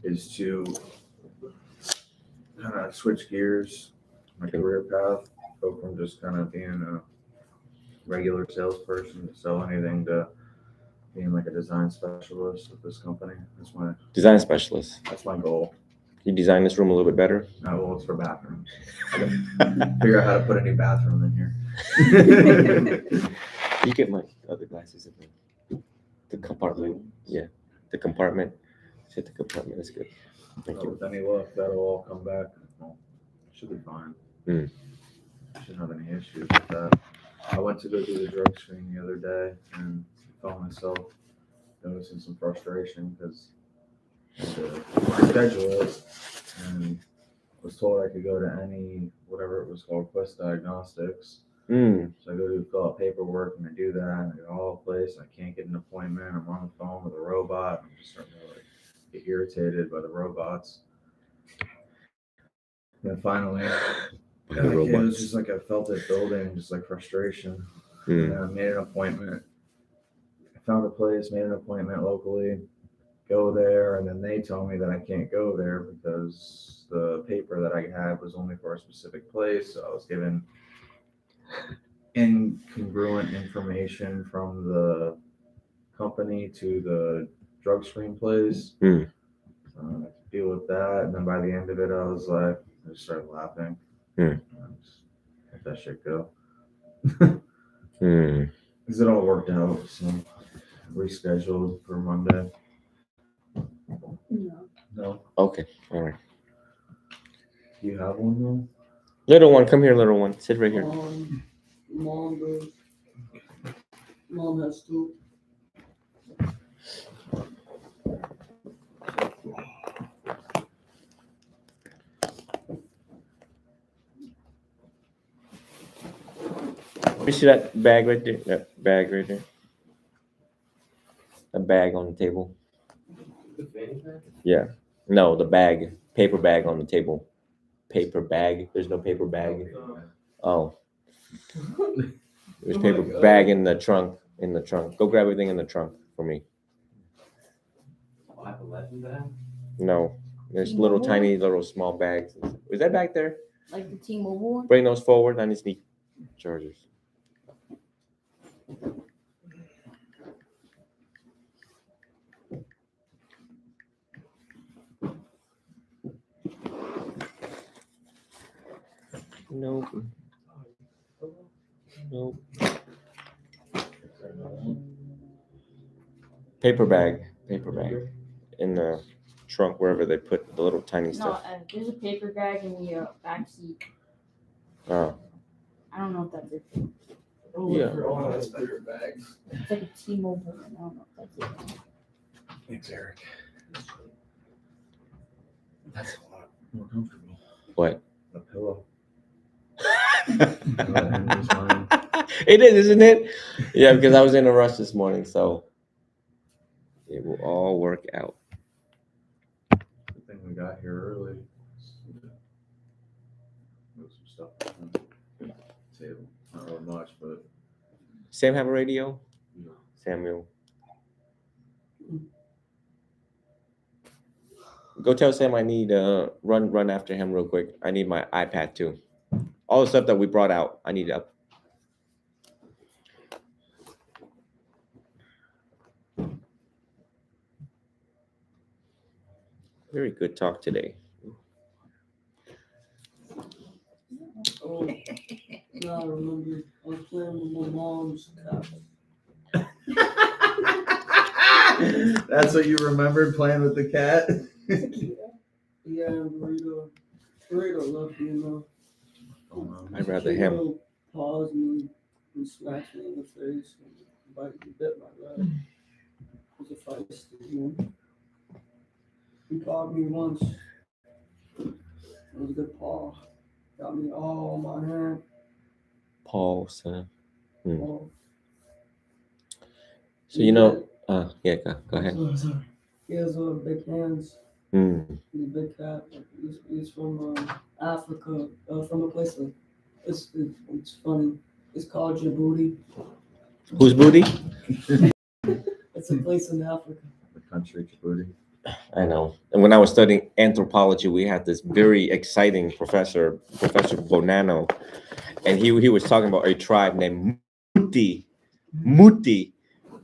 is to kind of switch gears, my career path, go from just kind of being a regular salesperson to sell anything to being like a design specialist at this company. Design specialist. That's my goal. You design this room a little bit better? No, well, it's for bathrooms. I gotta figure out how to put a new bathroom in here. You get my other glasses in the compartment. Yeah, the compartment. Hit the compartment. That's good. Thank you. With any luck, that'll all come back. Well, should be fine. Shouldn't have any issues with that. I went to go do the drug screen the other day and found myself noticing some frustration because I scheduled it and was told I could go to any, whatever it was called, Quest Diagnostics. So I go to fill out paperwork and I do that and I go all over the place. I can't get an appointment. I'm on the phone with a robot. I'm just starting to get irritated by the robots. And then finally, it was just like I felt it building, just like frustration. And I made an appointment. I found a place, made an appointment locally, go there, and then they tell me that I can't go there because the paper that I had was only for a specific place. So I was given incongruent information from the company to the drug screen place. I had to deal with that, and then by the end of it, I just started laughing. Just let that shit go. Because it all worked out, so rescheduled for Monday. No. Okay, all right. Do you have one though? Little one, come here, little one. Sit right here. Mom has two. You see that bag right there? That bag right there? The bag on the table. The fanny pack? Yeah. No, the bag. Paper bag on the table. Paper bag. There's no paper bag. Oh. There's paper bag in the trunk. In the trunk. Go grab everything in the trunk for me. Oh, I have a legend bag? No. There's little tiny little small bags. Is that back there? Like the T-Mobile one? Bring those forward. I just need chargers. Nope. Nope. Paper bag in the trunk wherever they put the little tiny No, stuff. there's a paper bag in the back seat. Oh. I don't know if that's it. Yeah. Oh, that's better bags. It's like a T-Mobile one. I don't know if that's it. Thanks, Eric. That's a lot more comfortable. What? A pillow. It is, isn't it? Yeah, because I was in a rush this morning, so it will all work out. Good thing we got here early. Move some stuff on the table. Not really much, but Sam have a radio? No. Samuel. Go tell Sam I need run after him real quick. I need my iPad too. All the stuff that we brought out, I need up. Very good talk today. Oh, now I remember. I was playing with my mom's cat. That's what you remembered, playing with the cat? Yeah, and Burrito loved me enough. Oh, no. I'd rather him. He'll pause me and smack me in the face and bit my leg. It was a feisty one. He caught me once. It was a good paw. Got me all on my hand. Paul, son. Oh. So yeah, go ahead. Sorry. He has big hands. Mm. He's a big cat. He's from Africa. From a place like it's funny. It's called Djibouti. Whose booty? It's a place in Africa. The country, Djibouti. I know. And when I was studying anthropology, we had this very exciting professor, Professor Bonanno, and he was talking about a tribe named Muti,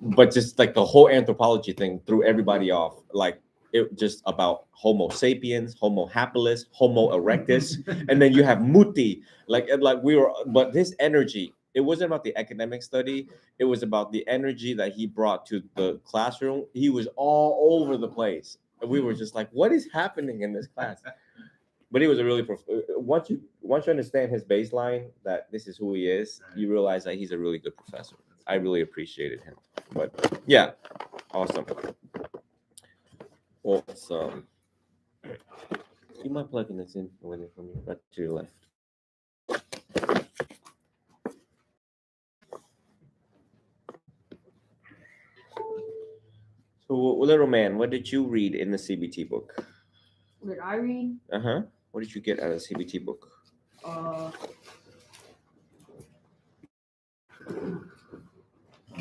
but just like the whole anthropology thing threw everybody off. Like it just about Homo sapiens, Homo habilis, Homo erectus, and then you have Muti. Like we were, but his energy. It wasn't about the academic study. It was about the energy that he brought to the classroom. He was all over the place, and we were just like, "What is happening in this class?" But he was a really once you understand his baseline that this is who he is, you realize that he's a really good professor. I really appreciated him. But yeah, awesome. Awesome. You mind plugging this in over there for me, right to your left. So, little man, what did you read in the CBT book? What did I read? What did you get out of the CBT book?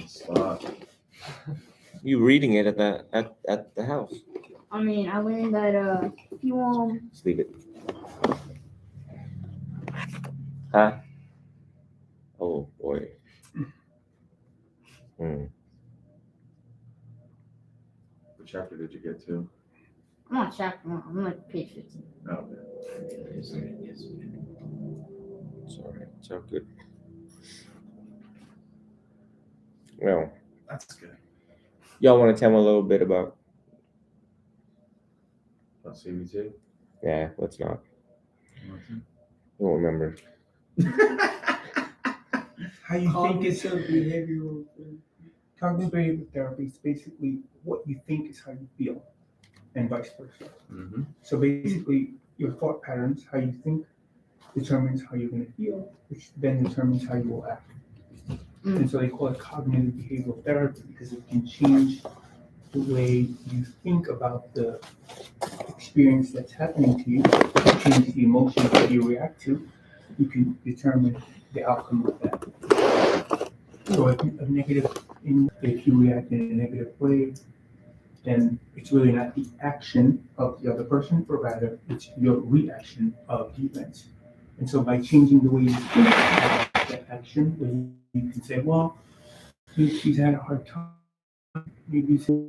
Stop. You reading it at the house? I mean, I learned that if you Just leave it. Huh? Oh boy. What chapter did you get to? I'm on chapter 1. I'm like page 15. Oh, It's all right. It's all good. Well, that's good. y'all want to tell me a little bit about? About CBT? Yeah, let's not. You I don't remember. How you think is Cognitive behavioral therapy. cognitive behavioral therapy is basically what you think is how you feel, and vice versa. Mm-hmm. So basically, your thought patterns, how you think, determines how you're going to feel, which then determines how you will act. And so they call it cognitive behavioral therapy because it can change the way you think about the experience that's happening to you, change the emotions that you react to. You can determine the outcome of that. So if you react in a negative way, then it's really not the action of the other person, but rather it's your reaction of the events. And so by changing the way you think about that action, then you can say, well, she's had a hard time. Maybe so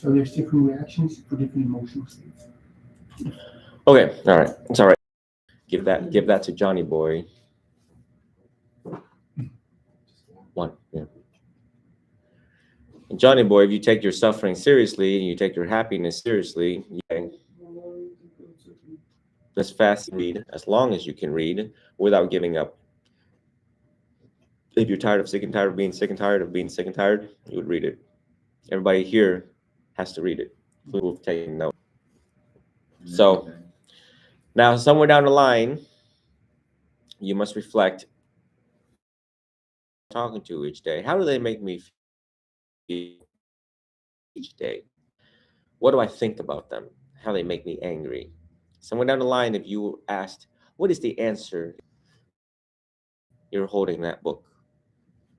there's different reactions for different emotional states. Okay, all right. It's all right. Give that to Johnny boy. One, yeah. And Johnny boy, if you take your suffering seriously and you take your happiness seriously, just fast read as long as you can read without giving up. If you're tired of sick and tired of being sick and tired of being sick and tired, you would read it. Everybody here has to read it. We'll take note. So now, somewhere down the line, you must reflect. Talking to each day, how do they make me feel each day? What do I think about them? How they make me angry? Somewhere down the line, if you asked, what is the answer? You're holding that book.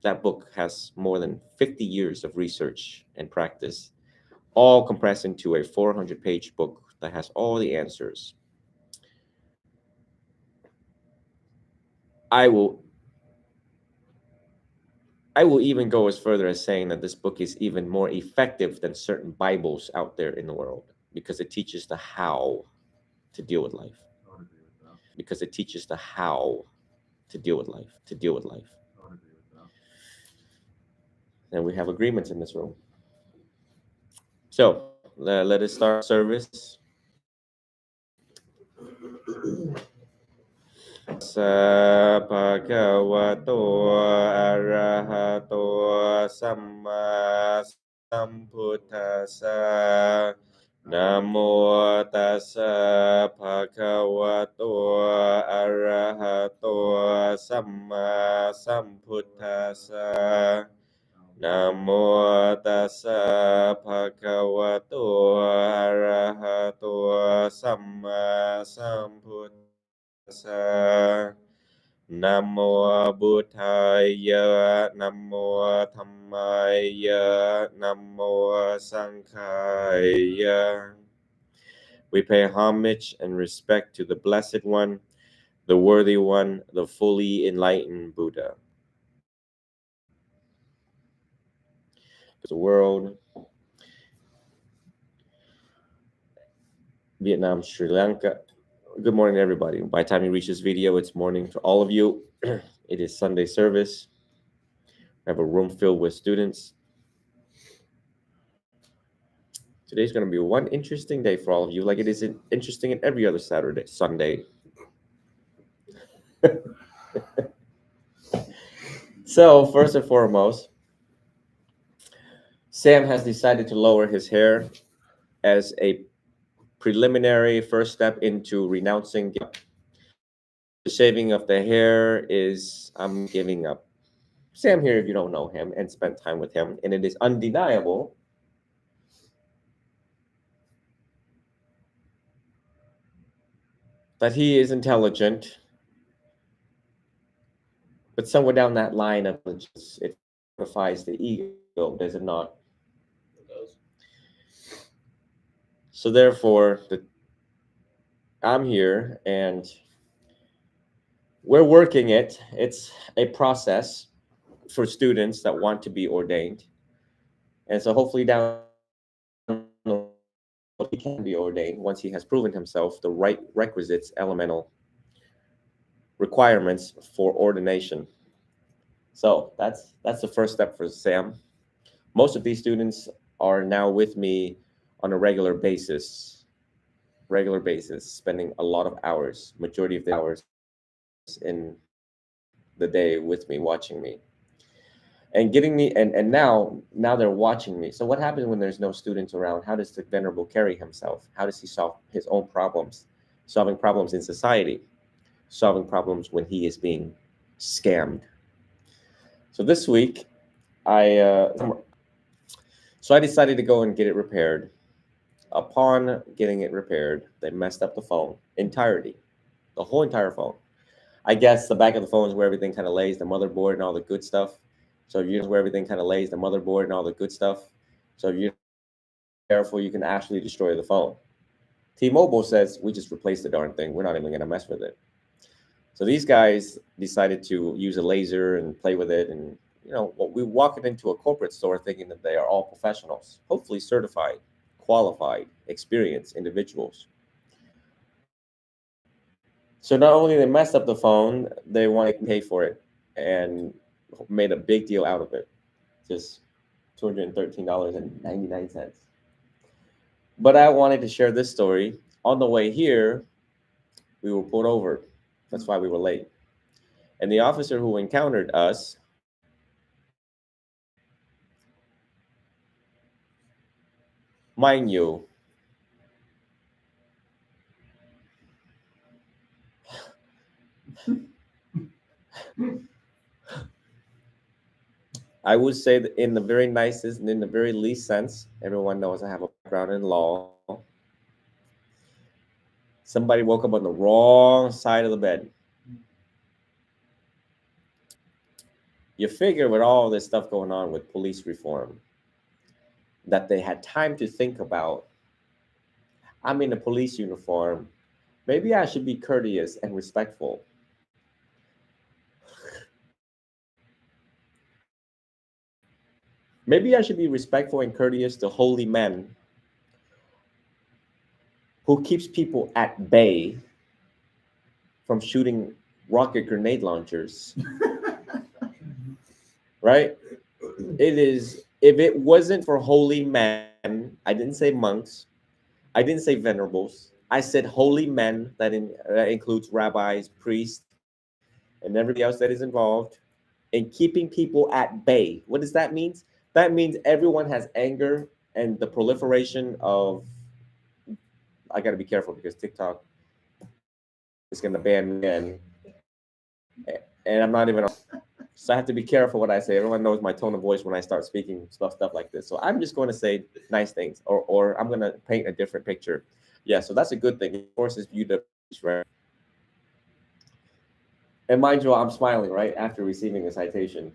That book has more than 50 years of research and practice, all compressed into a 400-page book that has all the answers. I will even go as further as saying that this book is even more effective than certain Bibles out there in the world because it teaches the how to deal with life. Because it teaches the how to deal with life. And we have agreements in this room. So let us start service. Sa bhagavato arahato samma sambuddhassa. Namo tassa bhagavato arahato samma sambuddhassa. Namo tassa bhagavato arahato samma sambuddhassa. Namo Buddhaya, Namo Dhammaya, Namo Sanghaya. We pay homage and respect to the Blessed One, the Worthy One, the fully enlightened Buddha. The world, Vietnam, Sri Lanka. Good morning, everybody. By the time you reach this video, it's morning to all of you. It is Sunday service. I have a room filled with students. Today's going to be one interesting day for all of you, like it is interesting in every other Sunday. So, first and foremost, Sam has decided to lower his hair as a preliminary first step into renouncing. The shaving of the hair is, I'm giving up. Sam here, if you don't know him and spent time with him, and it is undeniable that he is intelligent, but somewhere down that line of it sacrifices the ego, does it not? It does. So therefore, I'm here and we're working it. It's a process for students that want to be ordained. And so hopefully down the line, he can be ordained once he has proven himself the right requisites, elemental requirements for ordination. So that's the first step for Sam. Most of these students are now with me on a regular basis, spending a lot of hours, majority of the hours in the day with me, watching me. And getting me, and now they're watching me. So what happens when there's no students around? How does the Venerable carry himself? How does he solve his own problems? Solving problems in society, solving problems when he is being scammed. So this week, I decided to go and get it repaired. Upon getting it repaired, they messed up the phone entirety, the whole entire phone. I guess the back of the phone is where everything kind of lays, the motherboard and all the good stuff. So if you know where everything kind of lays, the motherboard and all the good stuff. So if you're careful, you can actually destroy the phone. T-Mobile says we just replaced the darn thing. We're not even going to mess with it. So these guys decided to use a laser and play with it. And, you know, we walk it into a corporate store thinking that they are all professionals, hopefully certified, qualified, experienced individuals. So not only they messed up the phone, they want to pay for it and made a big deal out of it. Just $213.99. But I wanted to share this story. On the way here, we were pulled over. That's why we were late. And the officer who encountered us, mind you, I would say that in the very nicest and in the very least sense, everyone knows I have a background in law. Somebody woke up on the wrong side of the bed. You figure with all this stuff going on with police reform, that they had time to think about, I'm in a police uniform, maybe I should be courteous and respectful. Maybe I should be respectful and courteous to holy men who keeps people at bay from shooting rocket grenade launchers. Right? It is, if it wasn't for holy men, I didn't say monks, I didn't say venerables, I said holy men, that includes rabbis, priests, and everybody else that is involved in keeping people at bay. What does that mean? That means everyone has anger and the proliferation of, I got to be careful because TikTok is going to ban me, and I'm not even on. So I have to be careful what I say. Everyone knows my tone of voice when I start speaking stuff like this. So I'm just going to say nice things, or I'm going to paint a different picture. Yeah, so that's a good thing. Of course, it's viewed, right? And mind you, I'm smiling right after receiving a citation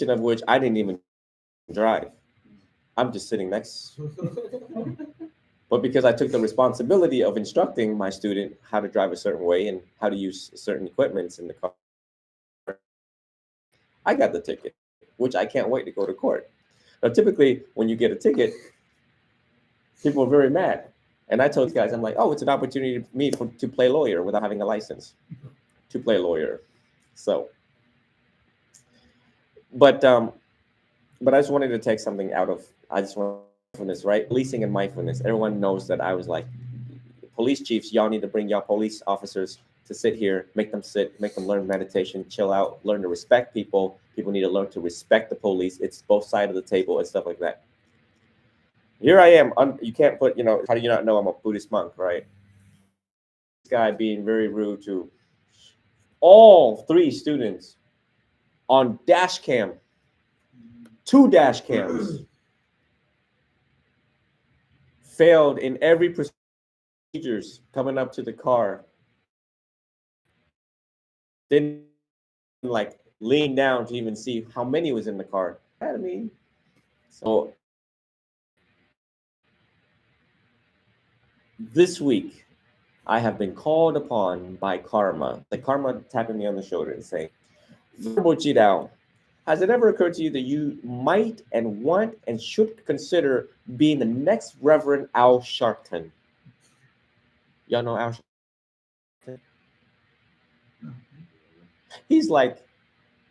of which I didn't even drive. I'm just sitting next. But because I took the responsibility of instructing my student how to drive a certain way and how to use certain equipments in the car, I got the ticket, which I can't wait to go to court. Now, typically, when you get a ticket, people are very mad. And I told these guys, I'm like, oh, it's an opportunity for me to play lawyer without having a license, to play lawyer. So, but I just wanted to take something out of, I just want mindfulness, right? Policing and mindfulness. Everyone knows that I was like, police chiefs, y'all need to bring y'all police officers to sit here, make them sit, make them learn meditation, chill out, learn to respect people. People need to learn to respect the police. It's both sides of the table and stuff like that. Here I am. You can't put, how do you not know I'm a Buddhist monk, right? This guy being very rude to all three students on dash cam, 2 dash cams, failed in every procedures coming up to the car. Didn't like lean down to even see how many was in the car. I mean, so this week I have been called upon by karma. Like karma tapping me on the shoulder and saying, Venerable Jidao, has it ever occurred to you that you might and want and should consider being the next Reverend Al Sharpton? Y'all know Al Sharpton? He's like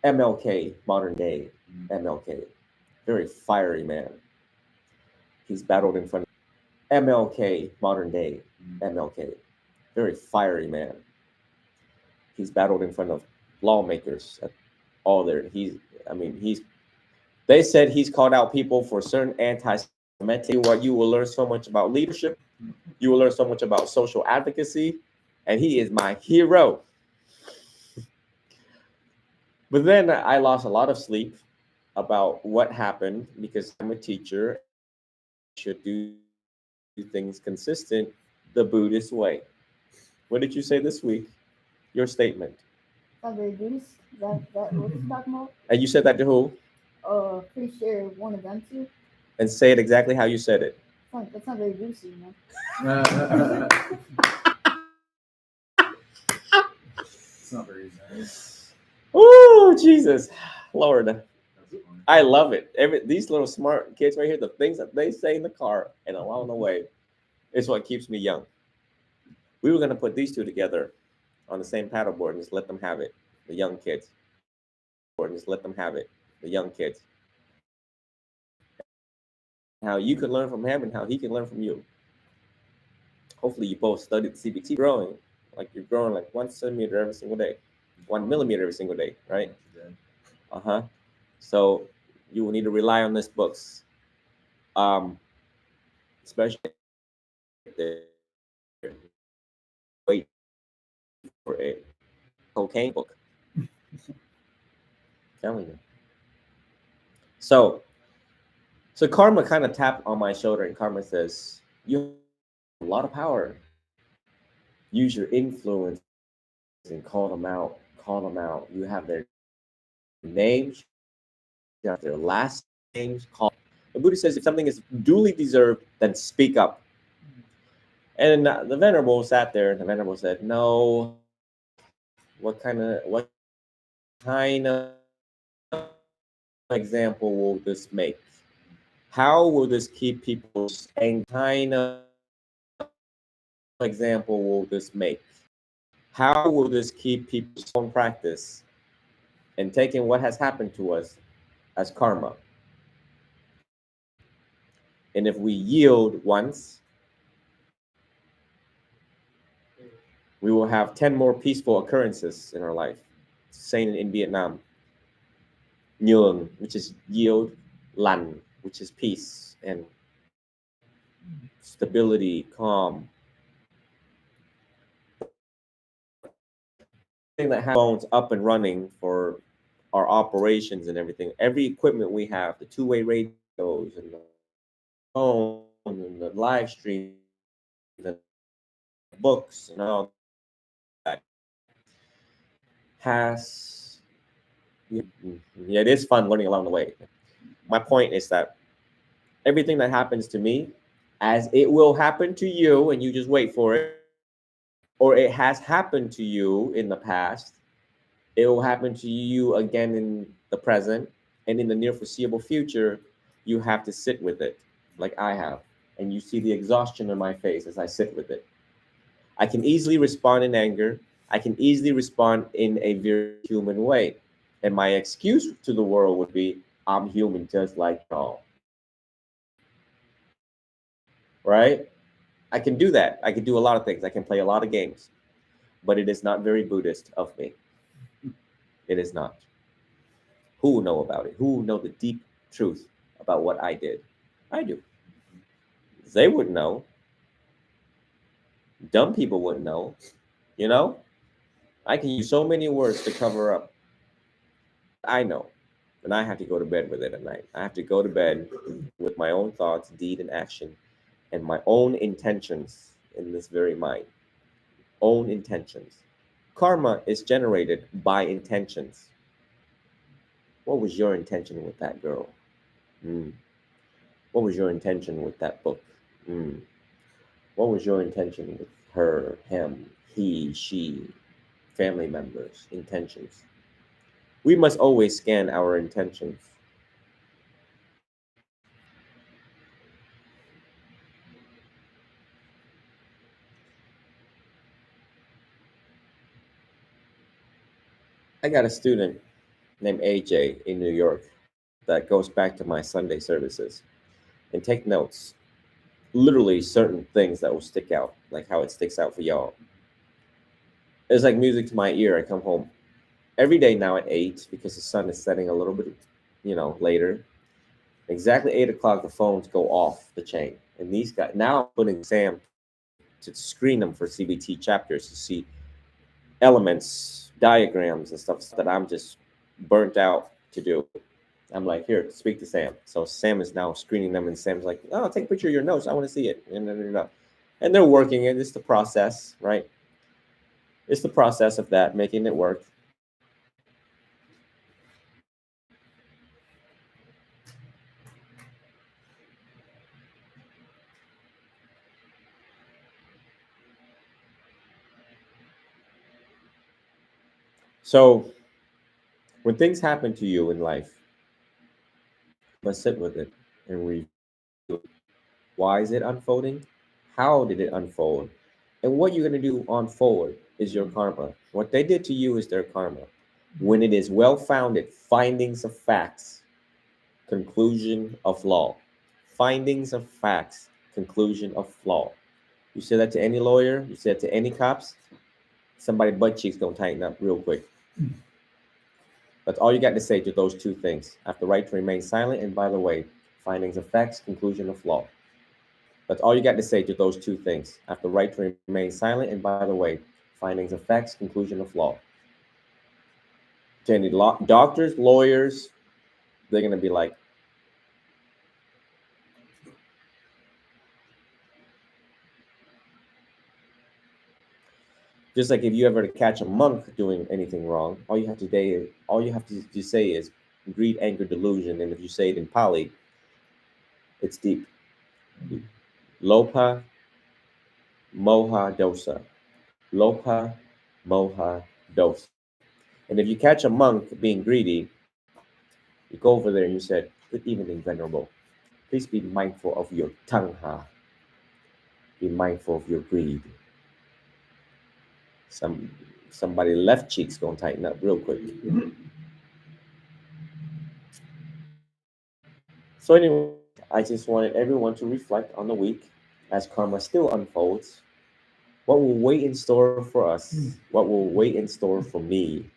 MLK, modern day MLK. Very fiery man. He's battled in front of MLK, modern day MLK. Very fiery man. He's battled in front of lawmakers all there. They said he's called out people for certain anti-Semitic. What you will learn so much about leadership, you will learn so much about social advocacy, and he is my hero. But then I lost a lot of sleep about what happened because I'm a teacher. I should do things consistent the Buddhist way. What did you say this week? Your statement. Not very Buddhist. That what you're talking about? And you said that to who? Pretty sure one of them two. And say it exactly how you said it. That's not very Buddhist, you know. It's not very nice. Oh, Jesus. Lord. I love it. These little smart kids right here, the things that they say in the car and along the way is what keeps me young. We were going to put these two together on the same paddleboard and just let them have it, the young kids. Or just let them have it, the young kids. How you can learn from him and how he can learn from you. Hopefully you both studied CBT growing. Like you're growing like 1 centimeter every single day, 1 millimeter every single day, right? Uh-huh. So you will need to rely on these books. Especially wait for a cocaine book. Telling you. So karma kind of tapped on my shoulder and karma says, you have a lot of power. Use your influence and call them out. Call them out. You have their names, you have their last names. Call. The Buddha says if something is duly deserved, then speak up. And the Venerable sat there and the Venerable said, no, what kind of example will this make? How will this keep people saying kind of example will this make? How will this keep people's own practice and taking what has happened to us as karma? And if we yield once, we will have 10 more peaceful occurrences in our life. Saying in Vietnam, nhường, which is yield, lành, which is peace and stability, calm. Thing that has phones up and running for our operations and everything. Every equipment we have, the two-way radios and the phone and the live stream, the books and all that. has, yeah, it is fun learning along the way. My point is that everything that happens to me, as it will happen to you, and you just wait for it, or it has happened to you in the past, it will happen to you again in the present, and in the near foreseeable future, you have to sit with it, like I have. And you see the exhaustion on my face as I sit with it. I can easily respond in anger. I can easily respond in a very human way. And my excuse to the world would be, I'm human just like y'all. Right? I can do that. I can do a lot of things. I can play a lot of games. But it is not very Buddhist of me. It is not. Who will know about it? Who will know the deep truth about what I did? I do. They wouldn't know. Dumb people wouldn't know. You know? I can use so many words to cover up. I know. And I have to go to bed with it at night. I have to go to bed with my own thoughts, deed, and action, and my own intentions in this very mind. Own intentions. Karma is generated by intentions. What was your intention with that girl? Mm. What was your intention with that book? Mm. What was your intention with her, him, he, she, family members, intentions? We must always scan our intentions. I got a student named AJ in New York that goes back to my Sunday services and take notes. Literally certain things that will stick out, like how it sticks out for y'all. It's like music to my ear. I come home every day now at 8 because the sun is setting a little bit, later. Exactly 8 o'clock, the phones go off the chain. And these guys, now I'm putting Sam to screen them for CBT chapters to see elements, diagrams, and stuff that I'm just burnt out to do. I'm like, here, speak to Sam. So Sam is now screening them, and Sam's like, oh, take a picture of your notes. I want to see it. And they're working it. It's the process, right? It's the process of that, making it work. So when things happen to you in life, you must sit with it and review it. Why is it unfolding? How did it unfold? And what you're going to do on forward is your karma. What they did to you is their karma. When it is well founded, findings of facts, conclusion of law. Findings of facts, conclusion of law. You say that to any lawyer, you say that to any cops, somebody butt cheeks gonna tighten up real quick. That's all you got to say to those two things. I have the right to remain silent, and by the way, findings of facts, conclusion of law. That's all you got to say to those two things. I have the right to remain silent, and by the way, findings of facts, conclusion of law. To any doctors, lawyers, they're gonna be like, just like if you ever catch a monk doing anything wrong, all you have to say is greed, anger, delusion, and if you say it in Pali, it's deep. Lopa, moha, dosa. Lopa, moha, dosa. And if you catch a monk being greedy, you go over there and you said, "Good evening, venerable. Please be mindful of your tangha. Be mindful of your greed." Somebody left cheek's gonna tighten up real quick. So anyway, I just wanted everyone to reflect on the week as karma still unfolds. What will wait in store for us? What will wait in store for me?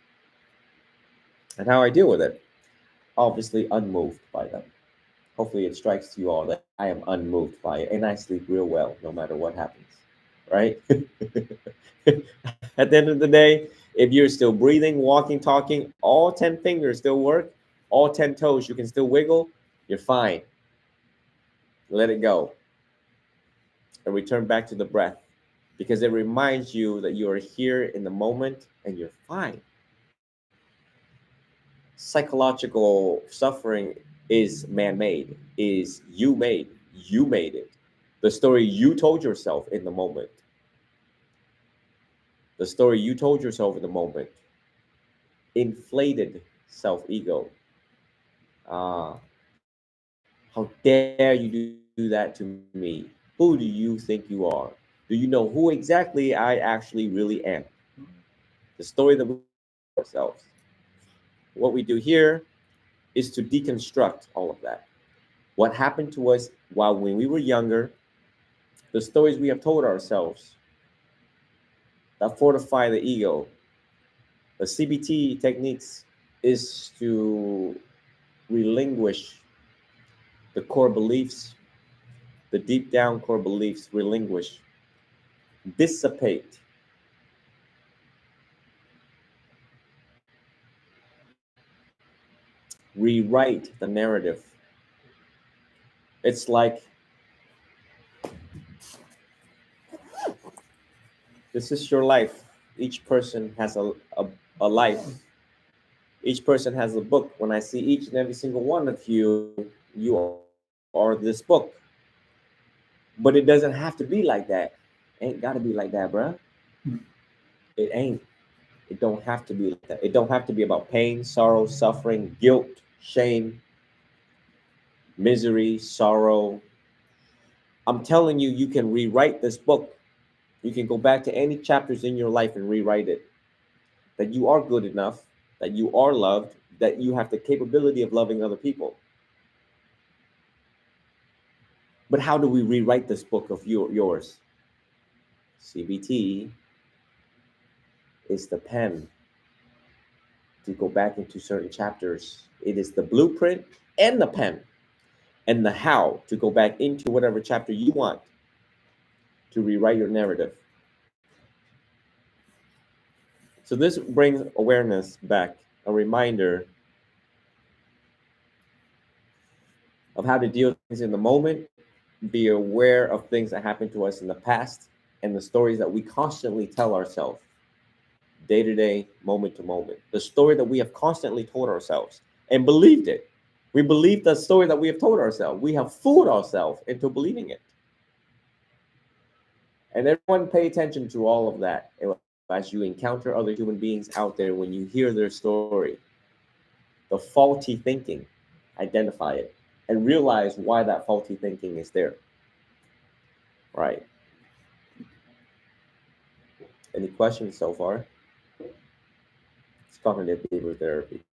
And how I deal with it? Obviously unmoved by them. Hopefully it strikes to you all that I am unmoved by it and I sleep real well no matter what happens. Right? At the end of the day, if you're still breathing, walking, talking, all 10 fingers still work, all 10 toes you can still wiggle, you're fine. Let it go. And return back to the breath because it reminds you that you are here in the moment and you're fine. psychological suffering is man-made, is you made it. The story you told yourself in the moment. The story you told yourself in the moment. Inflated self-ego. Ah, how dare you do that to me? Who do you think you are? Do you know who exactly I actually really am? The story that we tell ourselves. What we do here is to deconstruct all of that. What happened to us while when we were younger, the stories we have told ourselves that fortify the ego. The CBT techniques is to relinquish the core beliefs, the deep down core beliefs, relinquish, dissipate, rewrite the narrative. It's like this is your life. Each person has a life. Each person has a book. When I see each and every single one of you, you are this book. But it doesn't have to be like that. Ain't gotta be like that, bruh. It ain't. It don't have to be like that. It don't have to be about pain, sorrow, suffering, guilt, shame, misery, sorrow. I'm telling you, you can rewrite this book. You can go back to any chapters in your life and rewrite it. That you are good enough, that you are loved, that you have the capability of loving other people. But how do we rewrite this book of yours? CBT is the pen to go back into certain chapters. It is the blueprint and the pen and the how to go back into whatever chapter you want to rewrite your narrative. So this brings awareness back, a reminder of how to deal with things in the moment, be aware of things that happened to us in the past, and the stories that we constantly tell ourselves, day to day, moment to moment. The story that we have constantly told ourselves and believed it. We believe the story that we have told ourselves. We have fooled ourselves into believing it. And everyone pay attention to all of that as you encounter other human beings out there, when you hear their story. The faulty thinking, identify it and realize why that faulty thinking is there. Right. Any questions so far? It's cognitive behavior therapy.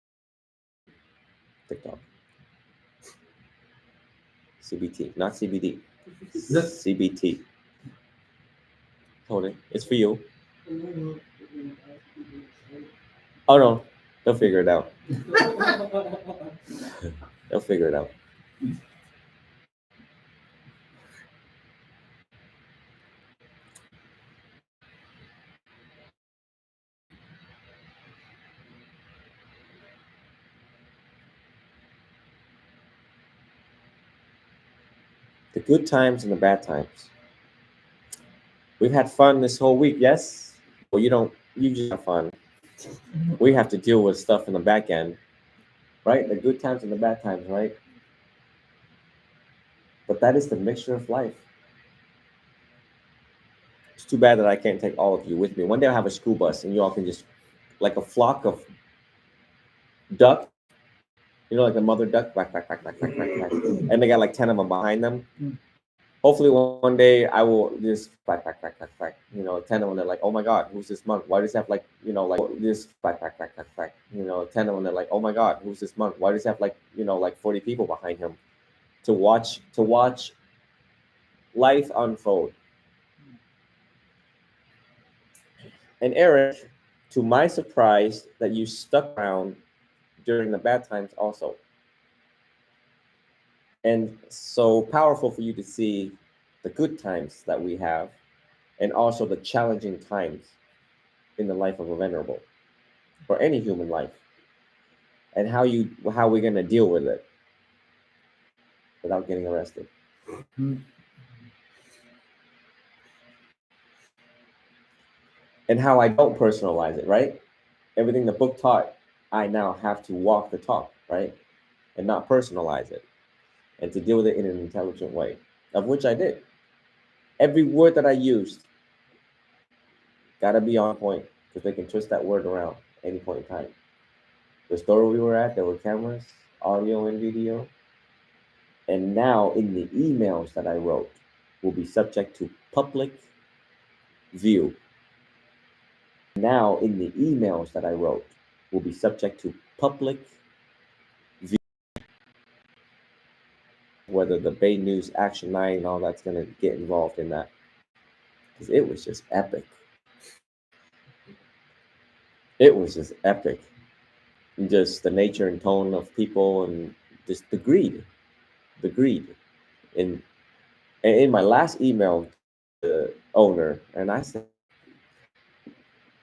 TikTok. CBT, not CBD. CBT. Hold it. It's for you. Oh no, they'll figure it out. They'll figure it out. The good times and the bad times. We've had fun this whole week, yes? Well, you don't, you just have fun. We have to deal with stuff in the back end, right? The good times and the bad times, right? But that is the mixture of life. It's too bad that I can't take all of you with me. One day I'll have a school bus and you all can just, like a flock of duck, you know, like a mother duck, quack, quack, quack, quack, quack, quack, quack. And they got like 10 of them behind them. Hopefully one day I will just quack, quack, quack, quack, quack. You know, 10 of them, they're like, oh my God, who's this monk? Why does it have like, you know, like this quack, quack, quack, quack, quack. You know, 10 of them, they're like, oh my God, who's this monk? Why does it have like, you know, like 40 people behind him to watch life unfold? And Eric, to my surprise, that you stuck around during the bad times also. And so powerful for you to see the good times that we have and also the challenging times in the life of a venerable or any human life, and how we're going to deal with it without getting arrested. And how I don't personalize it, right? Everything the book taught, I now have to walk the talk, right? And not personalize it, and to deal with it in an intelligent way, of which I did. Every word that I used gotta be on point because they can twist that word around any point in time. The store we were at, there were cameras, audio and video, and now in the emails that I wrote will be subject to public view. Now in the emails that I wrote will be subject to public view. Whether the Bay News Action 9 and all that's gonna get involved in that. Because it was just epic. It was just epic. Just the nature and tone of people and just the greed. The greed. And in my last email to the owner, and I said,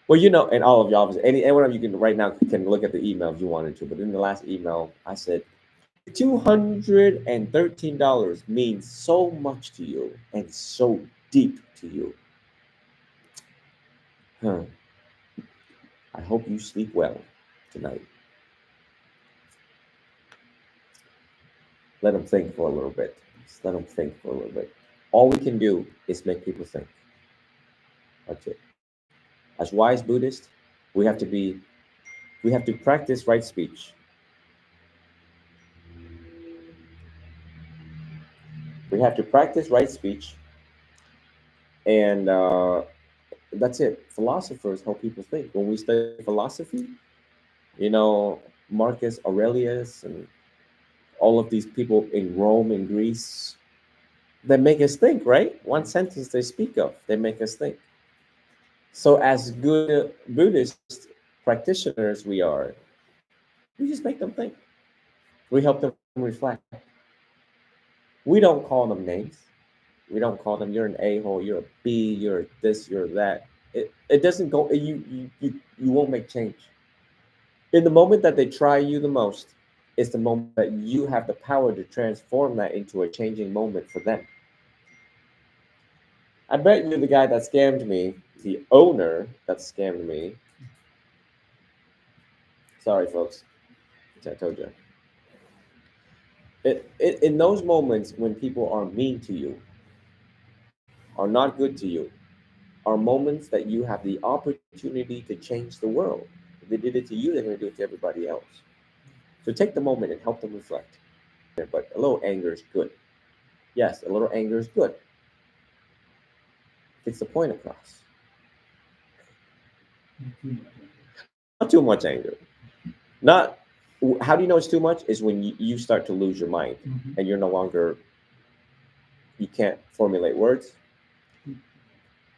well, you know, and all of y'all, any one of you can right now can look at the email if you wanted to, but in the last email, I said, $213 means so much to you and so deep to you. Huh. I hope you sleep well tonight. Let them think for a little bit. Just let them think for a little bit. All we can do is make people think. That's it. As wise Buddhists, we have to practice right speech. We have to practice right speech, and that's it. Philosophers help people think. When we study philosophy, you know, Marcus Aurelius and all of these people in Rome and Greece, they make us think, right? One sentence they speak of, they make us think. So as good Buddhist practitioners we are, we just make them think. We help them reflect. We don't call them names. We don't call them, you're an a-hole, you're a B, you're this, you're that. It doesn't go, you won't make change. In the moment that they try you the most, it's the moment that you have the power to transform that into a changing moment for them. I bet you the guy that scammed me, the owner that scammed me, sorry folks, I told you. In those moments when people are mean to you, are not good to you, are moments that you have the opportunity to change the world. If they did it to you, they're going to do it to everybody else. So take the moment and help them reflect. But a little anger is good. Yes, a little anger is good. Gets the point across. Not too much anger. Not. How do you know it's too much? Is when you start to lose your mind and you're no longer. You can't formulate words.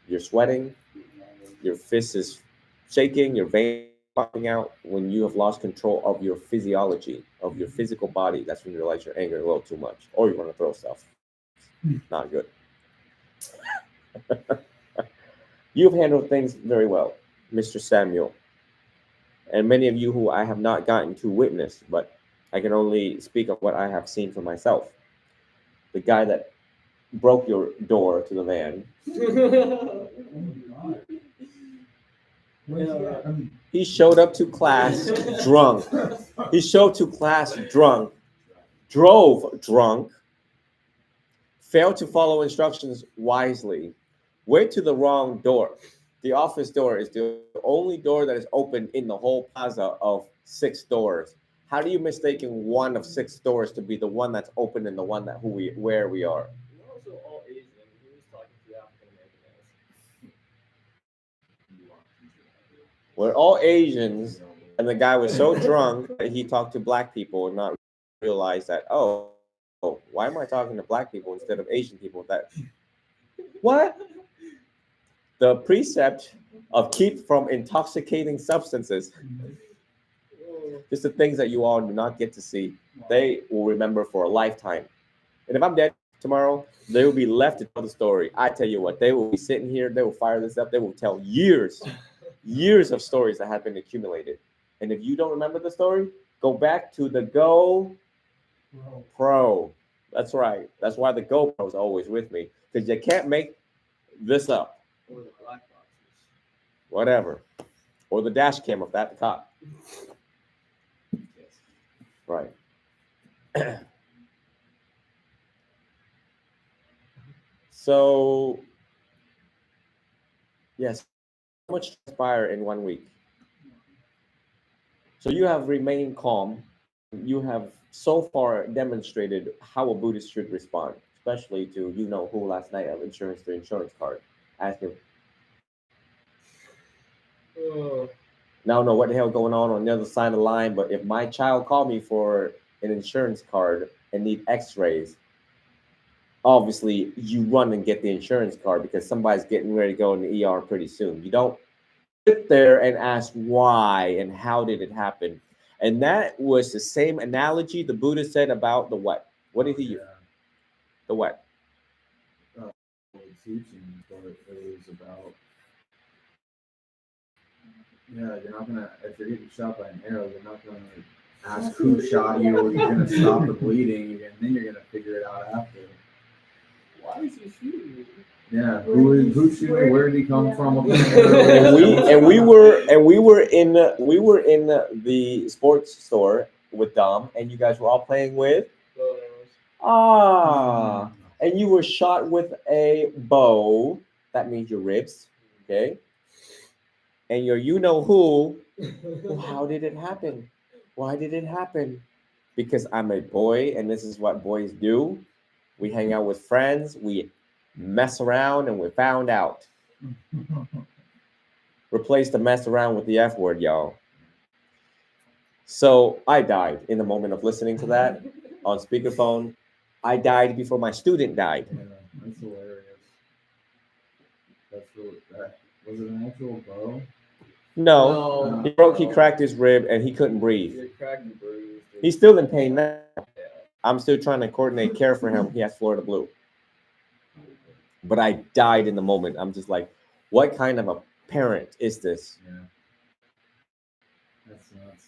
You're sweating. Your fist is shaking. Your veins popping out. When you have lost control of your physiology, of your physical body, that's when you realize you're angry a little too much, or you want to throw stuff. Not good. You've handled things very well, Mr. Samuel. And many of you who I have not gotten to witness, but I can only speak of what I have seen for myself. The guy that broke your door to the van. He showed up to class drunk. He showed to class drunk, drove drunk, failed to follow instructions wisely, went to the wrong door. The office door is the only door that is open in the whole plaza of 6 doors. How do you mistaken one of 6 doors to be the one that's open and the one that where we are? We're also all Asian. He was talking to African Americans. We're all Asians, and the guy was so drunk that he talked to black people and not realize that, oh, why am I talking to black people instead of Asian people? That what? The precept of keep from intoxicating substances. Just the things that you all do not get to see, they will remember for a lifetime. And if I'm dead tomorrow, they will be left to tell the story. I tell you what, they will be sitting here, they will fire this up, they will tell years of stories that have been accumulated. And if you don't remember the story, go back to the GoPro. That's right. That's why the GoPro is always with me, because you can't make this up. Or the black boxes. Whatever. Or the dash cam of that cop. Right. So yes, how much transpire in 1 week? So you have remained calm. You have so far demonstrated how a Buddhist should respond, especially to you know who last night of insurance to insurance card. Ask him, now I don't know what the hell going on the other side of the line, but if my child called me for an insurance card and need X-rays, obviously you run and get the insurance card because somebody's getting ready to go in the ER pretty soon. You don't sit there and ask why and how did it happen. And that was the same analogy the Buddha said about the what? What did he use? The what? The teachings, but it was about, yeah, you're not gonna, if you're getting shot by an arrow, you're not gonna ask who shot you, or you're gonna stop the bleeding, and then you're gonna figure it out after. Why is he shooting me? Yeah, who's shooting? Where did he come from? What kind of And arrow? we were in the sports store with Dom, and you guys were all playing with and you were shot with a bow. That means your ribs, okay? And your you know who. Well, how did it happen? Why did it happen? Because I'm a boy, and this is what boys do. We hang out with friends, we mess around, and we found out. Replace the mess around with the F word, y'all. So I died in the moment of listening to that on speakerphone. I died before my student died. Yeah, that's hilarious. That's really, that was it an actual bow? No, he cracked his rib and he couldn't breathe. He's still in pain now. I'm still trying to coordinate care for him. He has Florida Blue. But I died in the moment. I'm just like, what kind of a parent is this? Yeah. That's nuts.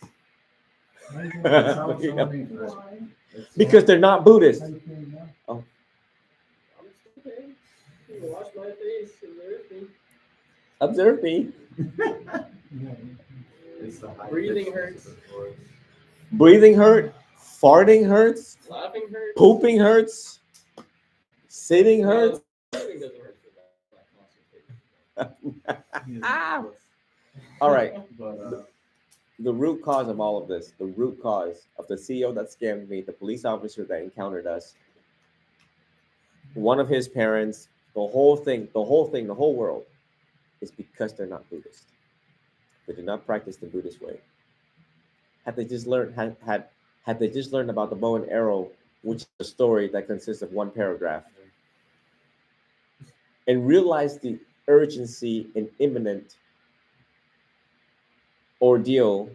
Why? Because they're not Buddhist. I'm still okay. You can wash my face and Observe me. It's the high Breathing pitch hurts. of the voice. Breathing hurt. Farting hurts. laughing hurts. Pooping hurts. Sitting hurts. Laughing doesn't hurt so bad. Ah. All right. But The root cause of all of this, the root cause of the CEO that scammed me, the police officer that encountered us, one of his parents, the whole world is because they're not Buddhist. They do not practice the Buddhist way. Had they just learned had they just learned about the bow and arrow, which is a story that consists of one paragraph, and realized the urgency and imminent ordeal,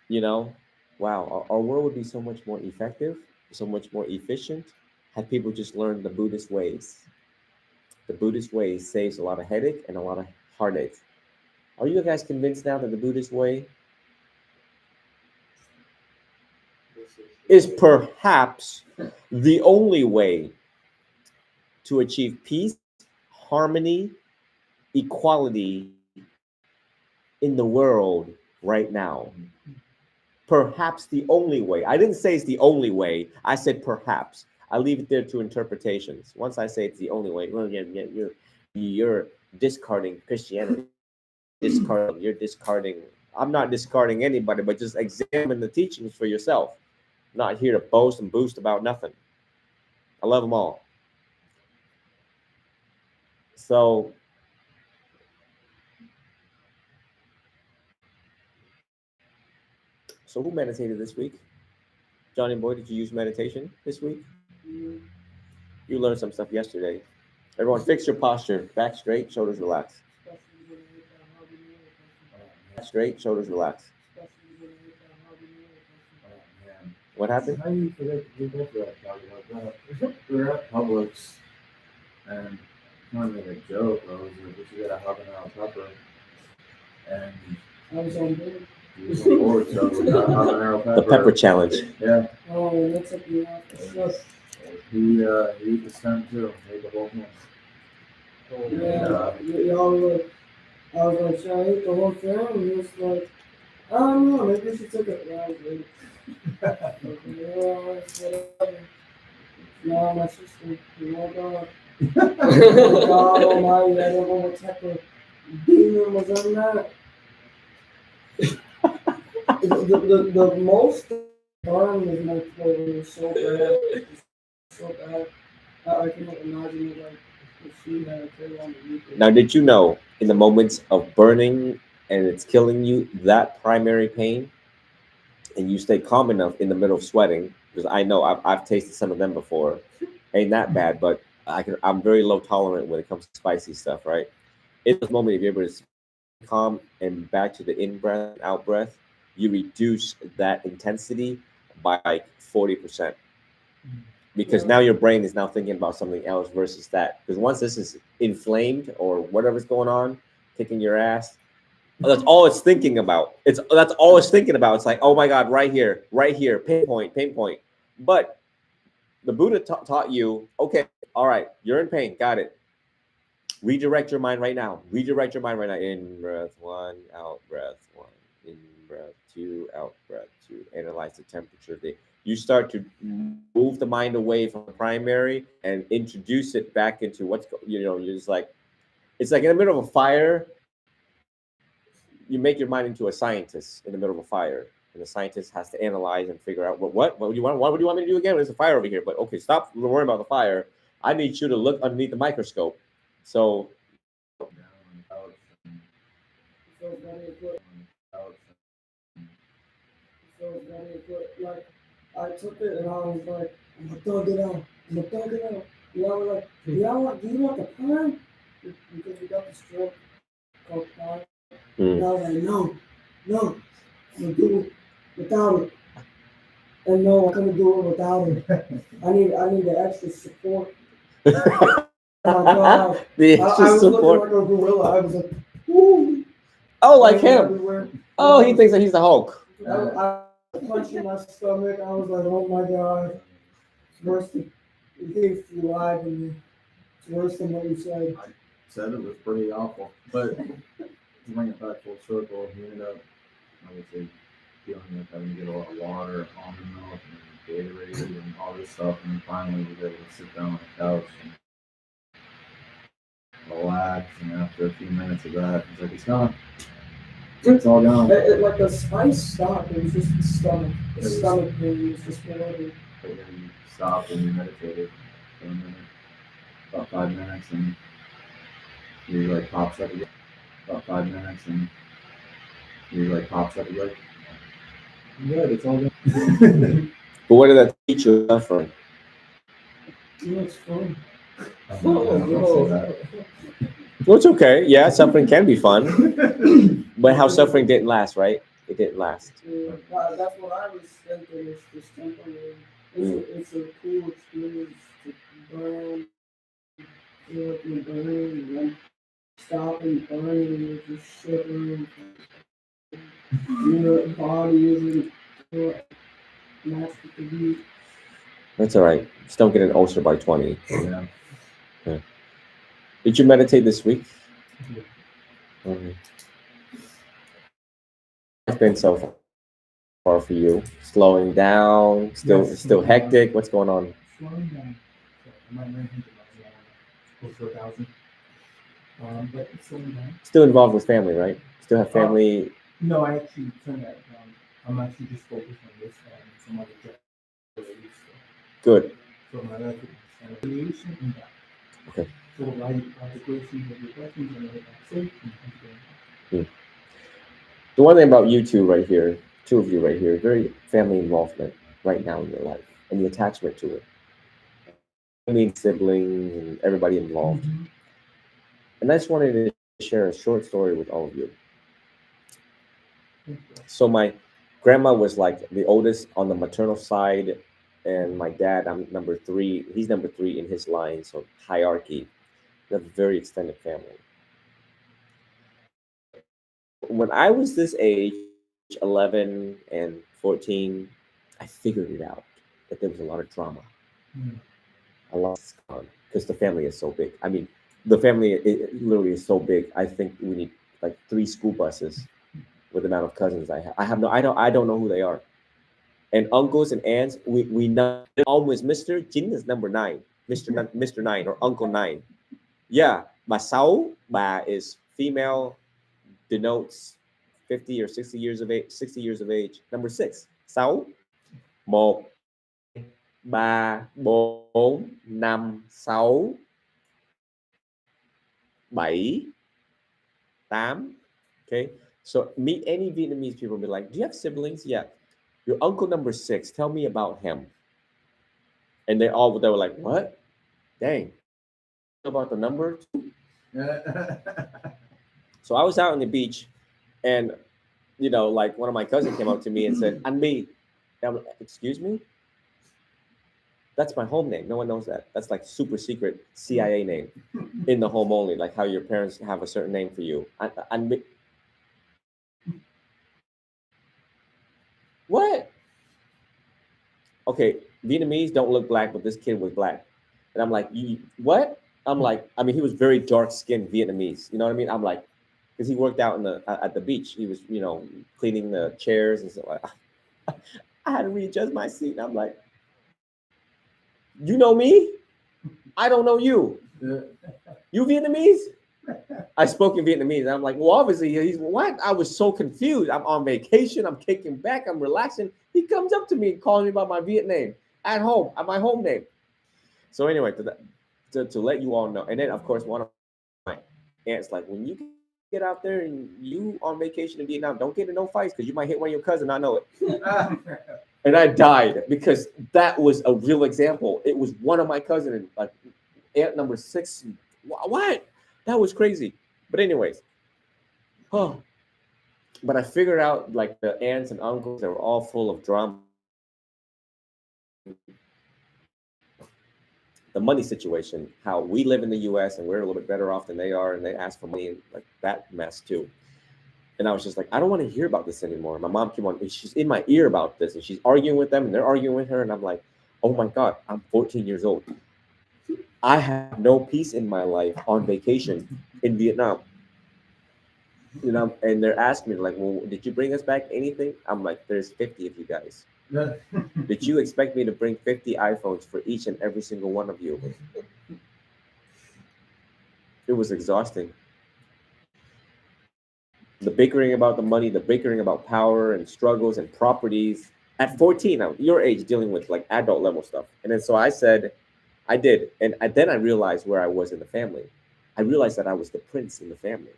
you know, wow, our world would be so much more effective, so much more efficient had people just learned the Buddhist ways. The Buddhist way saves a lot of headache and a lot of heartache. Are you guys convinced now that the Buddhist way is perhaps the only way to achieve peace, harmony, equality in the world right now? Perhaps the only way. I didn't say it's the only way. I said perhaps. I leave it there to interpretations. Once I say it's the only way, well, you're discarding Christianity. You're discarding. I'm not discarding anybody, but just examine the teachings for yourself. I'm not here to boast and boost about nothing. I love them all. So who meditated this week? Johnny Boy, did you use meditation this week? You learned some stuff yesterday. Everyone, fix your posture. Back straight, shoulders relaxed. Back straight, shoulders relaxed. man, What happened? how do you forget to do both of that? We were at Publix, and I wanted to make a joke. I was like, "We should get a habanero pepper," and I was on board. he was on board, so we got a habanero The pepper. pepper challenge. Yeah, Oh, that's up the office. he ate the stem too. He ate the whole thing. Yeah, y'all were, I was like, should I eat the whole thing? And he was like, I don't know, maybe she took it wrong, dude. Yeah, it's whatever. No, my sister, oh God. Oh God almighty, I don't know what type of demon was in that. The most harm is my throat. It was so bad. So bad. I cannot imagine it like if she had a tail on the weekend. Now, did you know in the moments of burning and it's killing you, that primary pain, and you stay calm enough in the middle of sweating, because I know I've tasted some of them before, ain't that bad, but I'm very low tolerant when it comes to spicy stuff, right? In those moments, if you're able to stay calm and back to the in breath and out breath, you reduce that intensity by like 40%. Because now your brain is now thinking about something else versus that. Because once this is inflamed or whatever's going on, kicking your ass, that's all it's thinking about. That's all it's thinking about. It's like, oh my God, right here, pinpoint, pinpoint. But the Buddha taught you, okay, all right, you're in pain, got it. Redirect your mind right now. Redirect your mind right now. In breath one, out breath one. In breath two, out breath two. Analyze the temperature. You start to move the mind away from the primary and introduce it back into you're just like, it's like in the middle of a fire. You make your mind into a scientist in the middle of a fire, and the scientist has to analyze and figure out what do you want? What do you want me to do again? There's a fire over here, but okay, stop worrying about the fire. I need you to look underneath the microscope. So down on the couch and So very good. on the couch. So very good. Like I took it and I was like, I'm gonna thug it out. I'm gonna thug it out. You know, like, do you want the plan? Because we got this drug called plan. And I was like, no, I'm gonna do it without it. And no, I'm gonna do it without it. I need the extra support. Oh my God. the I extra was looking support. like a gorilla. I was like, woo. Oh, like Flying him. everywhere. Oh, he thinks that he's the Hulk. I was punching my stomach. I was like, oh my God. It's worse than you think you lied to me. It's worse than what you said. I said it was pretty awful, but to bring it back full circle, he ended up, I would say, dealing with having to get a lot of water, almond milk, and Gatorade, and all this stuff, and then finally was able to sit down on the couch and relax. And after a few minutes of that, he's like, "It's gone. It's all gone." Like the spice stopped. It was just the stomach. The stomach pain was just horrible. But then you stopped and you meditated for a minute, about 5 minutes, and he like pops up again. About 5 minutes, and he like pops up again. Good, it's all good. But what did that teach you suffering? You know, it's fun. Don't say that. Well, it's okay. Yeah, suffering can be fun, but how suffering didn't last, right? It didn't last. Yeah, that's what I was thinking. It's just temporary. It's a cool experience to burn, feel like you're burning, and then stop and burning, and you're just shivering. Your body isn't matched with the heat. That's all right. Just don't get an ulcer by 20. Yeah. Did you meditate this week? Yeah. Okay. It's been so far for you. Slowing down, still Yes, still slowing hectic. What's going on? Slowing down. So I might learn to close to 1,000. But it's slowing down. Still involved with family, right? Still have family. No, I actually turned that around. I'm actually just focused on this and some other jobs. Good. So my life is affiliation and that. Okay. So I the questions of your questions and what I say. The one thing about you two right here, two of you right here, very family involvement right now in your life and the attachment to it. I mean, siblings and everybody involved. And I just wanted to share a short story with all of you. So my grandma was like the oldest on the maternal side, and my dad, I'm number 3. He's number 3 in his line, so hierarchy. We have a very extended family. When I was this age, 11 and 14, I figured it out that there was a lot of drama. A lot because the family is so big. I mean, the family it literally is so big. I think we need like 3 school buses with the amount of cousins I have. I don't know who they are. And uncles and aunts, we know always Mr. Jin is number 9, Mr. 9 or Uncle 9. Yeah, bà 6, bà is female, denotes 50 or 60 years of age, 60 years of age. Number 6, 6, 1, 3, 4, 5, 6, 7, 8. Okay, so meet any Vietnamese people and be like, do you have siblings? Yeah. Your uncle number 6, tell me about him. And they were like, what? Dang, about the number. So I was out on the beach, and like one of my cousins came up to me and said, "And me," and I'm like, excuse me. That's my home name. No one knows that. That's like super secret CIA name in the home only, like how your parents have a certain name for you. And me. What? Okay, Vietnamese don't look black, but this kid was black, and I'm like, what? I'm like, I mean, he was very dark skinned Vietnamese. You know what I mean? I'm like, because he worked out at the beach. He was, cleaning the chairs and stuff. Like, I had to readjust my seat. And I'm like, you know me? I don't know you. You Vietnamese? I spoke in Vietnamese. And I'm like, well, obviously he's what? I was so confused. I'm on vacation. I'm kicking back. I'm relaxing. He comes up to me and calls me about my Viet name at home, at my home name. So anyway, to let you all know, and then of course one of my aunts like, when you get out there and you on vacation in Vietnam, don't get in no fights because you might hit one of your cousins. I know it. And I died because that was a real example. It was one of my cousins, like aunt number 6. What? That was crazy. But anyways, oh. But I figured out like the aunts and uncles, they were all full of drama. The money situation, how we live in the US and we're a little bit better off than they are, and they ask for money and like that mess too. And I was just like, I don't want to hear about this anymore. My mom came on, and she's in my ear about this, and she's arguing with them, and they're arguing with her, and I'm like, oh my God, I'm 14 years old. I have no peace in my life on vacation in Vietnam. And they're asking me like, well, did you bring us back anything? I'm like, there's 50 of you guys. Did you expect me to bring 50 iPhones for each and every single one of you? It was exhausting. The bickering about the money, the bickering about power and struggles and properties. At 14, your age, dealing with like adult level stuff. And then so I said, I did. And then I realized where I was in the family. I realized that I was the prince in the family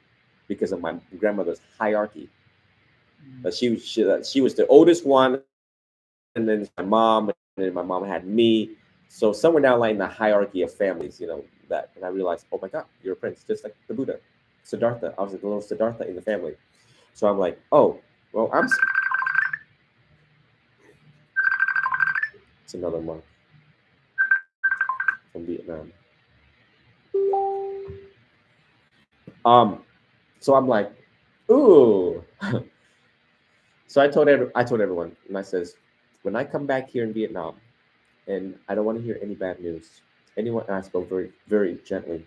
because of my grandmother's hierarchy. She was the oldest one, and then my mom, and then my mom had me. So somewhere down the line, the hierarchy of families, that. And I realized, oh my God, you're a prince, just like the Buddha, Siddhartha. I was the little Siddhartha in the family. So I'm like, oh, well, it's another monk from Vietnam. So I'm like, ooh. So I told everyone, and I says, when I come back here in Vietnam, and I don't want to hear any bad news. And I spoke very, very gently,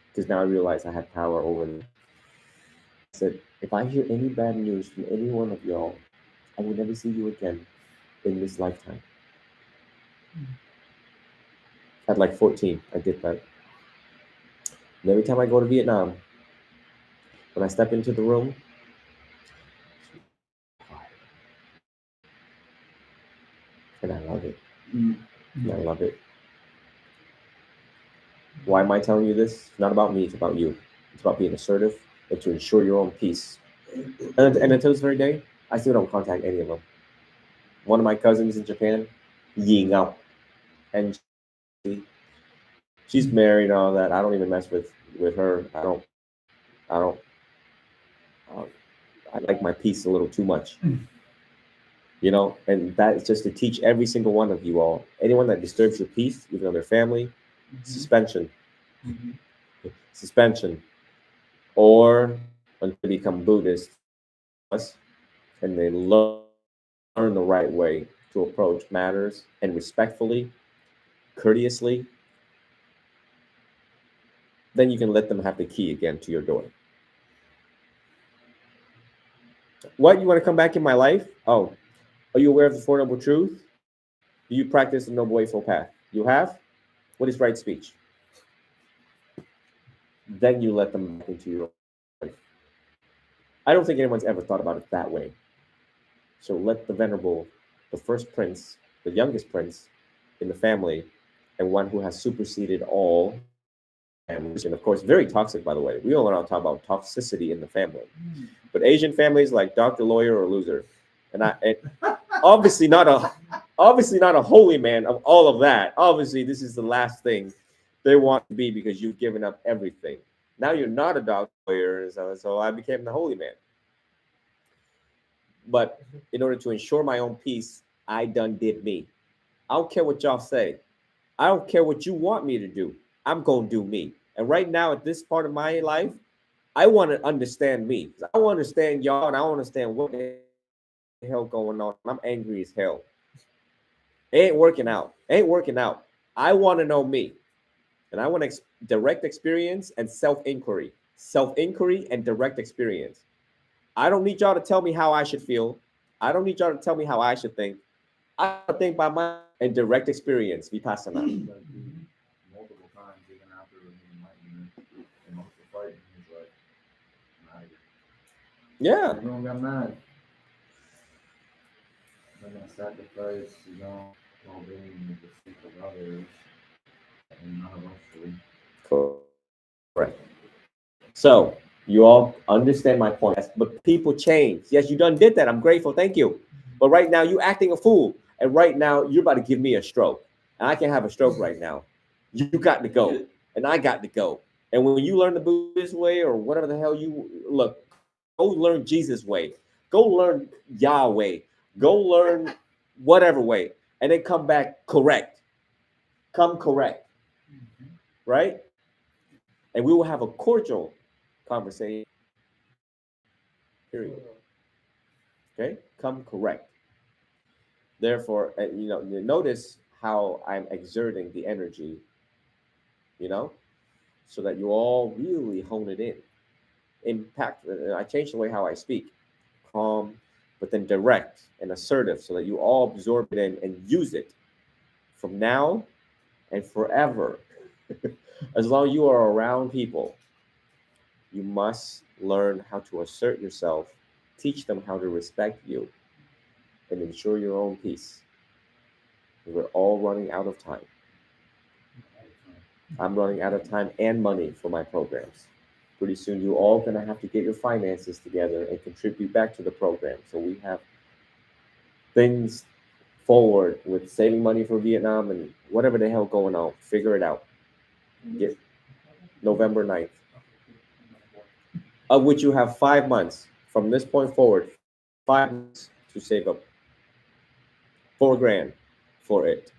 because now I realize I had power over them. I said, if I hear any bad news from any one of y'all, I will never see you again in this lifetime. At like 14, I did that. And every time I go to Vietnam, when I step into the room, and I love it. And I love it. Why am I telling you this? It's not about me, it's about you. It's about being assertive and to ensure your own peace. And until this very day, I still don't contact any of them. One of my cousins in Japan, Yi Ngao, and she's married and all that. I don't even mess with her. I don't. I like my peace a little too much. And that is just to teach every single one of you all. Anyone that disturbs your peace, even though they're family, suspension. Suspension. Or when they become Buddhists and they learn the right way to approach matters and respectfully, courteously, then you can let them have the key again to your door. What, you want to come back in my life? Oh, are you aware of the Four Noble Truths? Do you practice the Noble Eightfold Path? You have? What is right speech? Then you let them back into your life. I don't think anyone's ever thought about it that way. So let the venerable, the first prince, the youngest prince in the family, and one who has superseded all families, and of course, very toxic, by the way. We don't want to talk about toxicity in the family. But Asian families like doctor, lawyer, or loser. And obviously not a holy man of all of that. Obviously, this is the last thing they want to be because you've given up everything. Now you're not a doctor, lawyer, so I became the holy man. But in order to ensure my own peace, I done did me. I don't care what y'all say. I don't care what you want me to do. I'm going to do me. And right now, at this part of my life, I want to understand me. I want to understand y'all, and I want to understand what the hell going on. I'm angry as hell. It ain't working out. I want to know me. And I want direct experience and self-inquiry. Self-inquiry and direct experience. I don't need y'all to tell me how I should feel. I don't need y'all to tell me how I should think. I think by my and direct experience, vipassana. Multiple times, even after the enlightenment, and most of the fighting, he's like, mad. Yeah. Everyone got mad. They're gonna sacrifice his own well-being with the sake of others, and none of us do. Correct. So you all understand my point. Yes, but people change. Yes, you done did that. I'm grateful. Thank you. But right now you acting a fool. And right now you're about to give me a stroke. And I can't have a stroke right now. You got to go. And I got to go. And when you learn the Buddhist way or whatever the hell you look, go learn Jesus' way. Go learn Yahweh. Go learn whatever way. And then come back correct. Come correct. Right? And we will have a cordial conversation. Period. Okay? Come correct. Therefore, notice how I'm exerting the energy, so that you all really hone it in. Impact. I changed the way how I speak. Calm, but then direct and assertive so that you all absorb it in and use it from now and forever. As long as you are around people, you must learn how to assert yourself, teach them how to respect you, and ensure your own peace. We're all running out of time. I'm running out of time and money for my programs. Pretty soon, you're all going to have to get your finances together and contribute back to the program. So we have things forward with saving money for Vietnam and whatever the hell going on. Figure it out. Get November 9th, of which you have 5 months from this point forward, 5 months to save up $4,000 for it.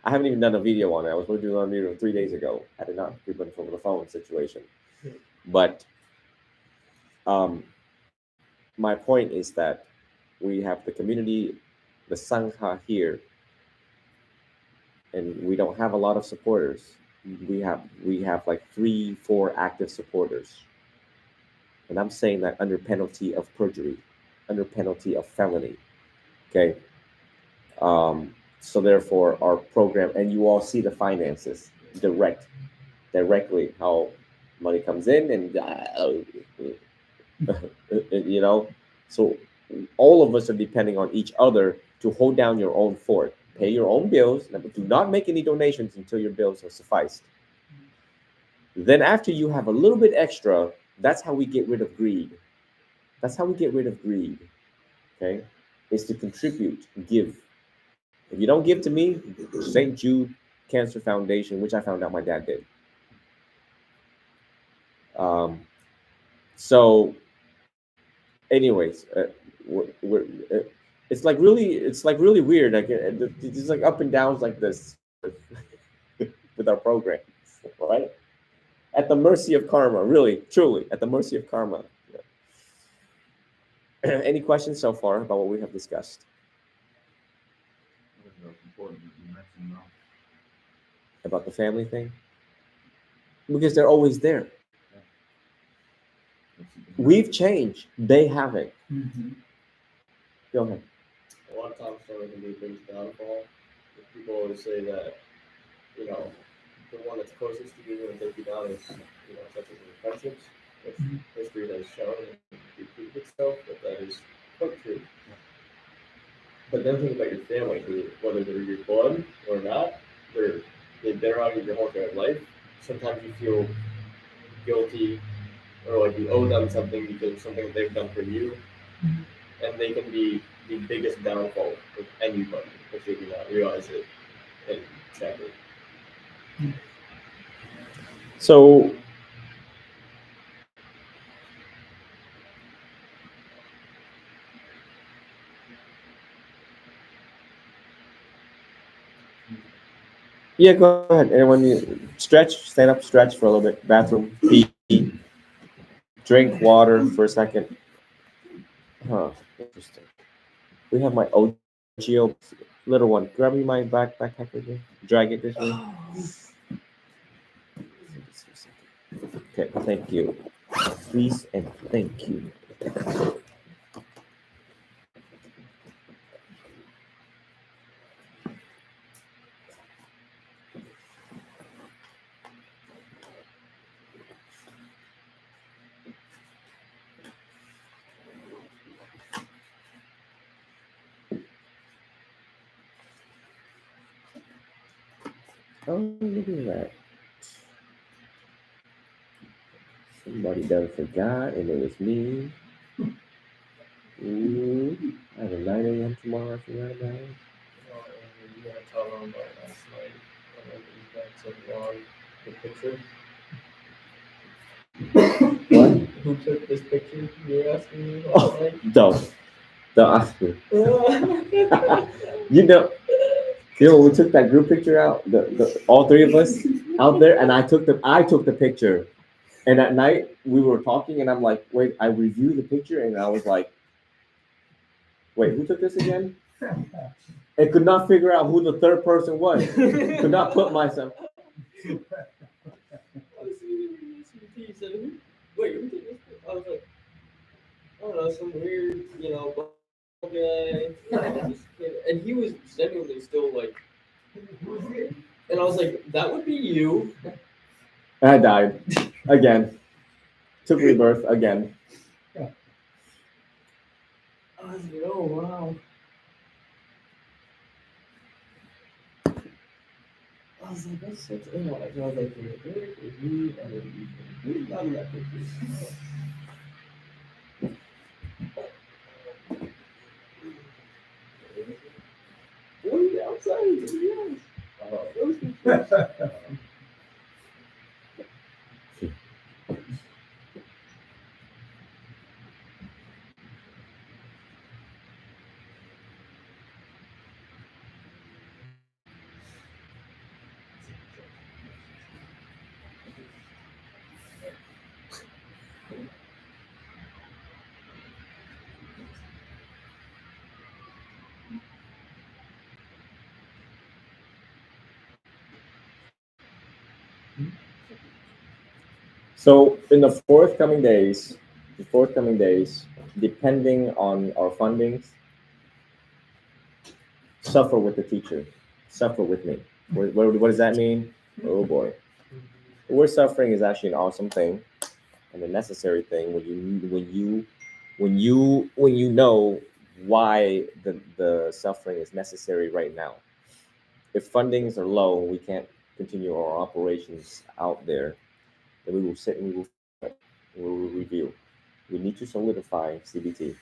I haven't even done a video on it. I was going to do a video 3 days ago. I did not. We've been from the phone situation. But my point is that we have the community, the Sangha here, and we don't have a lot of supporters. We have like 3-4 active supporters. And I'm saying that under penalty of perjury, under penalty of felony. Okay. So therefore our program, and you all see the finances directly how money comes in and so all of us are depending on each other to hold down your own fort. Pay your own bills. Do not make any donations until your bills are sufficed. Then after you have a little bit extra, that's how we get rid of greed. Okay, is to contribute, give. If you don't give to me, St. Jude Cancer Foundation, which I found out my dad did. So, anyways, it's like really weird. Like it's like up and downs like this with our programs, right? At the mercy of karma, really, truly, at the mercy of karma. Yeah. Any questions so far about what we have discussed? About the family thing? Because they're always there. We've changed. They haven't. Go ahead. A lot of times story can be a big downfall. People always say that, you know, the one that's closest to you and take you down is, such as your friendships, which history has shown and repeated itself, that that is quite true. But then think about your family, whether they're your blood or not, they've been around you your whole entire life. Sometimes you feel guilty or like you owe them something because of something that they've done for you, and they can be the biggest downfall of anybody if they do not realize it and check it. So yeah, go ahead. And when you stretch, stand up, stretch for a little bit. Bathroom, pee, drink water for a second. Huh, interesting. We have my OGO little one. Grab me my backpack again. Drag it this way. Okay, thank you. Please and thank you. Oh, look at that. Somebody done forgot, and it was me. Ooh, I have a 9 a.m. tomorrow. I forgot about it. You gotta tell them about last night. I remember you guys took long the picture. What? Who took this picture? You were asking me last night. Don't ask me. You know, we took that group picture out, the all three of us out there, and I took the picture. And at night we were talking, and I'm like, wait, I reviewed the picture, and I was like, wait, who took this again? And could not figure out who the third person was. Could not put myself. He said, wait, who took this? I was like, I don't know, some weird, guy. And he was genuinely still like, and I was like, that would be you. And I died again. Took rebirth again. I was like, oh wow. I was like, that's such a lot. I was like, there's me, and then who's not in that picture? What is outside? Yes. Those pictures. So in the forthcoming days, depending on our fundings, suffer with the teacher, suffer with me. What does that mean? Oh boy, word suffering is actually an awesome thing and a necessary thing when you know why the suffering is necessary right now. If fundings are low, we can't continue our operations out there. Then we will sit and we will review. We need to solidify CBT.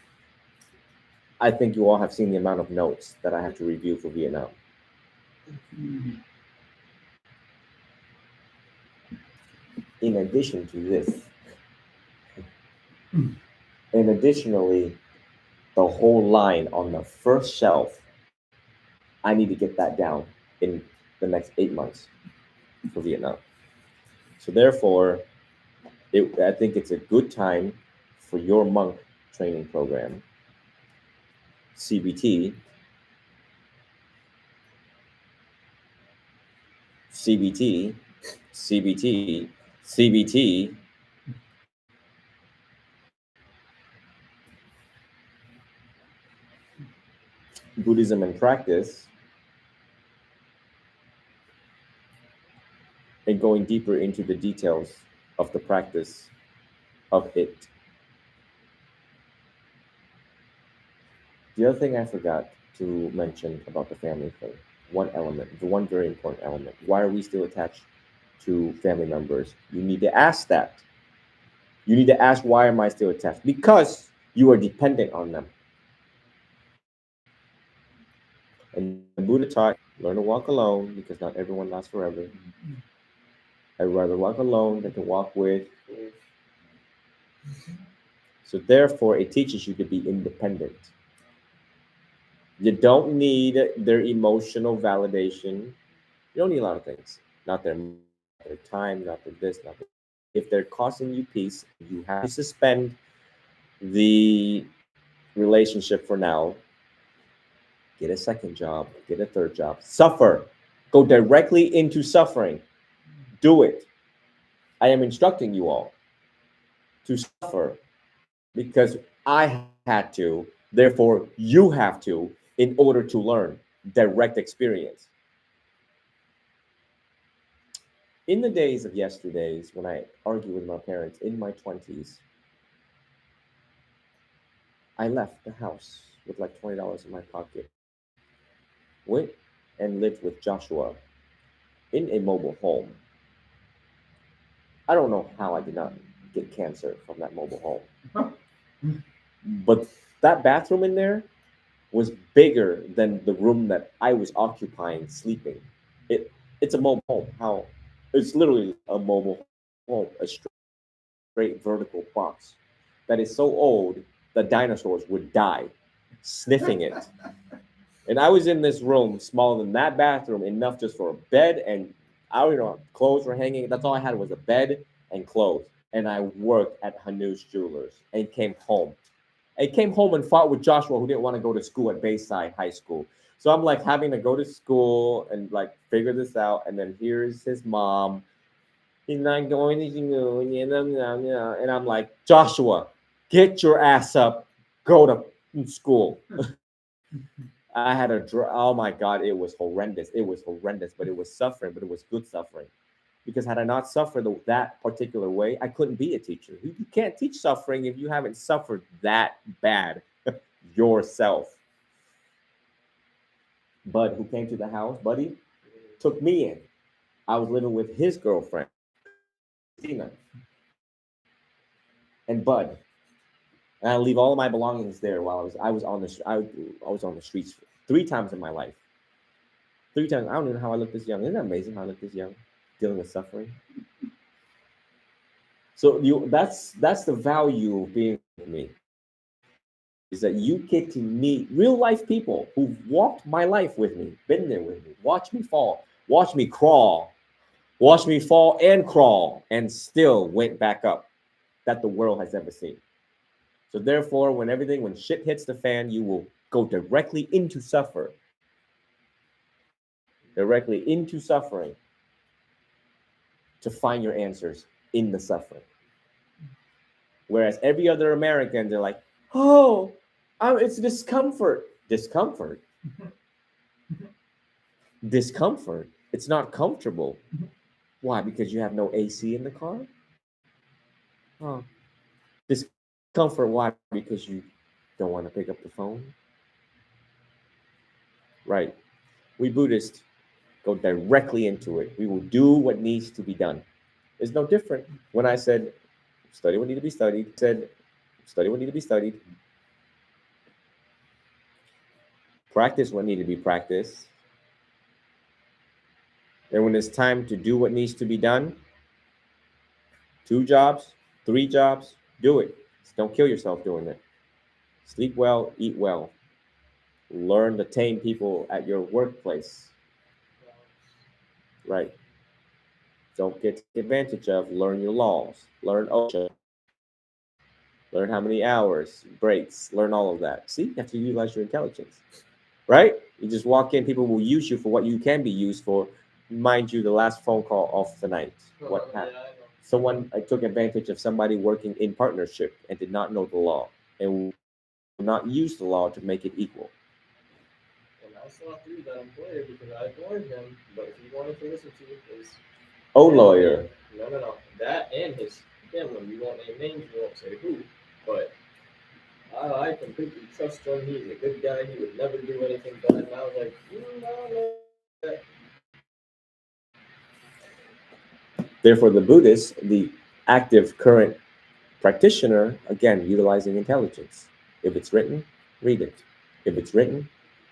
I think you all have seen the amount of notes that I have to review for Vietnam. In addition to this, and additionally, the whole line on the first shelf, I need to get that down in the next 8 months for Vietnam. So therefore, I think it's a good time for your monk training program, CBT, CBT, CBT, CBT. Buddhism and practice and going deeper into the details of the practice of it. The other thing I forgot to mention about the family thing, one element, the one very important element. Why are we still attached to family members? You need to ask that. You need to ask, why am I still attached? Because you are dependent on them. And the Buddha taught, learn to walk alone because not everyone lasts forever. I'd rather walk alone than to walk with. So therefore, it teaches you to be independent. You don't need their emotional validation. You don't need a lot of things. Not their time, not their this, not their. If they're causing you peace, you have to suspend the relationship for now. Get a second job, get a third job, suffer, go directly into suffering. Do it. I am instructing you all to suffer because I had to, therefore, you have to in order to learn direct experience. In the days of yesterdays, when I argued with my parents in my 20s, I left the house with like $20 in my pocket, went and lived with Joshua in a mobile home. I don't know how I did not get cancer from that mobile home. But that bathroom in there was bigger than the room that I was occupying sleeping. It's a mobile home. How it's literally a mobile home, a straight vertical box that is so old the dinosaurs would die sniffing it. And I was in this room smaller than that bathroom, enough just for a bed and I don't know, clothes were hanging. That's all I had was a bed and clothes. And I worked at Hanu's Jewelers and came home. I came home and fought with Joshua, who didn't want to go to school at Bayside High School. So I'm like having to go to school and like figure this out. And then here's his mom. He's not going to school. And I'm like, Joshua, get your ass up, go to school. I had oh my God, it was horrendous. It was horrendous, but it was suffering, but it was good suffering. Because had I not suffered that particular way, I couldn't be a teacher. You can't teach suffering if you haven't suffered that bad yourself. Bud, who came to the house, Buddy, took me in. I was living with his girlfriend, Christina, and Bud. And I leave all of my belongings there while I was on the streets 3 times in my life. 3 times. I don't even know how I look this young. Isn't that amazing how I look this young, dealing with suffering? So that's the value of being with me, is that you get to meet real life people who've walked my life with me, been there with me, watch me fall, watch me crawl, watch me fall and crawl, and still went back up, that the world has ever seen. So therefore, when shit hits the fan, you will go directly into suffering to find your answers in the suffering. Whereas every other American, they're like, oh, it's discomfort. Discomfort. Discomfort. It's not comfortable. Why? Because you have no AC in the car? Oh. Discomfort. Why? Because you don't want to pick up the phone? Right. We Buddhists go directly into it. We will do what needs to be done. It's no different. When I said, study what needs to be studied, said, study what needs to be studied. Practice what needs to be practiced. And when it's time to do what needs to be done, 2 jobs, 3 jobs, do it. Just don't kill yourself doing it. Sleep well, eat well. Learn to tame people at your workplace. Right. Don't get taken advantage of. Learn your laws. Learn OSHA. Learn how many hours, breaks. Learn all of that. See, you have to utilize your intelligence. Right? You just walk in, people will use you for what you can be used for. Mind you, the last phone call off tonight. What happened? Someone took advantage of somebody working in partnership and did not know the law and will not use the law to make it equal. I still have to use that employer because I employed him. But if he wanted to listen to his Oh, lawyer. no, that and his family. We won't name names. We won't say who. But I completely trust him. He's a good guy. He would never do anything bad. And I was like, no. Therefore, the Buddhist, the active current practitioner, again, utilizing intelligence. If it's written, read it. If it's written,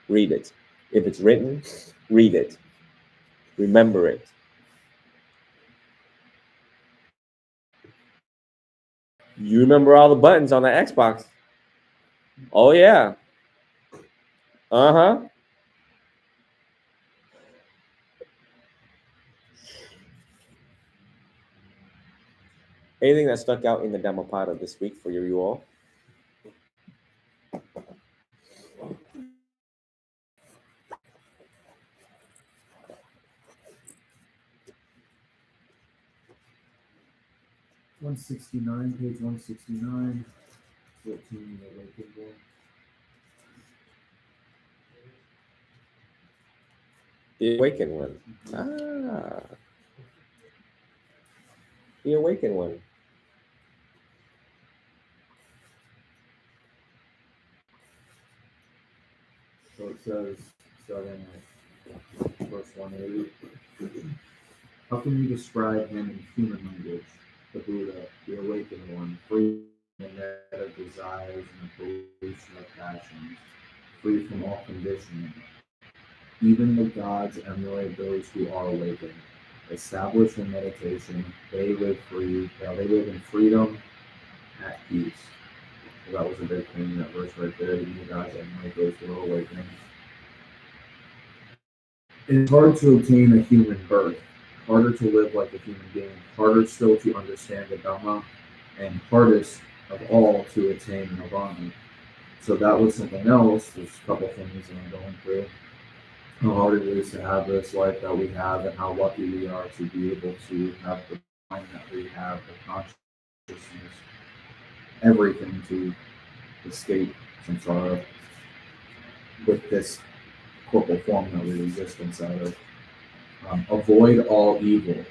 read it. If it's written, read it. Remember it. You remember all the buttons on the Xbox? Oh, yeah. Uh-huh. Anything that stuck out in the Dhammapada this week for you all? Page 169, 14, the Awakened One. The Awakened One. Ah. The Awakened One. So it says, starting at verse 180, how can you describe him in human language, the Buddha, the Awakened One, free from the net of desires and the pollution of passions, free from all conditioning? Even the gods emulate those who are awakened. Established in meditation, they live in freedom, at peace. So that was a big thing in that verse right there. Even the gods emulate those who are awakened. It's hard to obtain a human birth, harder to live like a human being, harder still to understand the Dhamma, and hardest of all to attain nirvana. So that was something else. There's a couple things that I'm going through. How hard it is to have this life that we have, and how lucky we are to be able to have the mind that we have, the consciousness, everything to escape samsara with this corporal form that we exist inside of. Avoid all evil,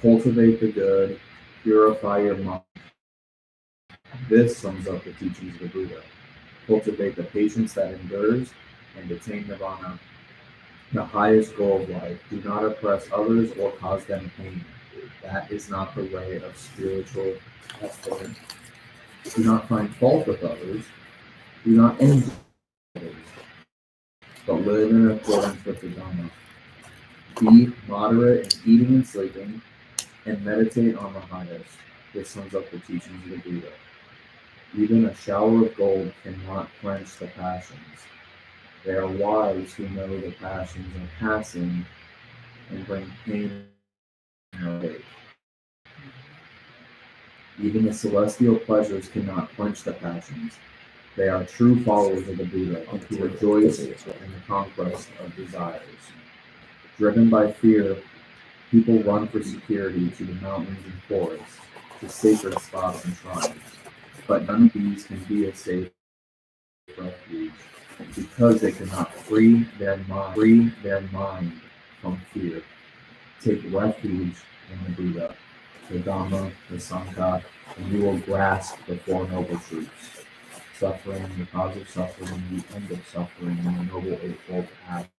cultivate the good, purify your mind. This sums up the teachings of the Buddha. Cultivate the patience that endures and attain nirvana, the highest goal of life. Do not oppress others or cause them pain. That is not the way of spiritual excellence. Do not find fault with others. Do not envy others, but live in accordance with the Dhamma. Be moderate in eating and sleeping, and meditate on the highest. This sums up the teachings of the Buddha. Even a shower of gold cannot quench the passions. They are wise who know the passions are passing and bring pain in our way. Even the celestial pleasures cannot quench the passions. They are true followers of the Buddha who rejoice in the conquest of desires. Driven by fear, people run for security to the mountains and forests, to sacred spots and shrines. But none of these can be a safe refuge, because they cannot free their mind from fear. Take refuge in the Buddha, the Dhamma, the Sangha, and you will grasp the Four Noble Truths. Suffering, the cause of suffering, the end of suffering, and the Noble Eightfold Path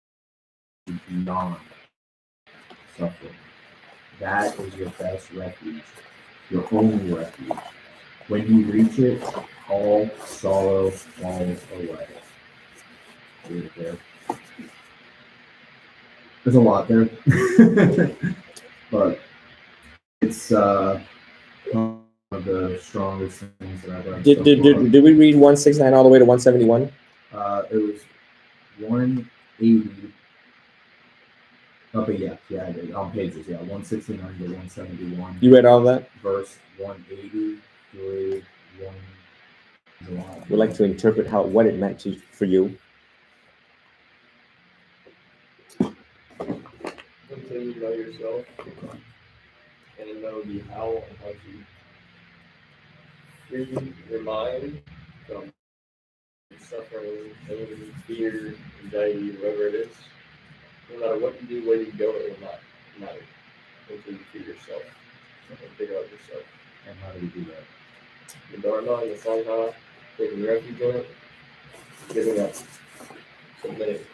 beyond suffering. That is your best refuge, your only refuge. When you reach it, all sorrow falls away. Read it there. There's a lot there, but it's one of the strongest things that I've read. Did we read 169 all the way to 171? It was 180. Oh, but yeah, I did. On pages, 169 to 171. You read all that? Verse 180 through 1. We'd like to interpret what it meant for you. Until you know yourself and know the how and how to free your mind from suffering, pain, fear, anxiety, whatever it is, no matter what you do, where you go, it will not matter until you figure yourself and figure out yourself. And how do we do that? The Dharma and the Sangha, taking refuge in it, giving up, submitting.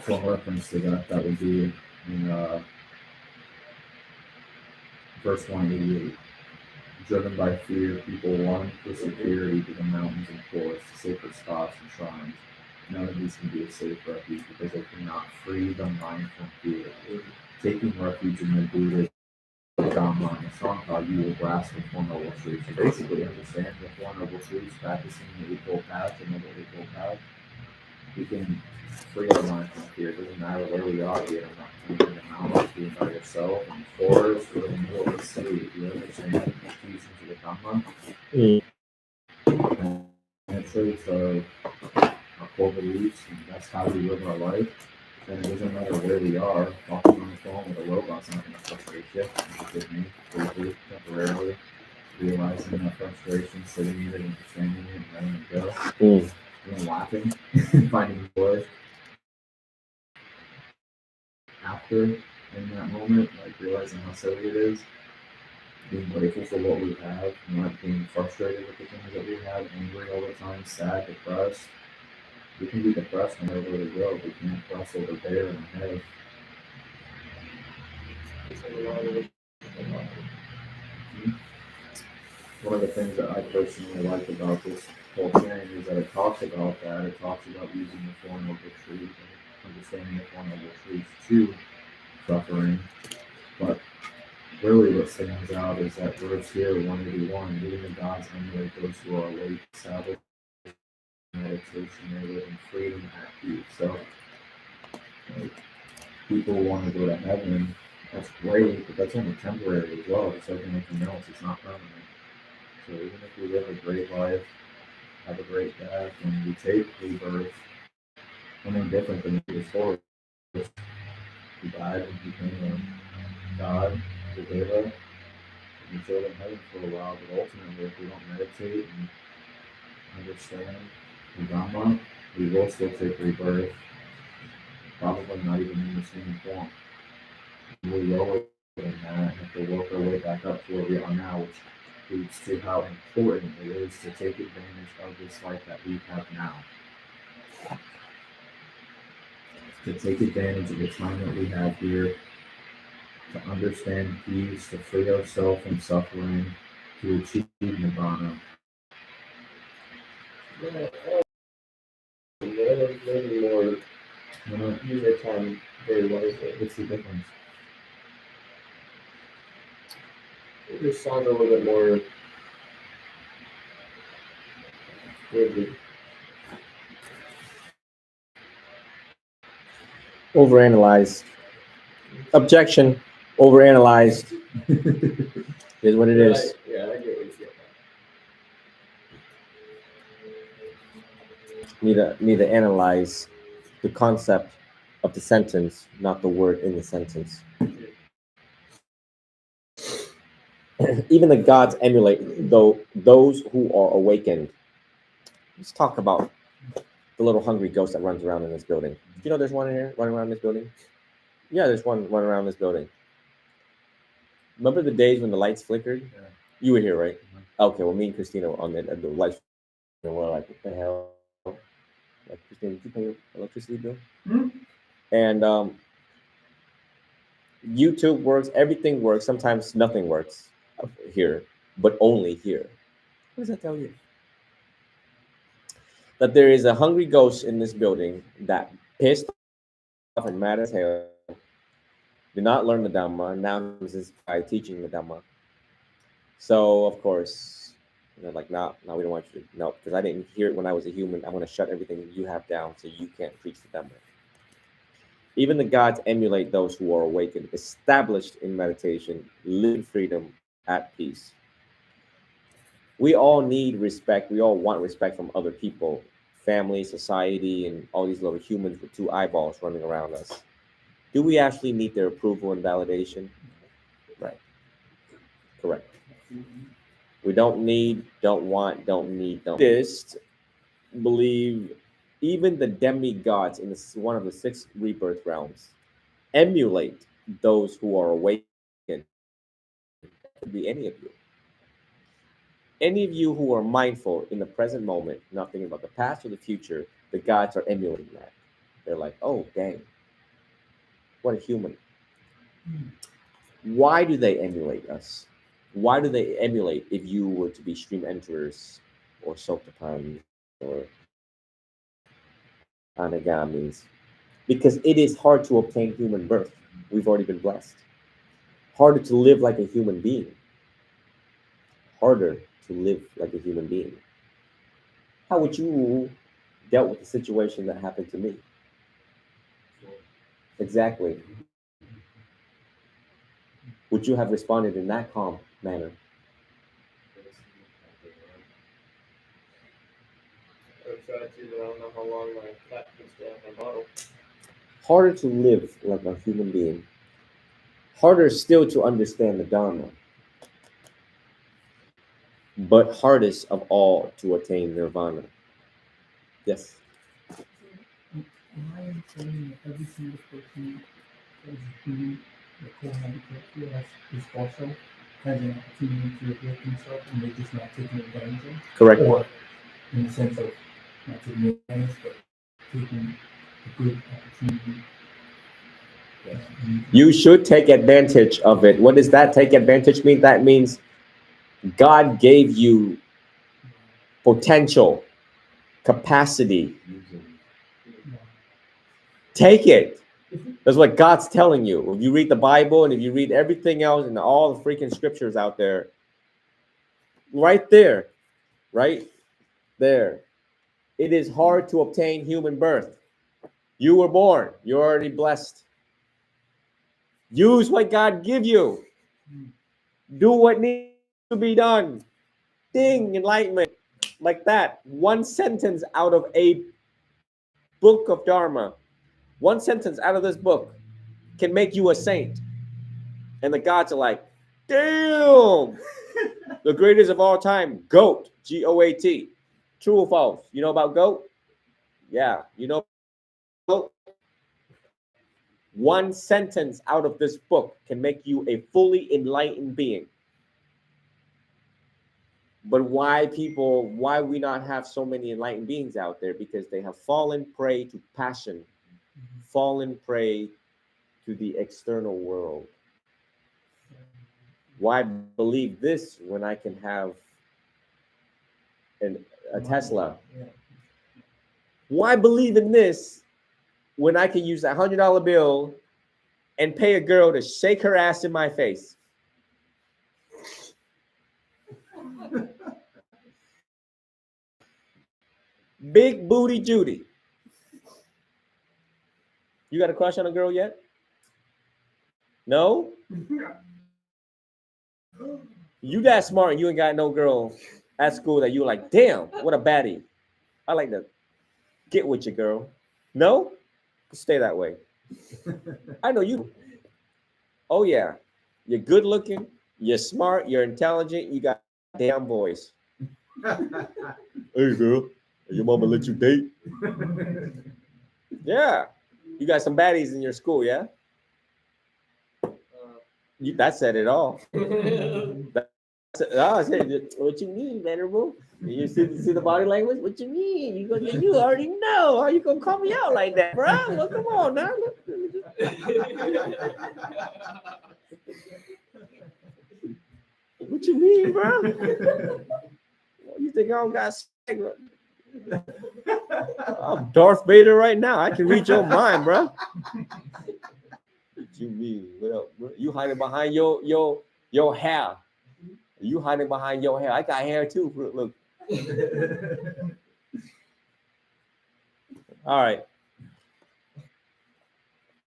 So in reference to that, that would be in verse 188. Driven by fear, people run for security to the mountains and forests, sacred spots and shrines. None of these can be a safe refuge because they cannot free the mind from fear. Taking refuge in the Buddha, the Dhamma, and the Sangha, you will grasp the Four Noble Truths. So basically, understanding the Four Noble Truths, practicing the Eightfold Path, the Noble Eightfold Path, we can free our mind from fear. It doesn't matter where we are, be it in the mountains, being by yourself, in the forest, or in the middle of the city. If you understand the teachings of the Dhamma, and the truths of our core beliefs, and that's how we live our life, then it doesn't matter where we are. Talking on the phone with a robot's not going to frustrate you. It could me, briefly, temporarily, realizing that frustration, sitting in it, understanding it, and letting it go. And laughing, finding joy after in that moment, like realizing how silly it is, being grateful for what we have, not being frustrated with the things that we have, angry all the time, sad, depressed. We can be depressed and know where to go. We can't wrestle the bear in our head. One of the things that I personally like about this whole thing is that it talks about that. It talks about using the Four Noble Truths and understanding the Four Noble Truths to suffering. But really what stands out is that verse here, 181, leading the gods emulate those who are awake, Sabbath, meditation, they live in freedom at peace. So like, people want to go to heaven, that's great, but that's only temporary as well. It's like anything else, it's not permanent. So even if we live a great life, have a great death, when we take rebirth, something different than the story. We died and became a god, the Deva, and we chilled in heaven for a while, but ultimately if we don't meditate and understand the Dhamma, we will still take rebirth, probably not even in the same form. We lower than that and have to work our way back up to where we are now, which leads to how important it is to take advantage of this life that we have now. To take advantage of the time that we have here, to understand peace, to free ourselves from suffering, to achieve nirvana. Maybe more use our time very wisely. What's the difference? It just sounds a little bit more rigid. Overanalyzed. Objection. Overanalyzed. Is what it is. Yeah, I get what you're getting at. Need to analyze the concept of the sentence, not the word in the sentence. Even the gods emulate those who are awakened. Let's talk about the little hungry ghost that runs around in this building. Do you know there's one in here running around this building? Yeah, there's one running around this building. Remember the days when the lights flickered? Yeah. You were here, right? Okay, well, me and Christina were on the lights, and we're like, what the hell? Like, Christina, did you pay your electricity bill? Hmm? And YouTube works, everything works. Sometimes nothing works here, but only here. What does that tell you? That there is a hungry ghost in this building that pissed off and mad as hell, did not learn the Dhamma. Now he's this guy teaching the Dhamma. So of course, like now we don't want you to know because I didn't hear it when I was a human. I'm going to shut everything you have down so you can't preach the Dhamma. Even the gods emulate those who are awakened, established in meditation, live in freedom, at peace. We all need respect. We all want respect from other people, family, society, and all these little humans with two eyeballs running around us. Do we actually need their approval and validation? Right. Correct. We don't need, don't want, don't need, don't. Buddhists believe even the demigods in one of the six rebirth realms emulate those who are awakened. That could be any of you. Any of you who are mindful in the present moment, not thinking about the past or the future, the gods are emulating that. They're like, oh, dang, what a human. Why do they emulate us? Why do they emulate if you were to be stream enterers or Sotapans or Anagamis? Because it is hard to obtain human birth. We've already been blessed. Harder to live like a human being. Harder to live like a human being. How would you dealt with the situation that happened to me? Exactly. Would you have responded in that calm manner? I would try to, but I don't know how long my cat can stay in my bottle. Harder to live like a human being. Harder still to understand the Dharma. But hardest of all to attain nirvana. Yes. My understanding that every single person that is a human, the cohabitate with us, is also has an opportunity to uplift himself, and they're just not taking advantage of. Correct. Or in the sense of not taking advantage, but taking a good opportunity. You should take advantage of it. What does that take advantage mean? That means God gave you potential, capacity. Take it. That's what God's telling you. If you read the Bible and if you read everything else and all the freaking scriptures out there, right there, right there, it is hard to obtain human birth. You were born. You're already blessed. Use what God give you. Do what needs to be done. Ding, enlightenment. Like that. One sentence out of a book of Dharma. One sentence out of this book can make you a saint. And the gods are like, damn, the greatest of all time, GOAT, G-O-A-T. True or false? You know about GOAT? Yeah, you know GOAT? One sentence out of this book can make you a fully enlightened being. But why we not have so many enlightened beings out there? Because they have fallen prey to passion, fallen prey to the external world. Why believe this when I can have a Tesla? Why believe in this when I can use a $100 bill and pay a girl to shake her ass in my face? Big booty Judy. You got a crush on a girl yet? No? You that smart and you ain't got no girl at school that you like, damn, what a baddie. I like to get with you, girl. No? Stay that way. I know you. Oh, yeah. You're good looking. You're smart. You're intelligent. You got a damn voice. Hey, girl. Your mama let you date? Yeah. You got some baddies in your school, yeah? That said it all. I said, what you mean, venerable? You see the body language? What you mean? You already know. How you gonna call me out like that, bro? Well, come on now. What you mean, bro? You think I don't got swag? I'm Darth Vader right now. I can read your mind, bro. What you mean? What up, bro? You hiding behind your hair. You hiding behind your hair. I got hair too. Look. All right.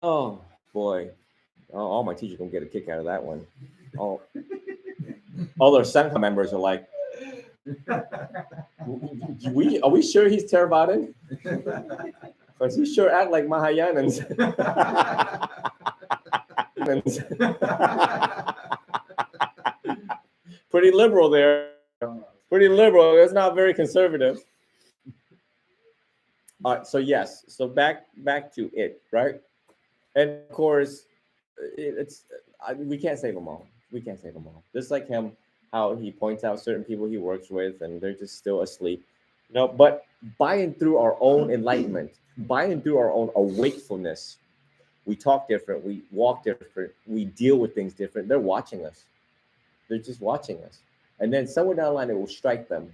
Oh boy. All my teachers gonna get a kick out of that one. All their Sangha members are like, are we sure he's Theravadan? Because he sure act like Mahayanans. Pretty liberal there. Pretty liberal. It's not very conservative. So yes. So back to it, right? And of course, we can't save them all. We can't save them all. Just like him, how he points out certain people he works with, and they're just still asleep. No, but buying through our own enlightenment, buying through our own awakefulness, we talk different, we walk different, we deal with things different. They're watching us. They're just watching us, and then somewhere down the line, it will strike them.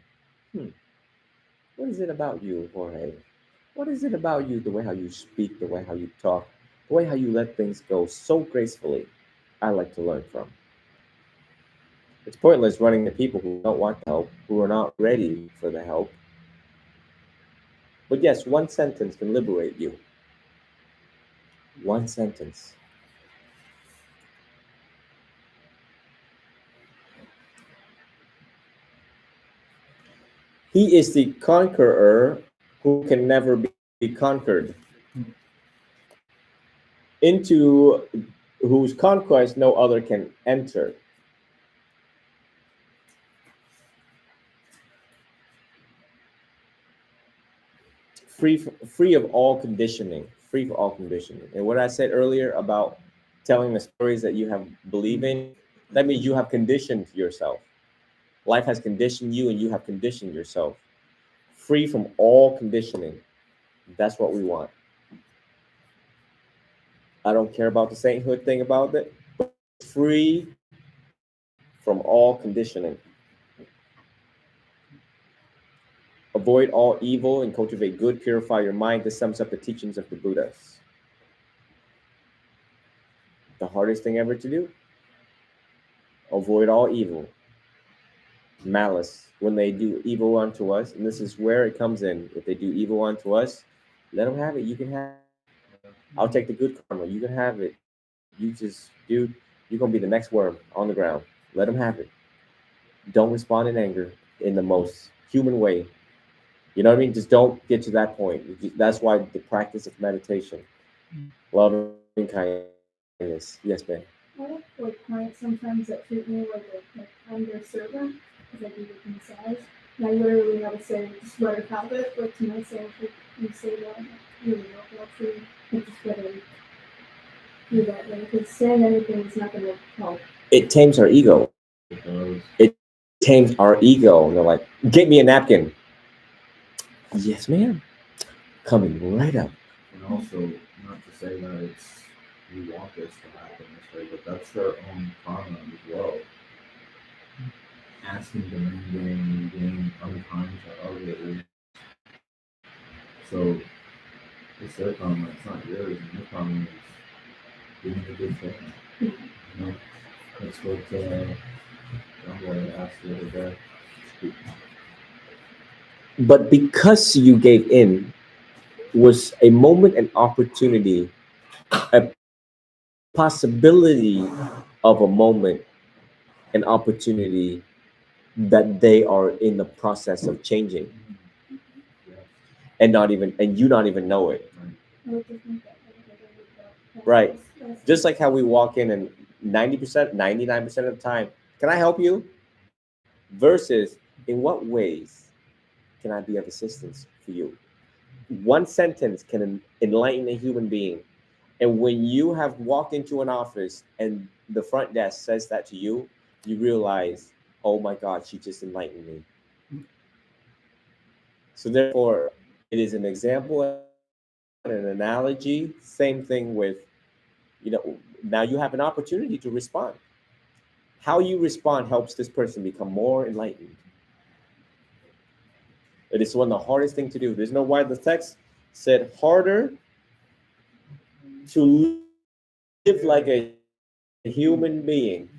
What is it about you, Jorge? What is it about you, the way how you speak, the way how you talk, the way how you let things go so gracefully? I like to learn from. It's pointless running to people who don't want help, who are not ready for the help. But yes, one sentence can liberate you. One sentence. He is the conqueror who can never be conquered, into whose conquest no other can enter. Free of all conditioning, free of all conditioning. And what I said earlier about telling the stories that you have believe in, that means you have conditioned yourself. Life has conditioned you, and you have conditioned yourself. Free from all conditioning. That's what we want. I don't care about the sainthood thing about it, but free from all conditioning. Avoid all evil and cultivate good, purify your mind. This sums up the teachings of the Buddhas. The hardest thing ever to do? Avoid all evil. Malice. When they do evil unto us, and this is where it comes in. If they do evil unto us, let them have it. You can have it. I'll take the good karma. You can have it. You just, dude, you're going to be the next worm on the ground. Let them have it. Don't respond in anger in the most human way. You know what I mean? Just don't get to that point. That's why the practice of meditation, loving kindness. Yes, man. I have like clients sometimes that treat me like I'm their servant because I do the massage. And I literally have to say, just let her have it. Like to myself, if you say that, you know, actually, you just gotta do that way. Because saying anything is not gonna help. It tames our ego. It tames our ego. And they're like, get me a napkin. Yes, ma'am. Coming right up. And also, not to say that it's you want this to happen this way, but that's their own karma as well. Asking, demanding, being unkind to others. So it's their karma, it's not yours, and your karma is doing a good thing. You know? That's what John asked the other day. But because you gave in, was a moment, an opportunity, a possibility of a moment, an opportunity that they are in the process of changing, and you not even know it. Right. Just like how we walk in and 90%, 99% of the time, can I help you? Versus, in what ways can I be of assistance for you? One sentence can enlighten a human being. And when you have walked into an office and the front desk says that to you, you realize, oh my God, she just enlightened me. So therefore, it is an example and an analogy. Same thing with, now you have an opportunity to respond. How you respond helps this person become more enlightened. It is one of the hardest things to do. There's no why the text said harder to live like a human being.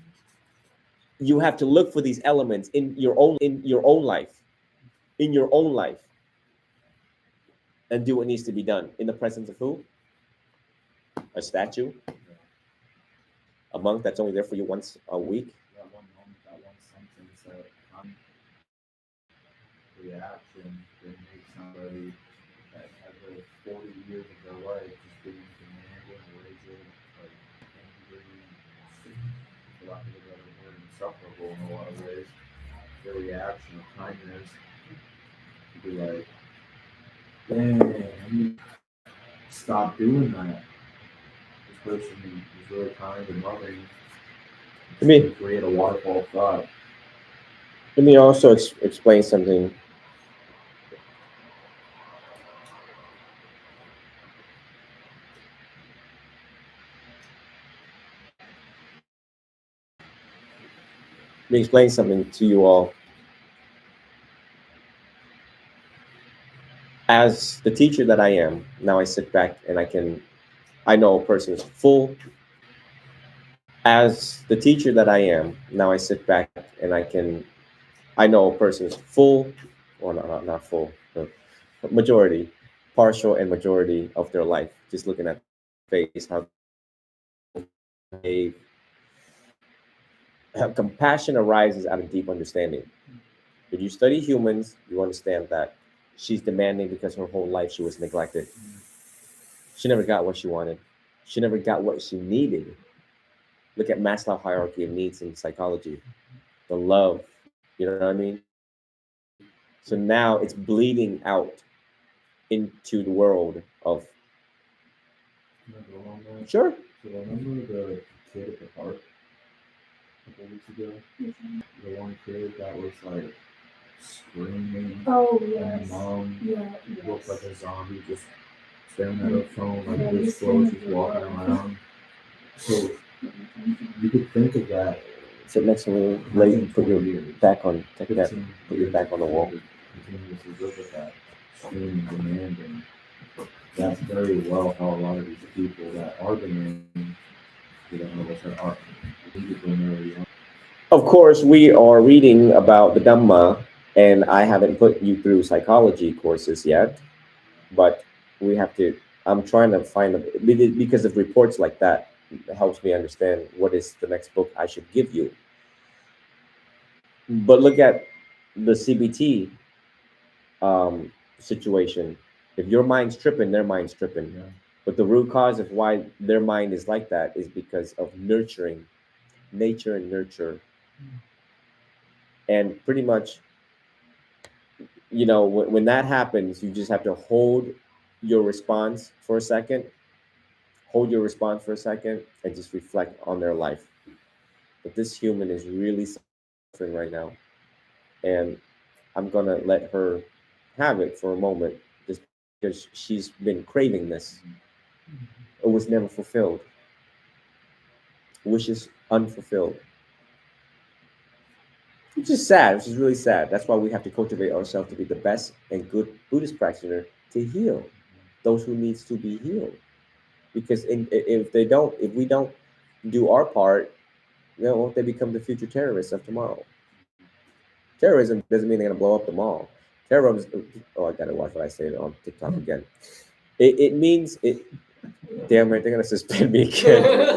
You have to look for these elements in your own life, and do what needs to be done in the presence of who? A statue, a monk that's only there for you once a week. That one moment, that one sentence, that reaction can make somebody that had lived 40 years of their life just being demanding, rigid, like angry, for lack of a better word, insufferable in a lot of ways. their reaction of kindness, to be like, dang, I need to stop doing that. This person is really kind and loving. Let me- To create a waterfall of thought. Let me also explain something. Let me explain something to you all. As the teacher that I am, now I sit back and I know a person is full. As the teacher that I am, now I sit back and I know a person is full, or not full, but majority, partial and majority of their life. Just looking at face, they, how compassion arises out of deep understanding. If you study humans, you understand that she's demanding because her whole life she was neglected. She never got what she wanted. She never got what she needed. Look at Maslow hierarchy of needs in psychology. The love, you know what I mean? So now it's bleeding out into the world of Can I go on that? sure. So remember the kid at the park a couple weeks ago? The one kid that was like screaming, Oh, and yes. the mom Yeah, looked like yes. a zombie, just staring at her phone like Yeah, this he's close, seen just it walking before. around. So you could think of that. Sit next to me, late. Put your back on. Take that. 15 Put your back on the wall. Continuously look at that, screaming, demanding. That's very well how a lot of these people that are demanding, you don't know what they are. People when they're young. Of course, we are reading about the Dhamma, and I haven't put you through psychology courses yet, but we have to. I'm trying to find because of reports like that. It helps me understand what is the next book I should give you. But look at the CBT situation. If your mind's tripping, their mind's tripping. Yeah. But the root cause of why their mind is like that is because of nurturing, nature and nurture. And pretty much, when that happens, you just have to your response for a second, hold your response for a second, and just reflect on their life. But this human is really suffering right now. And I'm going to let her have it for a moment just because she's been craving this. It was never fulfilled. Wishes unfulfilled. Which is sad, which is really sad. That's why we have to cultivate ourselves to be the best and good Buddhist practitioner to heal those who needs to be healed. Because if we don't do our part, they become the future terrorists of tomorrow. Terrorism doesn't mean they're gonna blow up the mall. Terrorism. Oh, I gotta watch what I say on TikTok again. It means it. Damn right, they're gonna suspend me again.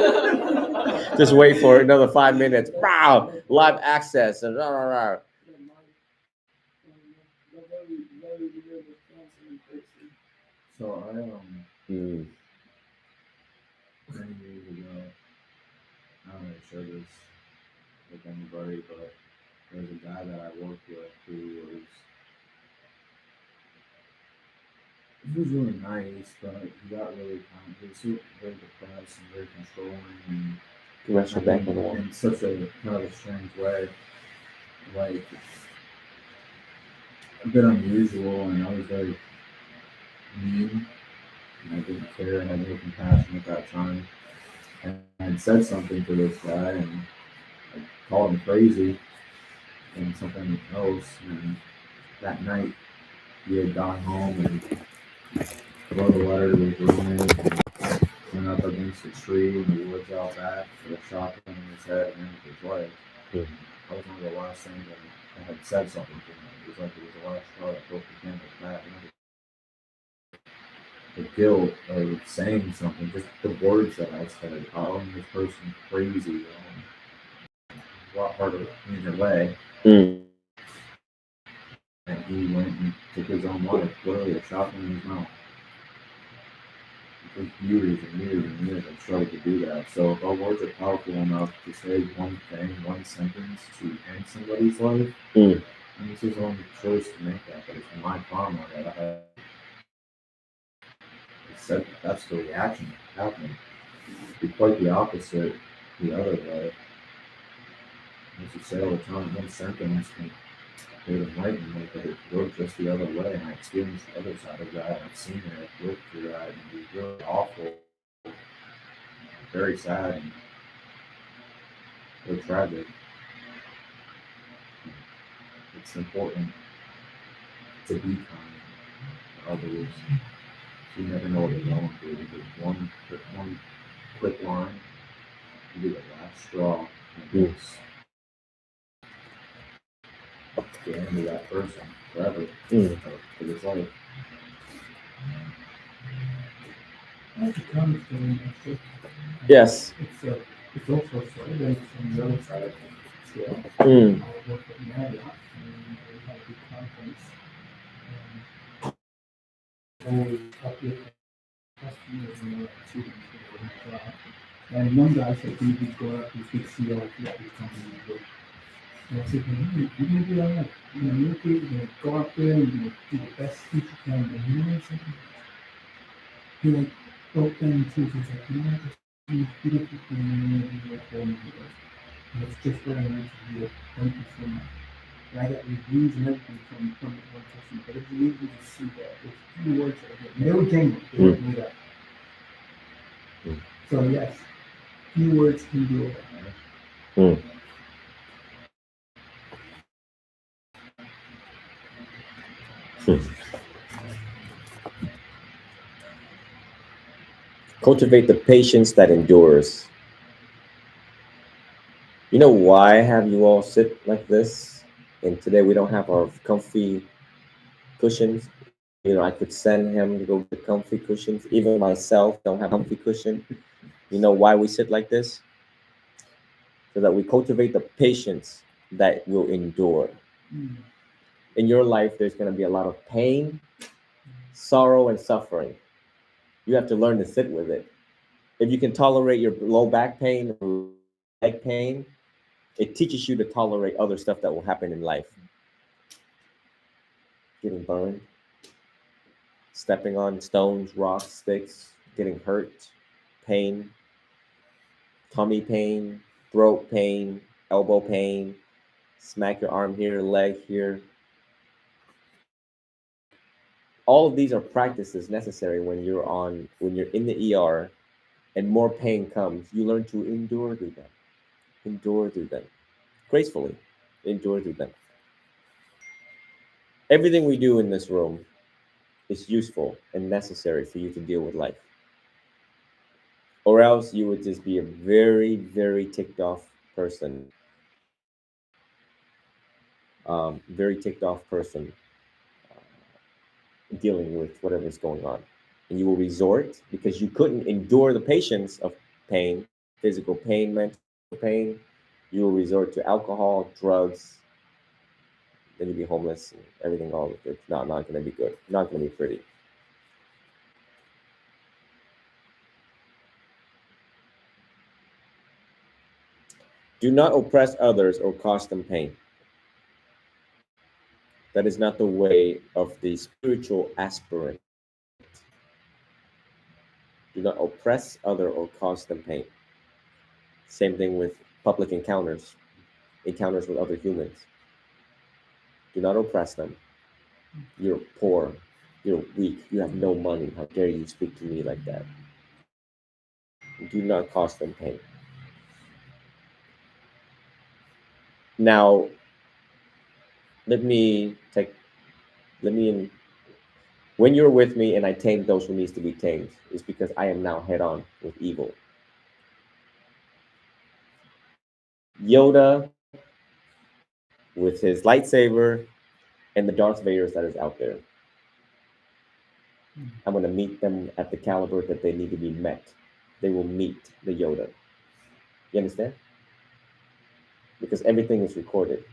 Just wait for another 5 minutes. Wow, live access and rah, rah, rah. So I Hmm. many years ago, I don't know if I share this with anybody, but there's a guy that I worked with who was really nice, but he got really he was very depressed and very controlling and Rest your back on the wall. in such a kind of a strange way, like a bit unusual, and I was very mean, and I didn't care, and I had no compassion at that time. And I said something to this guy, and I called him crazy and something else, and that night he had gone home and wrote a letter to his roommate and went up against a tree in the woods out back with a shotgun in his head and ended his life. That was one of the last things I had said something to him. It was like it was the last straw that broke the camel's back. The guilt of saying something, just the words that I said, calling this person crazy, a lot harder either way. Mm. And he went and took his own life, literally a shotgun in his mouth. for years and years and years, I've struggled to do that. So if our words are powerful enough to say one thing, one sentence to end somebody's life, Mm. and it's his own choice to make that, but it's my karma that I have. Said that's the reaction happening. Be quite the opposite the other way. As you say all the time, one sentence can enlighten me, but it goes just the other way, and I experienced the other side of that. I've seen it work through that, and be really awful, very sad, and very tragic. It's important to be kind to others. You never know what they're going through. There's one quick line, you be the last straw, and it's the end of that person forever, for this life. I have to comment on that. Yes. It's also celebrated from the other side of the scale. Mm. I work at Marriott, and we had a big conference. Always talk with customers and students for the job. And one guy said to me, he'd go up to his big CEO, I forgot which company he worked. And I said, hey, you're gonna be all right. You're okay, you're gonna go out there, you're gonna do the best speech you can. And you know something? He like broke down in tears. He's like, you know, this is beautiful thing, you're gonna be like home. And it's just what I want to hear. Thank you so much. And I got reviews and everything from the one person, but it's amazing to see that it's few words that are written. They were genuine, they weren't made up. So yes, few words can do it. Mm. Cultivate the patience that endures. You know why I have you all sit like this? And today we don't have our comfy cushions. You know, I could send him to go get comfy cushions. Even myself don't have comfy cushion. You know why we sit like this? So that we cultivate the patience that will endure. In your life, there's going to be a lot of pain, sorrow, and suffering. You have to learn to sit with it. If you can tolerate your low back pain or leg pain, it teaches you to tolerate other stuff that will happen in life. Getting burned, stepping on stones, rocks, sticks, getting hurt, pain, tummy pain, throat pain, elbow pain, smack your arm here, leg here. All of these are practices necessary when you're in the ER and more pain comes. You learn to endure through them. Endure through them. Gracefully. Endure through them. Everything we do in this room is useful and necessary for you to deal with life. Or else you would just be a very, very ticked off person. Very ticked off person dealing with whatever's going on. And you will resort, because you couldn't endure the patience of pain, physical pain, mental pain, you will resort to alcohol, drugs, then you'll be homeless and everything. All it's not going to be good, not going to be pretty. Do not oppress others or cause them pain. That is not the way of the spiritual aspirant. Do not oppress other or cause them pain. Same thing with public encounters with other humans. Do not oppress them. You're poor. You're weak. You have no money. How dare you speak to me like that? Do not cause them pain. Now, let me when you're with me and I tame those who needs to be tamed, it's because I am now head on with evil. Yoda with his lightsaber and the Darth Vaders that is out there. I'm going to meet them at the caliber that they need to be met. They will meet the Yoda. You understand? Because everything is recorded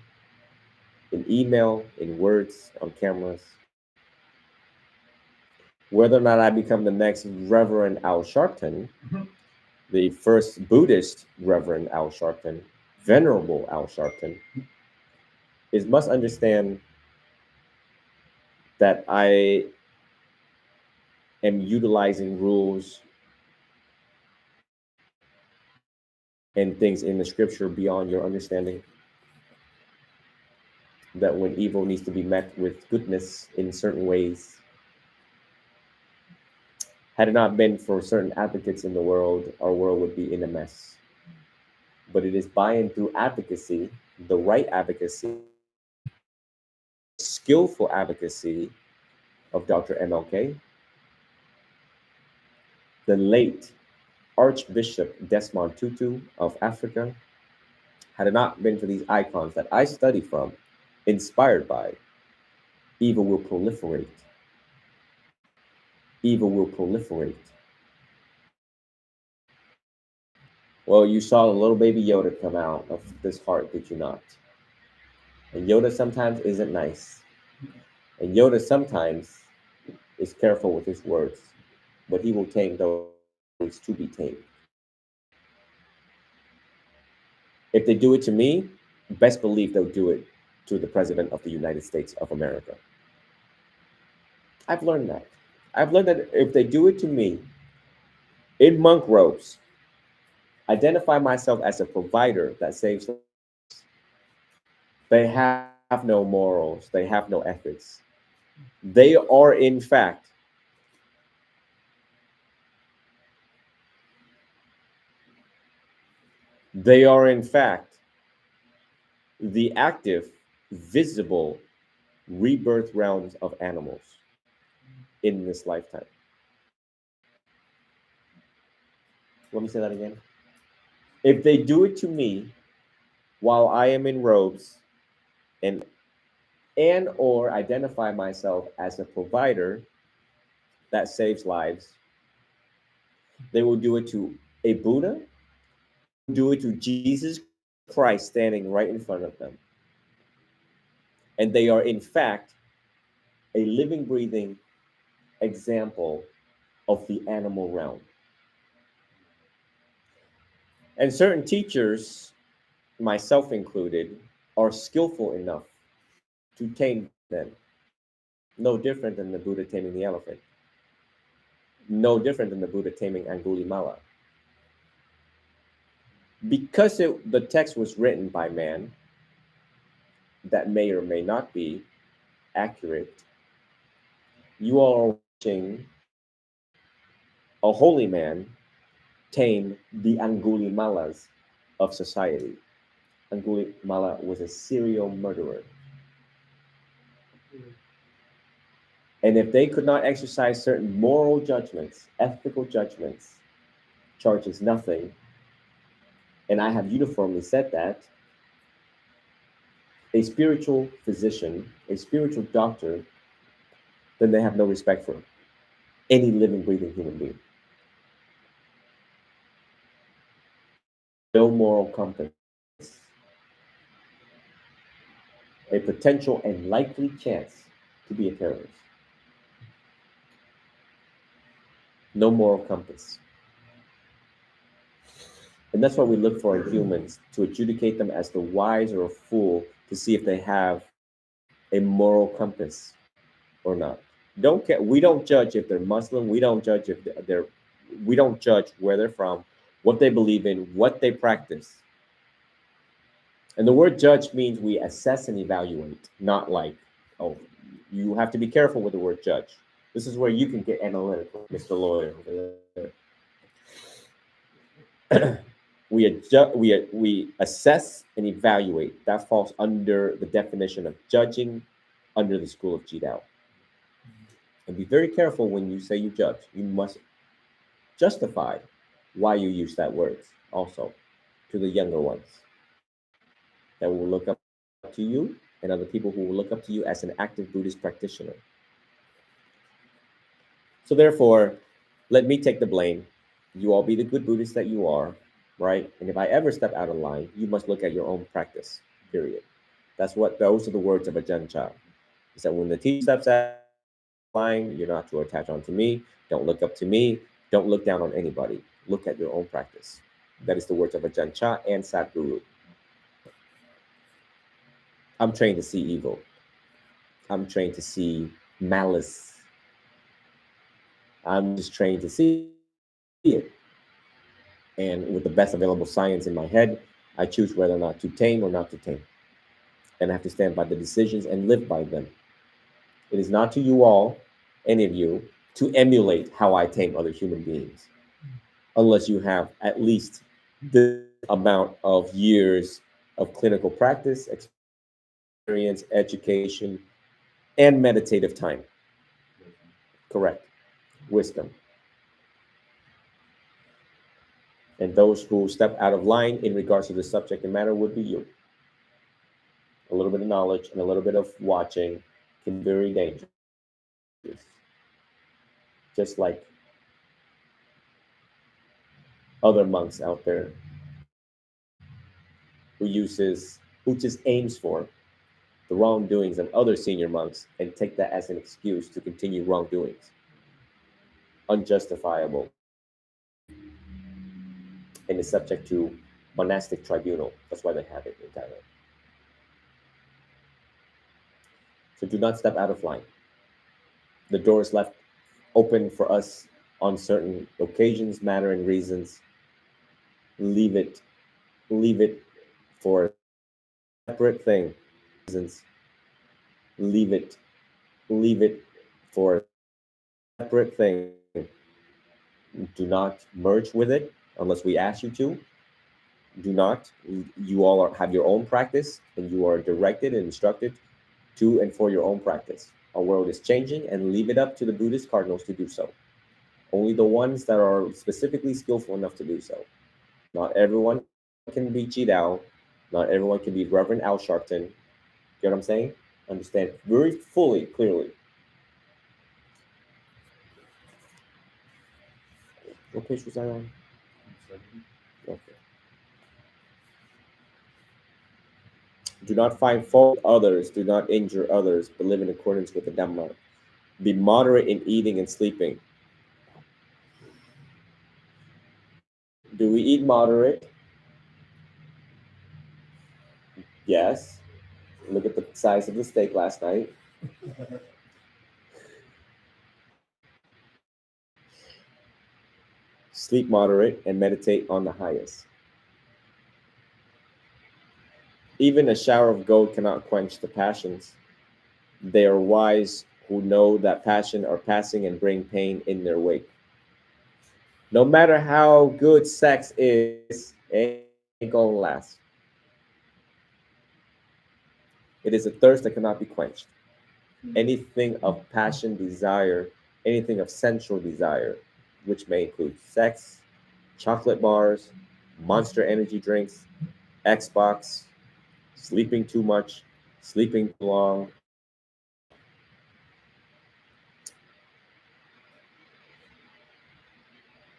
in email, in words, on cameras. Whether or not I become the next Reverend Al Sharpton, Mhm. the first Buddhist Reverend Al Sharpton, Venerable Al Sharpton, is must understand that I am utilizing rules and things in the scripture beyond your understanding. That when evil needs to be met with goodness in certain ways, had it not been for certain advocates in the world, our world would be in a mess. But it is by and through advocacy, the right advocacy, skillful advocacy of Dr. MLK, the late Archbishop Desmond Tutu of Africa, had it not been for these icons that I study from, inspired by, evil will proliferate. Evil will proliferate. Well, you saw the little baby Yoda come out of this heart, did you not? And Yoda sometimes isn't nice. And Yoda sometimes is careful with his words, but he will tame those to be tamed. If they do it to me, best believe they'll do it to the President of the United States of America. I've learned that. I've learned that if they do it to me in monk robes, identify myself as a provider that saves lives, they have no morals, they have no ethics. They are, in fact, they are, in fact, the active, visible rebirth realms of animals in this lifetime. Let me say that again. If they do it to me while I am in robes and or identify myself as a provider that saves lives, they will do it to a Buddha, do it to Jesus Christ standing right in front of them. And they are, in fact, a living, breathing example of the animal realm. And certain teachers, myself included, are skillful enough to tame them. No different than the Buddha taming the elephant. No different than the Buddha taming Angulimala. Because the text was written by man, that may or may not be accurate, you are watching a holy man tame the Angulimalas of society. Angulimala was a serial murderer. And if they could not exercise certain moral judgments, ethical judgments, charges nothing. And I have uniformly said that a spiritual physician, a spiritual doctor, then they have no respect for any living, breathing human being. No moral compass, a potential and likely chance to be a terrorist. No moral compass. And that's what we look for in humans, to adjudicate them as the wise or a fool, to see if they have a moral compass or not. Don't care. We don't judge if they're Muslim. We don't judge if they're. We don't judge where they're from, what they believe in, what they practice. And the word judge means we assess and evaluate, not like, oh, you have to be careful with the word judge. This is where you can get analytical, Mr. Lawyer. We assess and evaluate. That falls under the definition of judging under the school of Jidao. And be very careful when you say you judge. You must justify why you use that word also to the younger ones that will look up to you and other people who will look up to you as an active Buddhist practitioner. So therefore, let me take the blame. You all be the good Buddhists that you are, right? And if I ever step out of line, you must look at your own practice, period. Those are the words of a Ajahn Chah. Is that when the teacher steps out, flying. You're not to attach onto me. Don't look up to me. Don't look down on anybody. Look at your own practice. That is the words of Ajahn Chah and Sadhguru. I'm trained to see evil. I'm trained to see malice. I'm just trained to see it. And with the best available science in my head, I choose whether or not to tame or not to tame. And I have to stand by the decisions and live by them. It is not to you all, any of you, to emulate how I tame other human beings, unless you have at least the amount of years of clinical practice, experience, education, and meditative time. Correct. Wisdom. And those who step out of line in regards to the subject and matter would be you. A little bit of knowledge and a little bit of watching can be very dangerous. Just like other monks out there who just aims for the wrongdoings of other senior monks and take that as an excuse to continue wrongdoings. Unjustifiable. And is subject to monastic tribunal. That's why they have it in Thailand. So do not step out of line. The door is left open for us on certain occasions, matter, and reasons. Leave it for a separate thing. Reasons. Leave it for a separate thing. Do not merge with it unless we ask you to. Do not. You all have your own practice, and you are directed and instructed to and for your own practice. Our world is changing, and leave it up to the Buddhist cardinals to do so. Only the ones that are specifically skillful enough to do so. Not everyone can be Chi Dao. Not everyone can be Reverend Al Sharpton. Get what I'm saying? Understand very fully, clearly. What page was I on? Okay. Do not find fault with others. Do not injure others, but live in accordance with the dhamma. Be moderate in eating and sleeping. Do we eat moderate? Yes. Look at the size of the steak last night. Sleep moderate and meditate on the highest. Even a shower of gold cannot quench the passions. They are wise who know that passion are passing and bring pain in their wake. No matter how good sex is, it ain't gonna last. It is a thirst that cannot be quenched. Anything of passion, desire, anything of sensual desire, which may include sex, chocolate bars, Monster energy drinks, Xbox, sleeping too much, sleeping too long.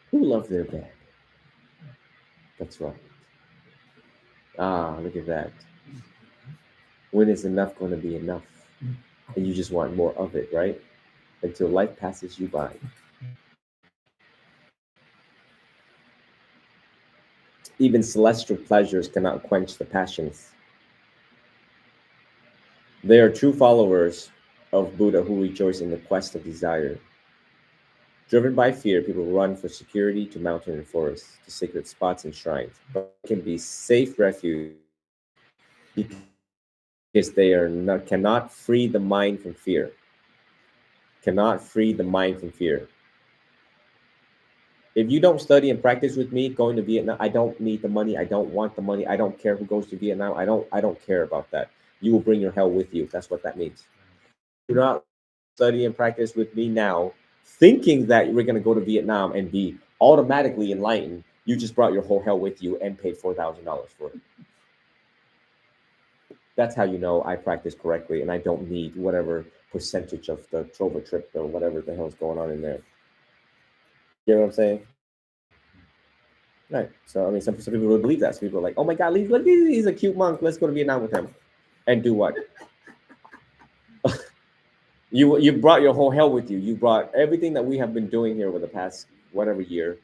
Who loves their bed? That's right. Ah, look at that. When is enough going to be enough? And you just want more of it, right? Until life passes you by. Even celestial pleasures cannot quench the passions. They are true followers of Buddha who rejoice in the quest of desire. Driven by fear, people run for security to mountain and forests, to sacred spots and shrines, but it can be safe refuge because they are not, cannot free the mind from fear. Cannot free the mind from fear. If you don't study and practice with me going to Vietnam, I don't need the money. I don't want the money. I don't care who goes to Vietnam. I don't care about that. You will bring your hell with you. That's what that means. Do not study and practice with me now, thinking that we're going to go to Vietnam and be automatically enlightened. You just brought your whole hell with you and paid $4,000 for it. That's how you know I practice correctly and I don't need whatever percentage of the Trova trip or whatever the hell is going on in there. You know what I'm saying? Right. So, I mean, some people would believe that. Some people are like, oh my God, look, he's a cute monk. Let's go to Vietnam with him. And do what? You brought your whole hell with you. You brought everything that we have been doing here over the past whatever year.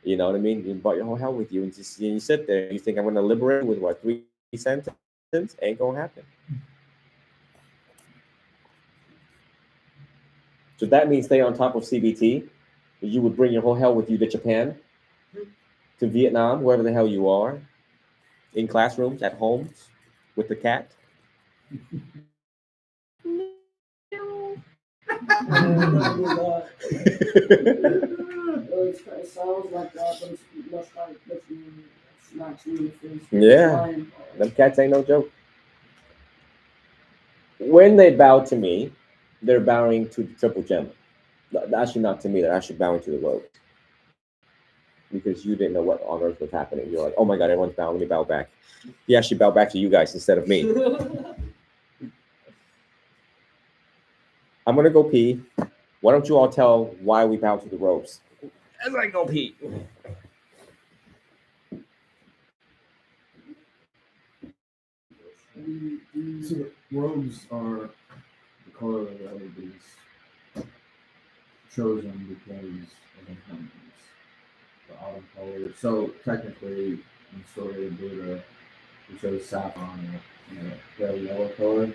You know what I mean? You brought your whole hell with you, and just you sit there. You think I'm going to liberate you with what 3 sentences? Ain't gonna happen. So that means stay on top of CBT. You would bring your whole hell with you to Japan, to Vietnam, wherever the hell you are, in classrooms, at homes, with the cat. It kind of sounds like that, but that's not true. Yeah. Them cats ain't no joke. When they bow to me, they're bowing to the triple gem. Actually, not to me. They're actually bowing to the road. Because you didn't know what on earth was happening. You're like, oh my God, everyone's bowing. Let me bow back. He actually bowed back to you guys instead of me. I'm gonna go pee. Why don't you all tell why we bow to the robes? As I go pee. So the robes are the color of the everybody's chosen because of impermanence. The autumn color. So technically, in the story of Buddha, he chose saffron and a pale yellow color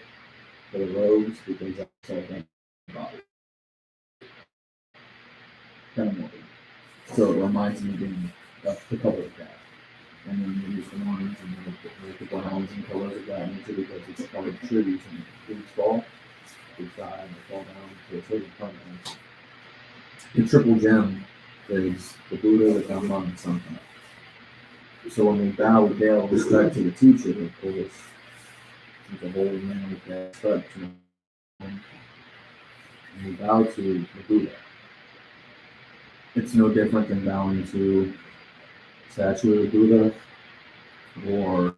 for the robes because that's all they body. Feminine. So it reminds me again of the color of that. And then we use the ones and the browns and colors of that nature because it's a part of trees and trees fall. They die and they fall down to a certain permanence. The triple gem is the Buddha, the Dhamma, and Sangha. So when we bow, we pay all respect to the teacher, of course. He's a holy man, we pay respect to him. And we bow to the Buddha. It's no different than bowing to a statue of the Buddha or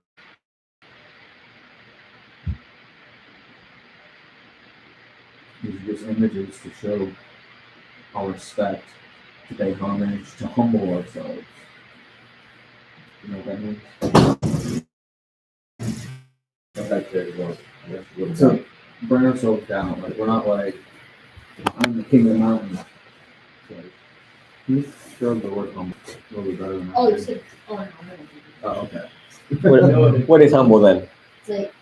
these are just images to show our respect, to pay homage, to humble ourselves. You know what that means? That's very well. So bring ourselves down. Like we're not like I'm the king of the mountain. It's like you showed the word humble a little bit better than Oh, I you did. said, oh, no, I'm gonna do Oh, okay. What is humble then? it. It's like,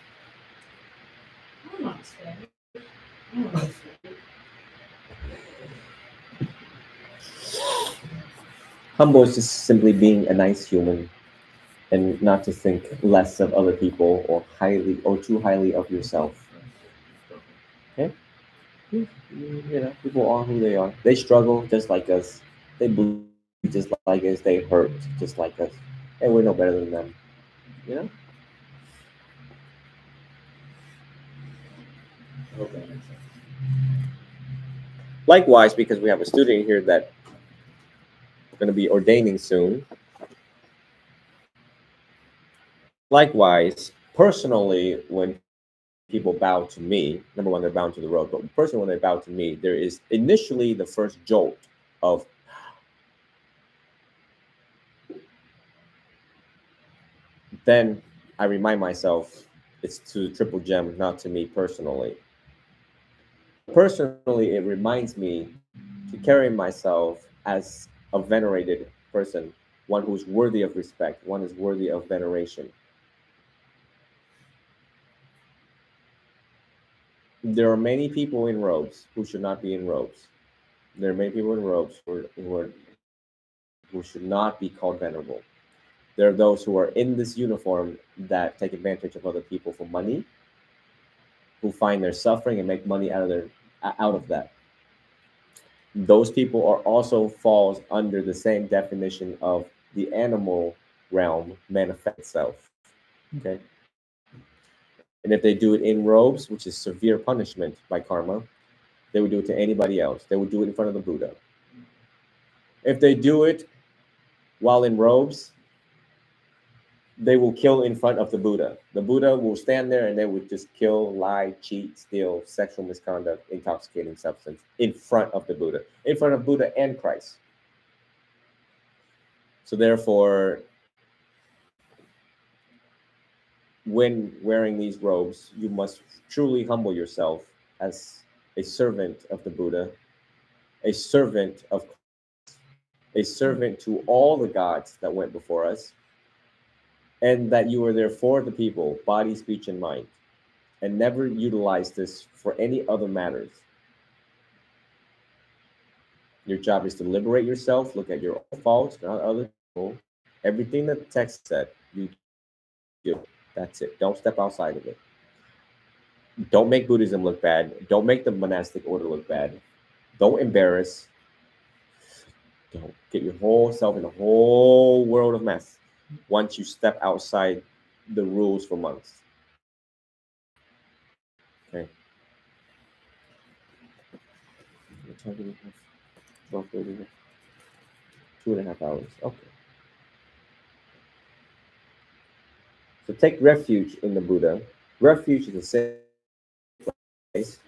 I don't understand. I don't understand. Humble is just simply being a nice human and not to think less of other people or highly or too highly of yourself. You know, people are who they are. They struggle just like us. They bleed just like us. They hurt just like us. And we're no better than them. You know? I hope that makes sense. Likewise, because we have a student here that going to be ordaining soon. Likewise, personally, when people bow to me, number one, they're bowing to the road, but personally, when they bow to me, there is initially the first jolt of, then I remind myself it's to Triple Gem, not to me personally. Personally, it reminds me to carry myself as a venerated person, one who's worthy of respect, one is worthy of veneration. There are many people in robes who should not be in robes. There are many people in robes who should not be called venerable. There are those who are in this uniform that take advantage of other people for money, who find their suffering and make money out of that. Those people are also falls under the same definition of the animal realm manifest itself. Okay. And if they do it in robes, which is severe punishment by karma, they would do it to anybody else. They would do it in front of the Buddha. If they do it while in robes, they will kill in front of the Buddha. The Buddha will stand there and they would just kill, lie, cheat, steal, sexual misconduct, intoxicating substance in front of the Buddha, in front of Buddha and Christ. So therefore, when wearing these robes, you must truly humble yourself as a servant of the Buddha, a servant of a servant to all the gods that went before us, and that you were there for the people, body, speech, and mind, and never utilize this for any other matters. Your job is to liberate yourself, look at your own faults, not other people. Everything that the text said, you do. That's it. Don't step outside of it. Don't make Buddhism look bad. Don't make the monastic order look bad. Don't embarrass. Don't get your whole self in a whole world of mess once you step outside the rules for monks. Okay. We're talking about 2.5 hours. Okay. So take refuge in the Buddha. Refuge is a safe place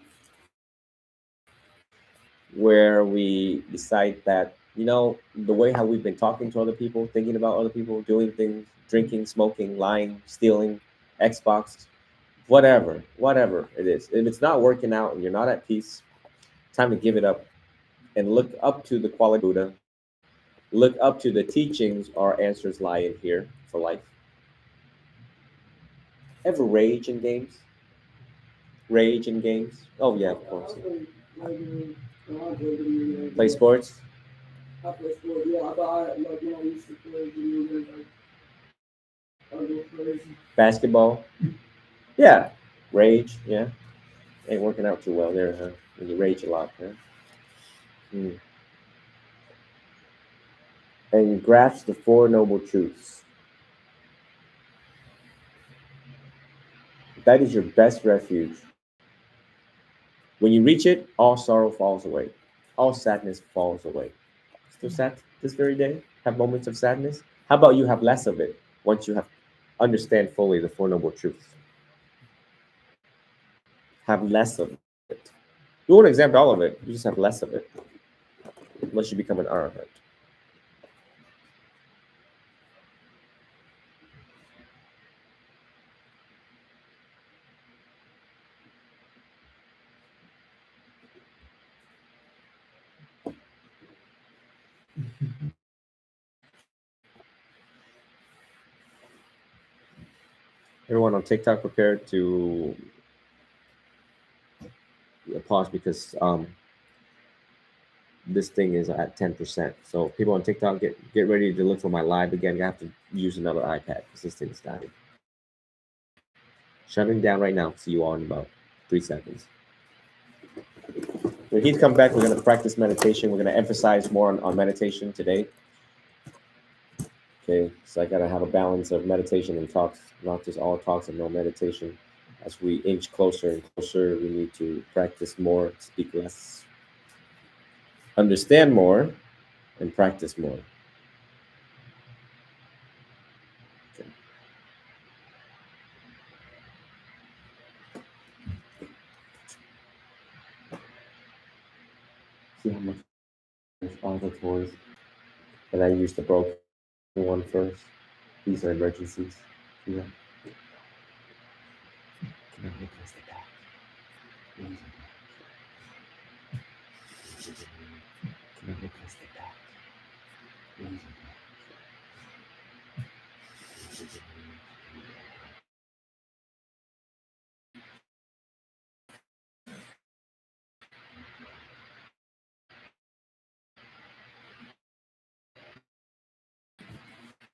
where we decide that, the way how we've been talking to other people, thinking about other people, doing things, drinking, smoking, lying, stealing, Xbox, whatever it is. If it's not working out and you're not at peace, time to give it up and look up to the quality Buddha. Look up to the teachings. Our answers lie in here for life. Ever rage in games? Rage in games? Oh yeah, of course. Play sports? I play sport, yeah, but like when I used to play video games, I go crazy. Basketball? Yeah. Rage? Yeah. Ain't working out too well there, huh? When you rage a lot, huh? And grasp the Four Noble Truths. That is your best refuge. When you reach it, all sorrow falls away. All sadness falls away. Still sad this very day? Have moments of sadness? How about you have less of it once you have understand fully the Four Noble Truths? Have less of it. You won't exempt all of it. You just have less of it. Unless you become an arahant. Everyone on TikTok, prepare to pause because this thing is at 10%. So people on TikTok, get ready to look for my live again. I have to use another iPad because this thing's dying. Shutting down right now. See you all in about 3 seconds. When Heath comes back, we're going to practice meditation. We're going to emphasize more on meditation today. Okay, so I got to have a balance of meditation and talks, not just all talks and no meditation. As we inch closer and closer, we need to practice more, speak less, understand more, and practice more. Okay. See how much all the toys that I used the broken one first. These are emergencies. Yeah. Can I replace the back? Can I replace the back?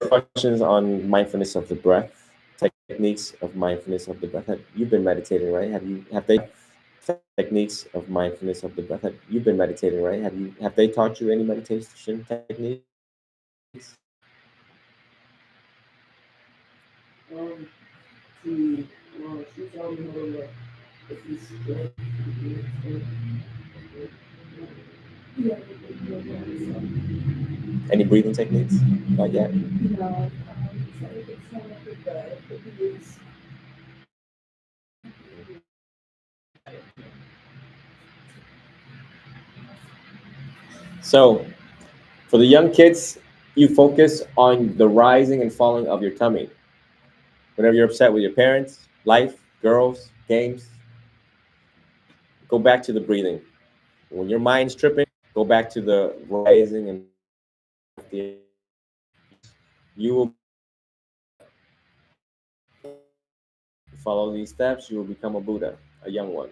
Questions on mindfulness of the breath, techniques of mindfulness of the breath. You've been meditating, right? Have they techniques of mindfulness of the breath? You've been meditating, right? Have they taught you any meditation techniques? She told me how if you sit Yeah. Any breathing techniques? Not yet. No, so it's kind of like the views. So, for the young kids, you focus on the rising and falling of your tummy. Whenever you're upset with your parents, life, girls, games, go back to the breathing. When your mind's tripping, go back to the rising and the, you will follow these steps, you will become a Buddha, a young one.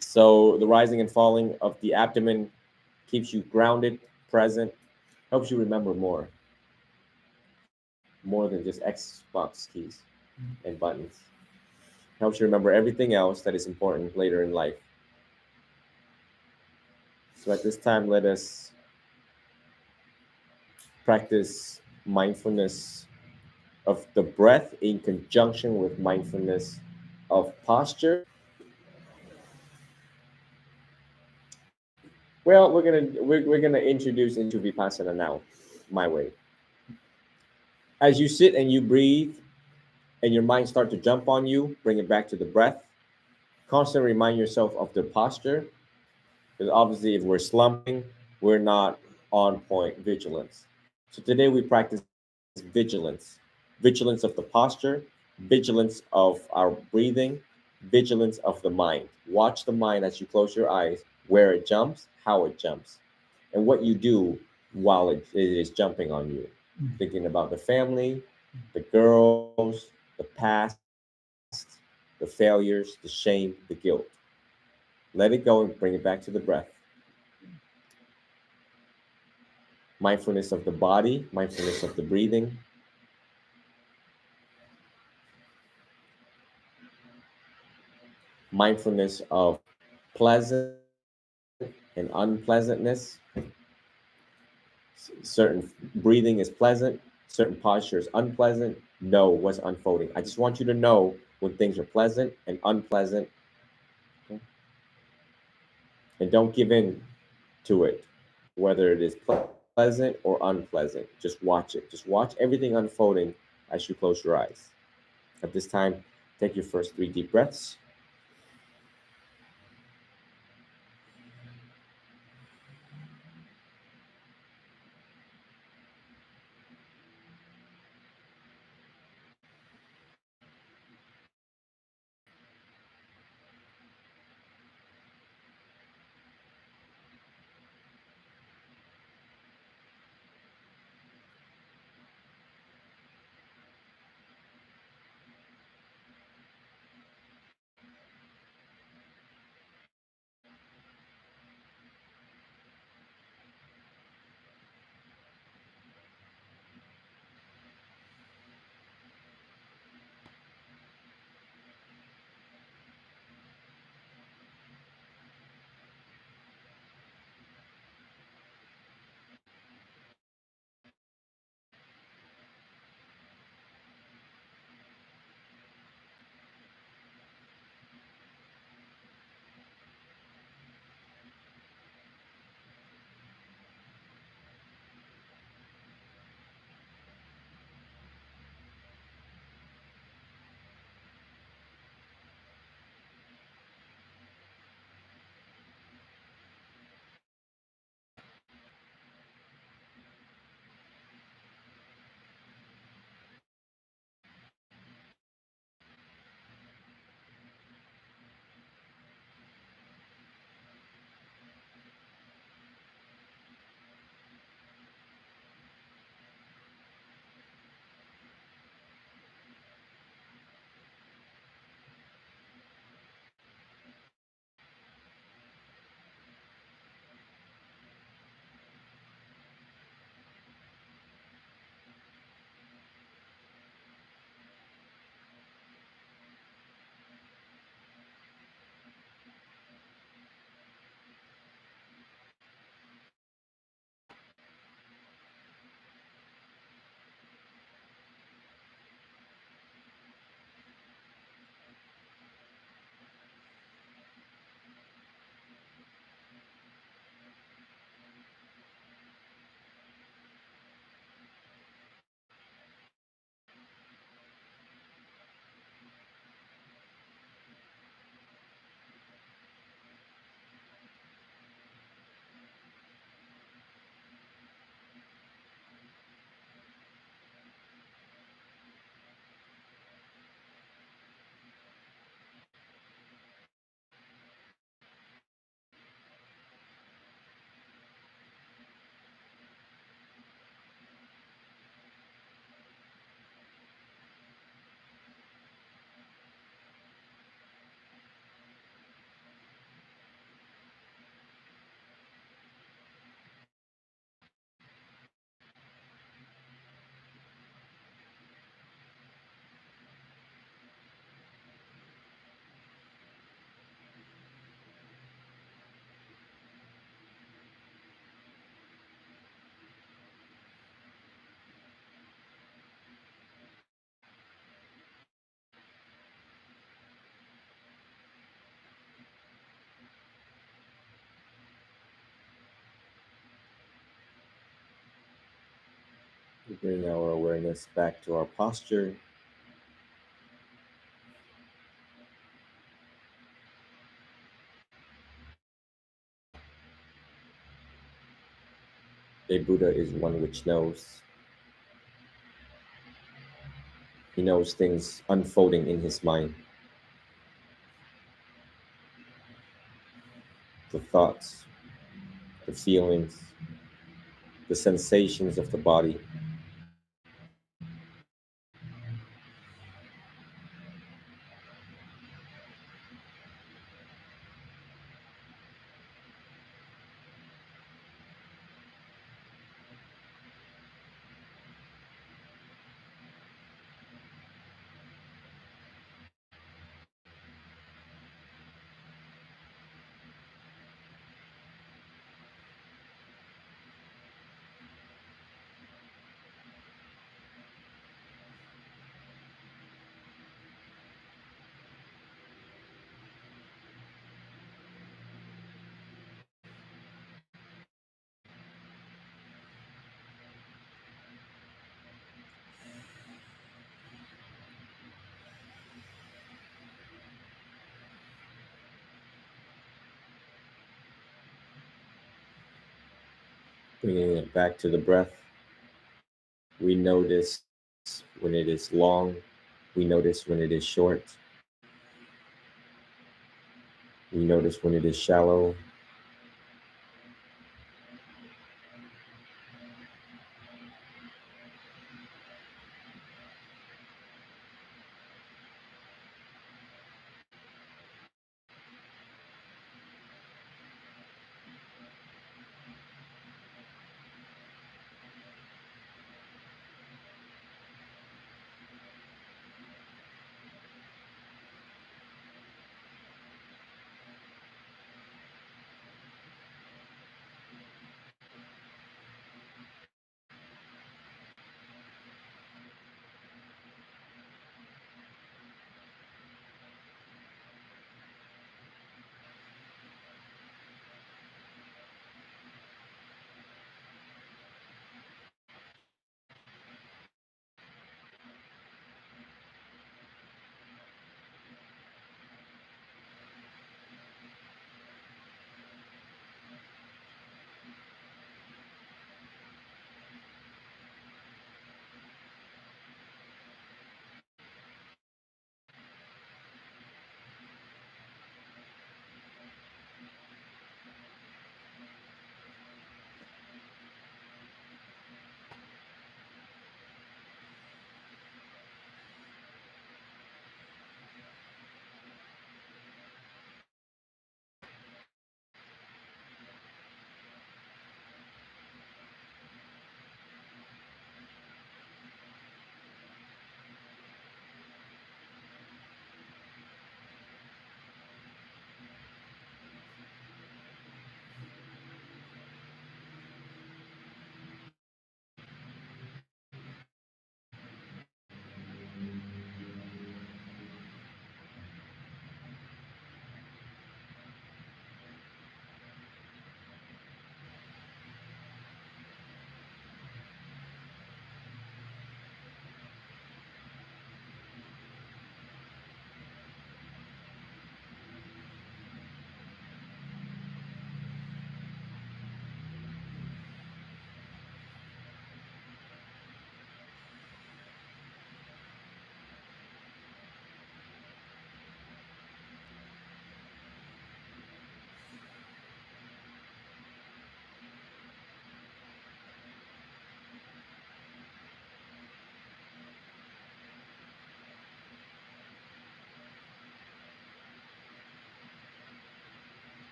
So the rising and falling of the abdomen keeps you grounded, present, helps you remember more than just Xbox keys and buttons. Helps you remember everything else that is important later in life. So at this time, let us practice mindfulness of the breath in conjunction with mindfulness of posture. Well, we're gonna introduce into Vipassana now, my way. As you sit and you breathe, and your mind start to jump on you, bring it back to the breath. Constantly remind yourself of the posture, because obviously, if we're slumping, we're not on point vigilance. So today we practice vigilance, vigilance of the posture, vigilance of our breathing, vigilance of the mind. Watch the mind as you close your eyes, where it jumps, how it jumps, and what you do while it is jumping on you. Thinking about the family, the girls, the past, the failures, the shame, the guilt. Let it go and bring it back to the breath. Mindfulness of the body, mindfulness of the breathing. Mindfulness of pleasant and unpleasantness. Certain breathing is pleasant, certain posture is unpleasant. Know what's unfolding. I just want you to know when things are pleasant and unpleasant, okay? And don't give in to it, whether it is pleasant or unpleasant. Just watch it. Just watch everything unfolding as you close your eyes. At this time, take your first 3 deep breaths. We bring our awareness back to our posture. A Buddha is one which knows. He knows things unfolding in his mind. The thoughts, the feelings, the sensations of the body. Bringing it back to the breath. We notice when it is long. We notice when it is short. We notice when it is shallow.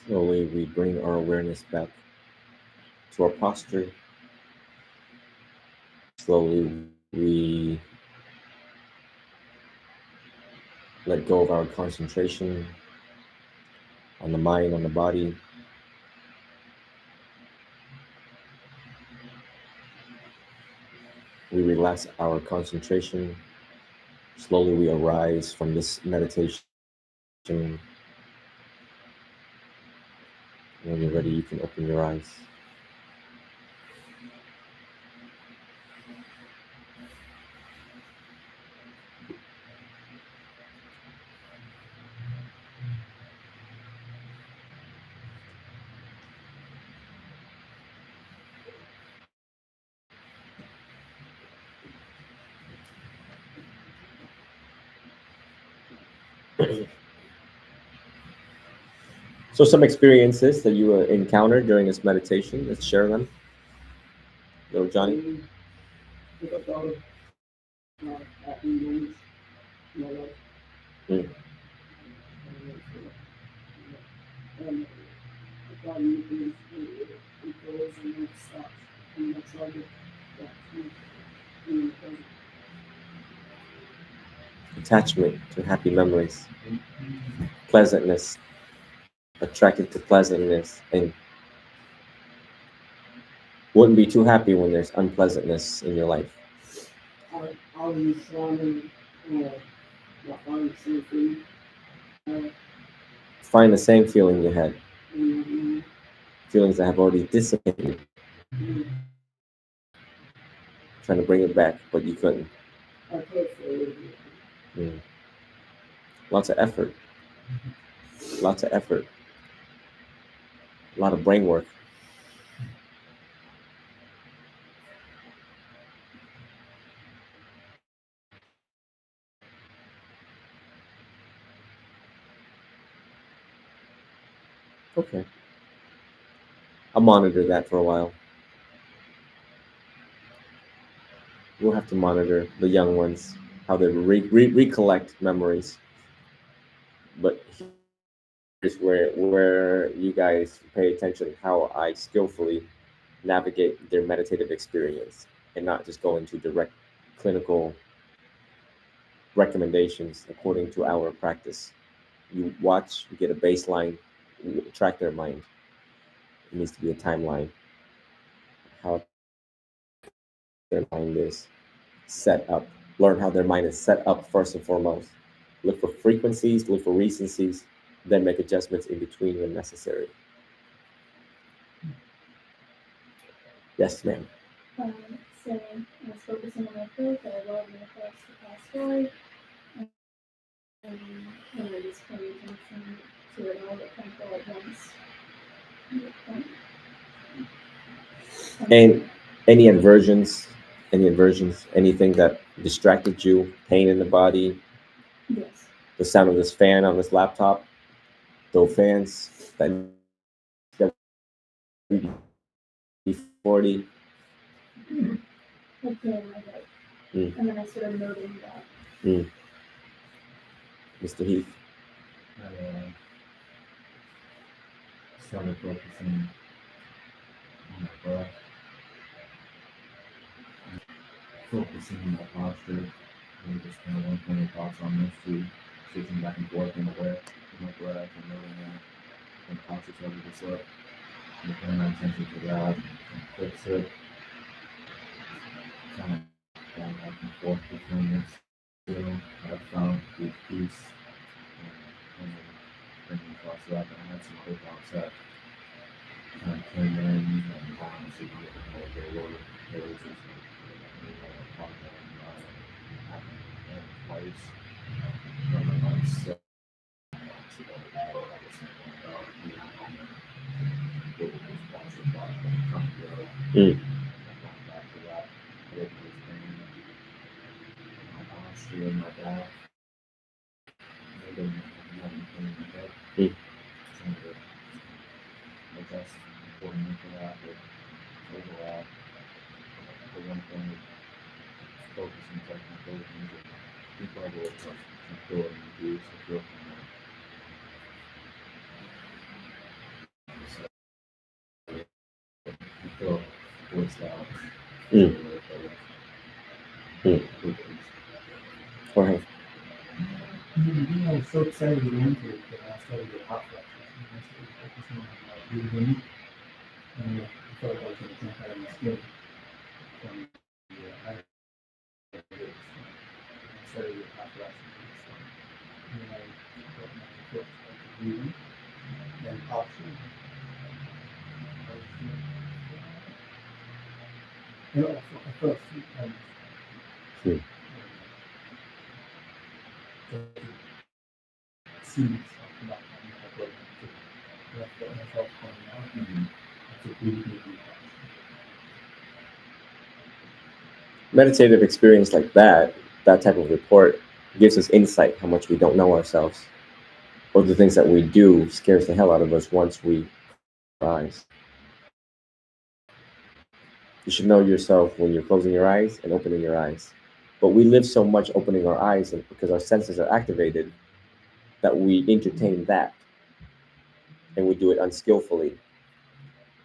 Slowly, we bring our awareness back to our posture. Slowly, we let go of our concentration on the mind, on the body. We relax our concentration. Slowly, we arise from this meditation. When you're ready, you can open your eyes. So, some experiences that you encountered during this meditation, let's share them. Little Johnny. I think about happy moments in my life. Mm. And I thought it goes and it stops. And that's all good. Present. Attachment to happy memories, pleasantness, attracted to pleasantness, and wouldn't be too happy when there's unpleasantness in your life. I was surrounding, my father's same thing. Find the same feeling you had, And, feelings that have already dissipated, trying to bring it back, but you couldn't. I played for a little bit. Mm. Lots of effort, lots of effort, a lot of brain work. Okay. I'll monitor that for a while. We'll have to monitor the young ones, how they recollect memories. But here's where you guys pay attention how I skillfully navigate their meditative experience and not just go into direct clinical recommendations according to our practice. You watch, you get a baseline, you track their mind. It needs to be a timeline. How their mind is set up. Learn how their mind is set up first and foremost. Look for frequencies, look for recencies, then make adjustments in between when necessary. Yes, ma'am. So I was focusing on my breath. I love my thoughts to pass forward. And I just paying attention to it all the time all at once. And any aversions, anything that distracted you, pain in the body, Yes. the sound of this fan on this laptop, those fans, that 40. Okay, my head. Mm. And then I started noting that. Mr. Heath. I started focusing on my breath, focusing on my posture, and just kind of one point of thoughts on those two, switching back and forth in the breath, and noting that when thoughts are starting to slip, and paying my attention to that, and fix it, kind of going back and forth between this two. I found with peace, and then bringing thoughts up, and I had some other thoughts that kind of came in, and honestly, I didn't know what they were. There was just like happening twice. From the months ago, that was about the sponsor platform come together. Mm. Going back to that, it was pain, my posture, and my back. I didn't have anything in my head. Mm. Trying to adjust accordingly to that, but overall, the one thing is focusing technically and a deep level of tranquility and peace. I feel kind of experience now. Jorge. I was so excited to go into it that I started with hot flashes. And I started focusing on my breathing. And I felt like I was going to jump out of my skin. From the eyelids. I started with hot flashes. And then I felt my foot started breathing. Then posture. And I fell asleep almost. See myself not having a broken foot. I felt myself coming out. And I took really deep breaths. Meditative experience like that type of report gives us insight how much we don't know ourselves, or the things that we do scares the hell out of us once we rise. You should know yourself when you're closing your eyes and opening your eyes. But we live so much opening our eyes because our senses are activated that we entertain that, and we do it unskillfully.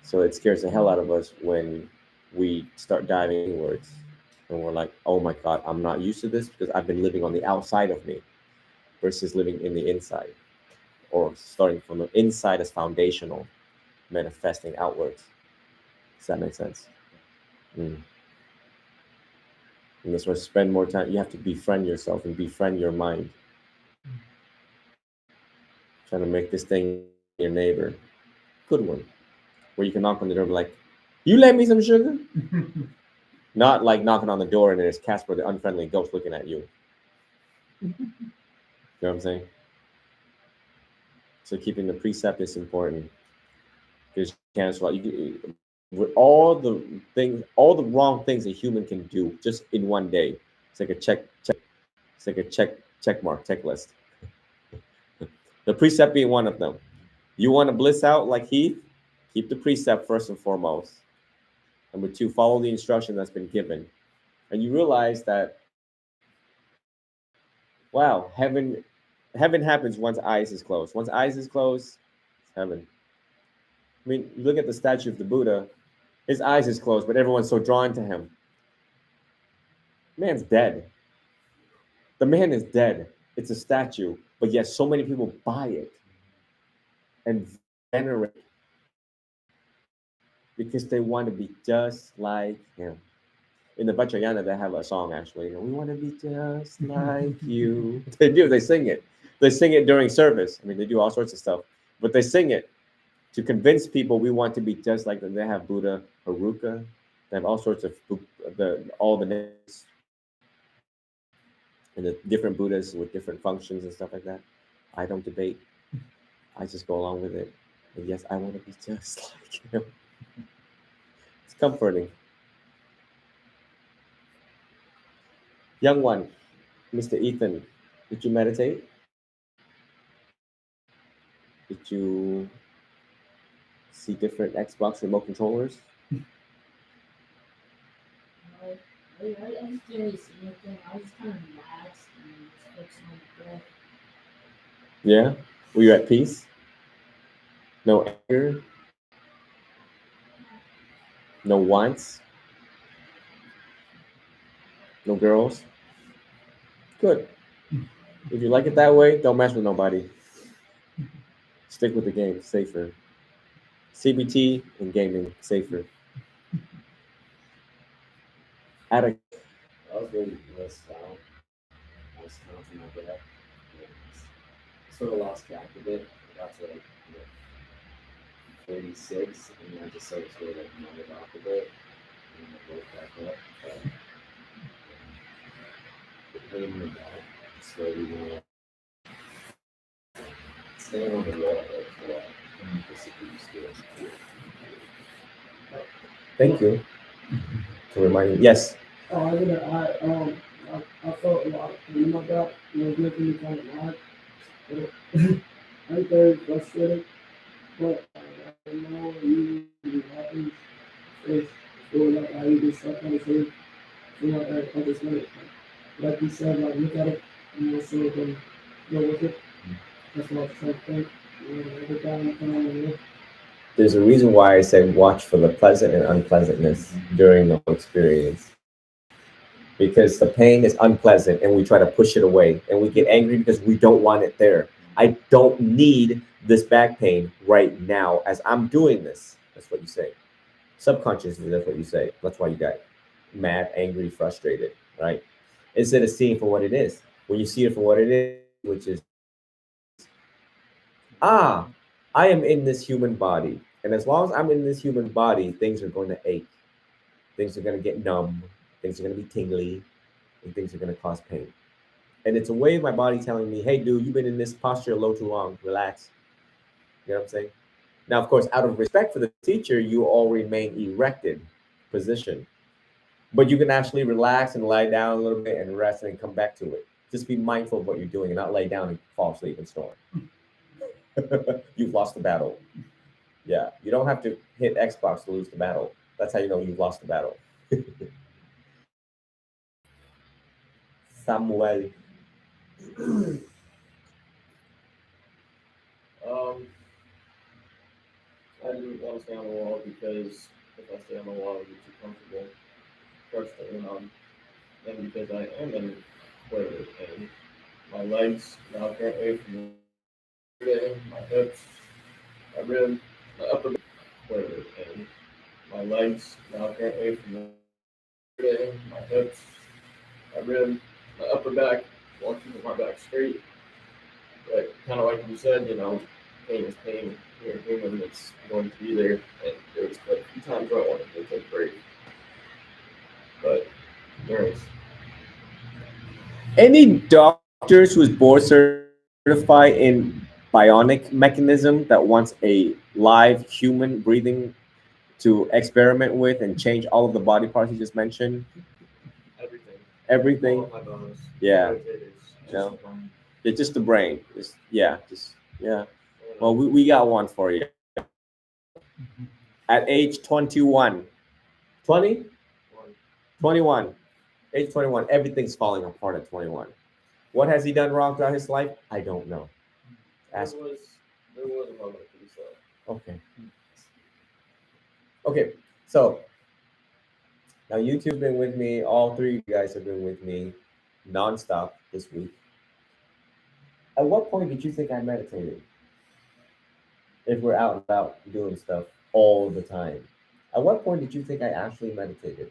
So it scares the hell out of us when we start diving inwards and we're like, oh my God, I'm not used to this because I've been living on the outside of me versus living in the inside, or starting from the inside as foundational, manifesting outwards. Does that make sense? And that's why spend more time. You have to befriend yourself and befriend your mind. Trying to make this thing your neighbor. Good one. Where you can knock on the door and be like, you lend me some sugar? Not like knocking on the door and there's Casper, the unfriendly ghost, looking at you. You know what I'm saying? So keeping the precept is important. Because with all the wrong things a human can do just in one day. It's like a check mark checklist. The precept being one of them. You want to bliss out like Heath? Keep the precept first and foremost. Number 2, follow the instruction that's been given. And you realize that, wow, heaven happens once eyes is closed. Once eyes is closed, it's heaven. I mean, you look at the statue of the Buddha, his eyes is closed, but everyone's so drawn to him. Man's dead. The man is dead. It's a statue, but yet so many people buy it and venerate because they want to be just like him. In the Vajrayana, they have a song actually. We want to be just like you. They do. They sing it. They sing it during service. I mean, they do all sorts of stuff, but they sing it to convince people we want to be just like them. They have Buddha Haruka. They have all sorts of all the names and the different Buddhas with different functions and stuff like that. I don't debate. I just go along with it. And yes, I want to be just like him. It's comforting. Young one, Mr. Ethan, did you meditate? Did you see different Xbox remote controllers? I just didn't really see anything. I was kind of relaxed and just focusing on the breath. Yeah? Were you at peace? No anger? No wants? No girls? Good. If you like it that way, don't mess with nobody. Stick with the game, safer. CBT and gaming, safer. Addict. I was really blissed out. I was counting my breath. Sort of lost track of it. I got to like 36, and then I just sort of like nodded off of it, and then I woke back up. The pain in the back slowly went up. Staying on the wall like for a while. Just to keep still. Thank you for reminding me. Yes. I felt a lot of pain in my back. It was making me kind of mad. I'm very frustrated, but I know what usually happens is like I either suck my shit, like I just let it. Like you said, like look at it and just sort of go with it. That's what I'm trying to think. Every time I come on here, There's a reason why I said watch for the pleasant and unpleasantness during the whole experience. Because the pain is unpleasant and we try to push it away and we get angry because we don't want it there. I don't need this back pain right now as I'm doing this. That's what you say. Subconsciously, that's what you say. That's why you got mad, angry, frustrated, right? Instead of seeing for what it is. When you see it for what it is, which is, ah, I am in this human body. And as long as I'm in this human body, things are going to ache. Things are going to get numb. Things are going to be tingly. And things are going to cause pain. And it's a way of my body telling me, hey, dude, you've been in this posture a little too long. Relax. You know what I'm saying? Now, of course, out of respect for the teacher, you all remain erected position. But you can actually relax and lie down a little bit and rest and then come back to it. Just be mindful of what you're doing and not lay down and fall asleep and snore. You've lost the battle. Yeah, you don't have to hit Xbox to lose the battle. That's how you know you've lost the battle. Samuel. Um, I didn't want to stay on the wall because if I stay on the wall, I'll get too comfortable. First thing, and because I am in toilet and my legs now currently from today, my hips, my rib, my upper back, toilet and my legs now currently from today, my hips, my rib, my upper back, while keeping my back straight. But kind of like you said, pain is pain. You're human, it's going to be there. And there was quite a few times where I wanted to take a break. But there's Any doctors who's board certified in bionic mechanism that wants a live human breathing to experiment with and change all of the body parts you just mentioned? everything. Everything? All of my bones. Yeah. Rotators. No. It's just the brain. Just yeah. Well, we got one for you. At age 21. 20? 21. Age 21. Everything's falling apart at 21. What has he done wrong throughout his life? I don't know. Ask. There was a moment to be so. Okay. Okay. So now you two have been with me. All three of you guys have been with me nonstop this week. At what point did you think I meditated? If we're out and about doing stuff all the time, at what point did you think I actually meditated?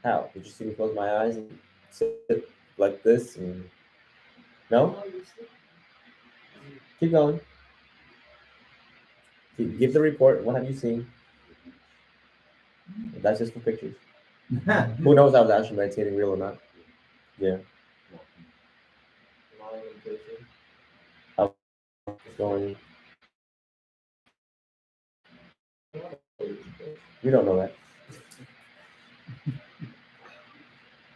How? Did you see me close my eyes and sit like this? And no? Keep going. Give the report. What have you seen? That's just for pictures. Who knows I was actually meditating real or not? Yeah. Lying and patient. I was going. You don't know that.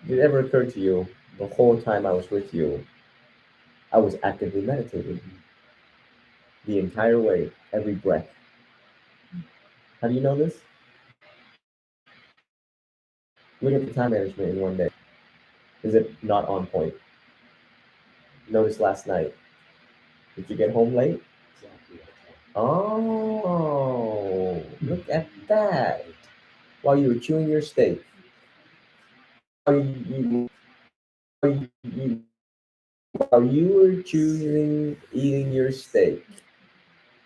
Did it ever occur to you the whole time I was with you, I was actively meditating the entire way, every breath? How do you know this? Look at the time management in one day. Is it not on point? Notice last night. Did you get home late? Oh, look at that. While you were chewing your steak. While you, while you were choosing eating your steak.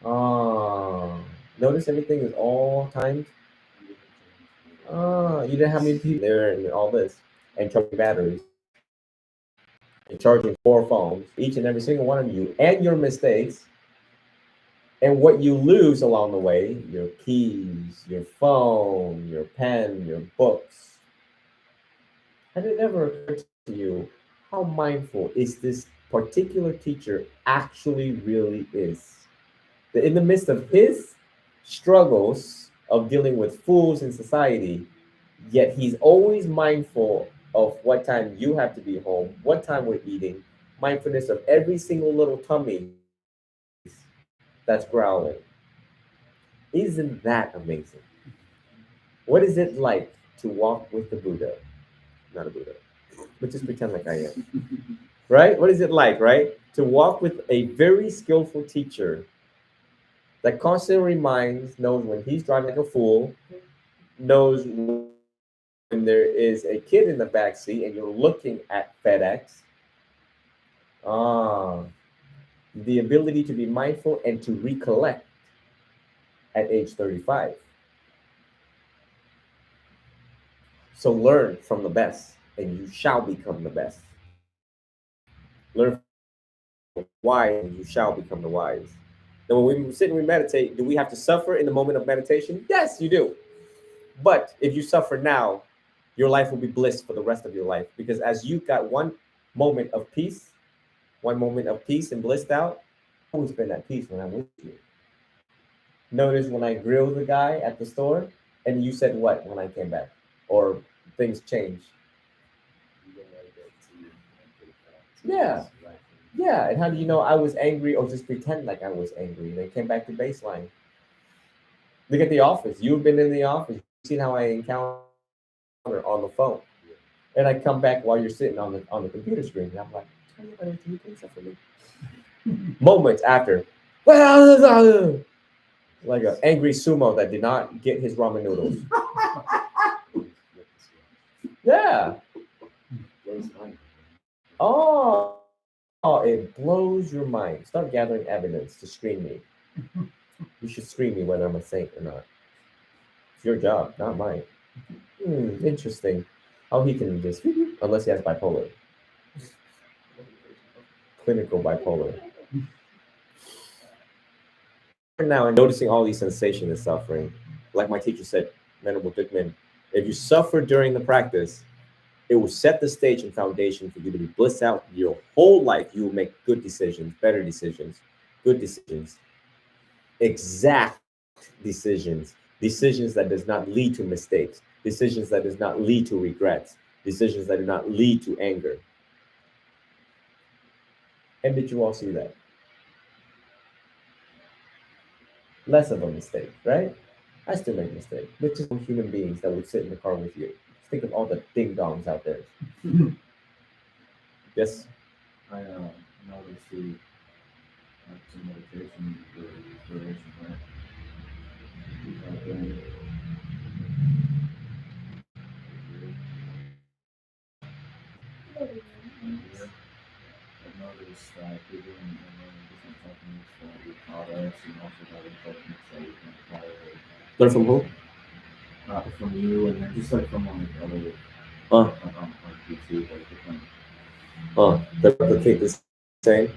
Oh, notice everything is all timed. Oh, you didn't have many people there and all this. And charging batteries. And charging 4 phones, each and every single one of you, and your mistakes. And what you lose along the way, your keys, your phone, your pen, your books. Had it ever occurred to you how mindful is this particular teacher actually really is? That in the midst of his struggles of dealing with fools in society, yet he's always mindful of what time you have to be home, what time we're eating, mindfulness of every single little tummy that's growling. Isn't that amazing? What is it like to walk with the Buddha? Not a Buddha, but just pretend like I am. right? What is it like, right? To walk with a very skillful teacher that constantly reminds, knows when he's driving like a fool, knows when there is a kid in the back seat and you're looking at FedEx. Ah, the ability to be mindful and to recollect at age 35. So learn from the best, and you shall become the best. Learn from the wise, and you shall become the wise. Now, when we sit and we meditate, do we have to suffer in the moment of meditation? Yes, you do. But if you suffer now, your life will be bliss for the rest of your life. Because as you got moment of peace, one moment of peace and blissed out, I always been at peace when I'm with you. Notice when I grilled the guy at the store, and you said what when I came back? Or things changed. Yeah. Yeah. And how do you know I was angry or just pretend like I was angry? And they came back to baseline. Look at the office. You've been in the office. You've seen how I encounter on the phone. And I come back while you're sitting on the computer screen. And I'm like, oh, yeah, can you please for me? Moments after, like an angry sumo that did not get his ramen noodles. Yeah. Oh, it blows your mind. Start gathering evidence to screen me. You should screen me whether I'm a saint or not. It's your job, not mine. Interesting. How he can just, unless he has bipolar, clinical bipolar. Now, and noticing all these sensations and suffering, like my teacher said, Venerable Dickman, if you suffer during the practice, it will set the stage and foundation for you to be blissed out your whole life. You will make good decisions, better decisions, good decisions, exact decisions, decisions that does not lead to mistakes, decisions that does not lead to regrets, decisions that do not lead to anger. And did you all see that? Less of a mistake, right? I still make mistakes. We're just human beings that would sit in the car with you. Just think of all the ding dongs out there. Yes. I noticed the some meditation for inspiration, right? I've noticed that people in different techniques that we taught us and also other techniques that we can apply Learn from who? from you and then just like from like other like YouTube, like different. Replicate the same,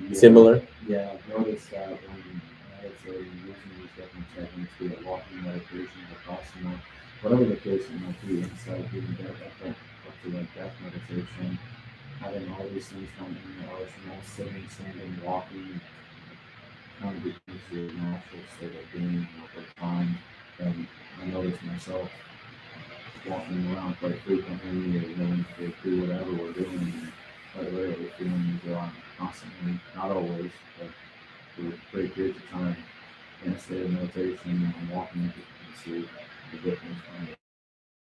Yeah, similar. Yeah, I've noticed that when meditating, using these different techniques, be it walking meditation, vipassana, whatever the case it might be, insight, even death, up to like death meditation, having all these things come in your arsenal, sitting, standing, walking, kind of becomes your natural state of being over time. And I notice myself walking around quite frequently or willing to do whatever we're doing and quite rarely feeling as though I'm constantly, not always, but for great periods of time in a state of meditation and I'm walking, you can see the difference from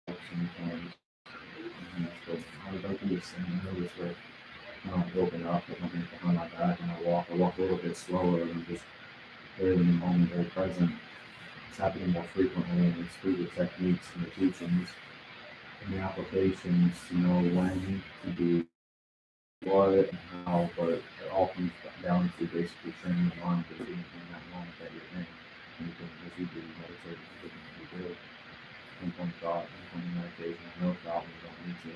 the sometimes. But I would like to do the same. I notice that when I open up, I don't get behind my back and I walk a little bit slower and I'm just very in the moment, very present. It's happening more frequently and it's through the techniques and the teachings and the applications to know when to do what and how, but it all comes down to basically training the mind to be in that moment that you're in. And you can, as you do, meditate, you do. Pinpoint thought, pinpoint meditation, no thought, you don't need to.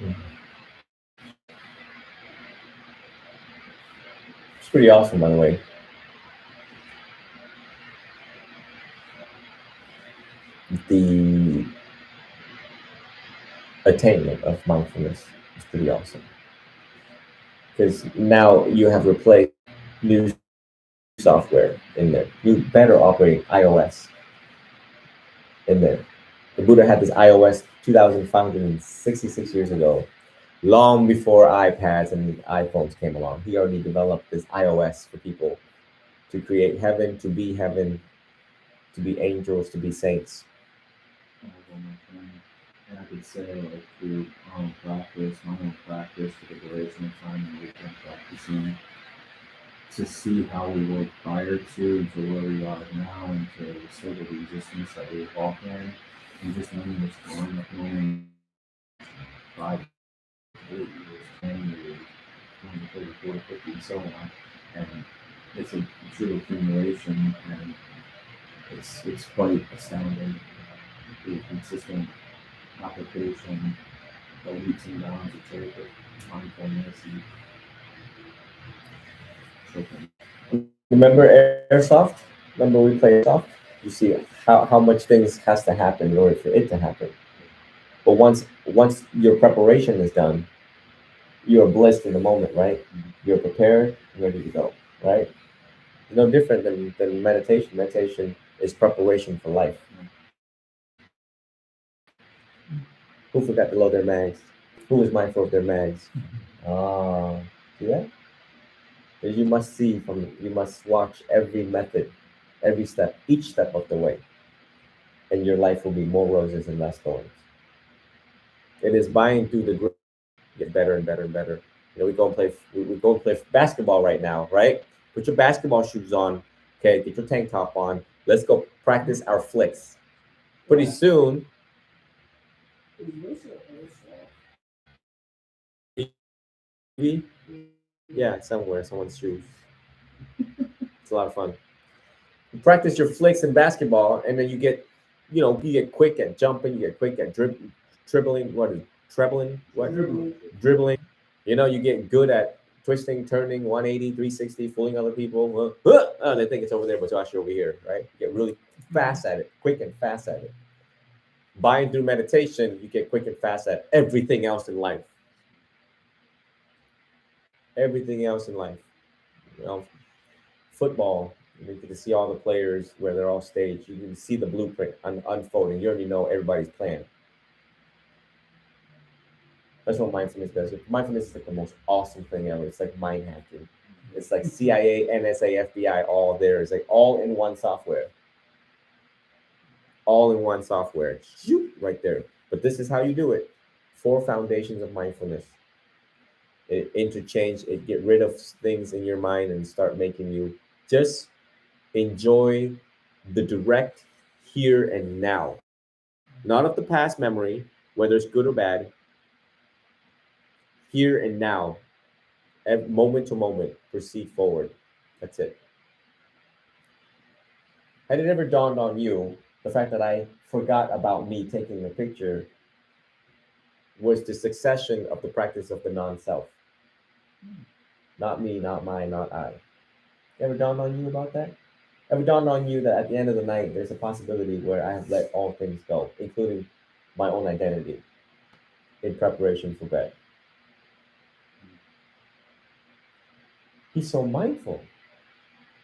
Yes. It's pretty awesome, by the way. The attainment of mindfulness is pretty awesome because now you have replaced new software in there. You better operate iOS in there. The Buddha had this iOS 2,566 years ago, long before iPads and iPhones came along. He already developed this iOS for people to create heaven, to be angels, to be saints. on my thing. And I could say like through practice, my own practice for the duration of time that we've been practicing, to see how we were prior to where we are now, and to the state of existence that we walk in, and just knowing what's going on, knowing 5, 8 years, 10 years, 20, 30, 40, 50, and so on. And it's a true accumulation, and it's quite astounding the consistent application, the leaps and bounds it take with mindfulness and so forth. Remember airsoft? Remember we played soft? You see how much things has to happen in order for it to happen. But once your preparation is done, you're blessed in the moment, right? You're prepared, ready to go, right? No different than meditation. Meditation is preparation for life. Who forgot to load their mags? Who was mindful of their mags? Ah, see that? You must you must watch every method, every step, each step of the way, and your life will be more roses and less thorns. It is buying through the group, get better and better and better. You know, we go and play basketball right now, right? Put your basketball shoes on, okay? Get your tank top on. Let's go practice our flicks. Pretty soon, Is this a we yeah, somewhere, someone's shoes. It's a lot of fun. You practice your flicks in basketball, and then you get quick at jumping, you get quick at dribbling. What is trebling? What dribbling? You know, you get good at twisting, turning, 180, 360, fooling other people. They think it's over there, but it's actually over here, right? You get really fast at it, quick and fast at it. By and through meditation, you get quick and fast at everything else in life. Everything else in life. You know, football, you get to see all the players where they're all staged. You can see the blueprint unfolding. You already know everybody's plan. That's what mindfulness does. Mindfulness is like the most awesome thing ever. It's like mind hacking. It's like CIA, NSA, FBI, all there. It's like all in one software. All in one software. Right there. But this is how you do it. 4 foundations of mindfulness. It interchange, it get rid of things in your mind and start making you just enjoy the direct here and now. Not of the past memory, whether it's good or bad. Here and now, moment to moment, proceed forward. That's it. Had it ever dawned on you the fact that I forgot about me taking a picture was the succession of the practice of the non-self? Not me, not mine, not I. Ever dawned on you about that? Ever dawned on you that at the end of the night, there's a possibility where I have let all things go, including my own identity, in preparation for bed? He's so mindful.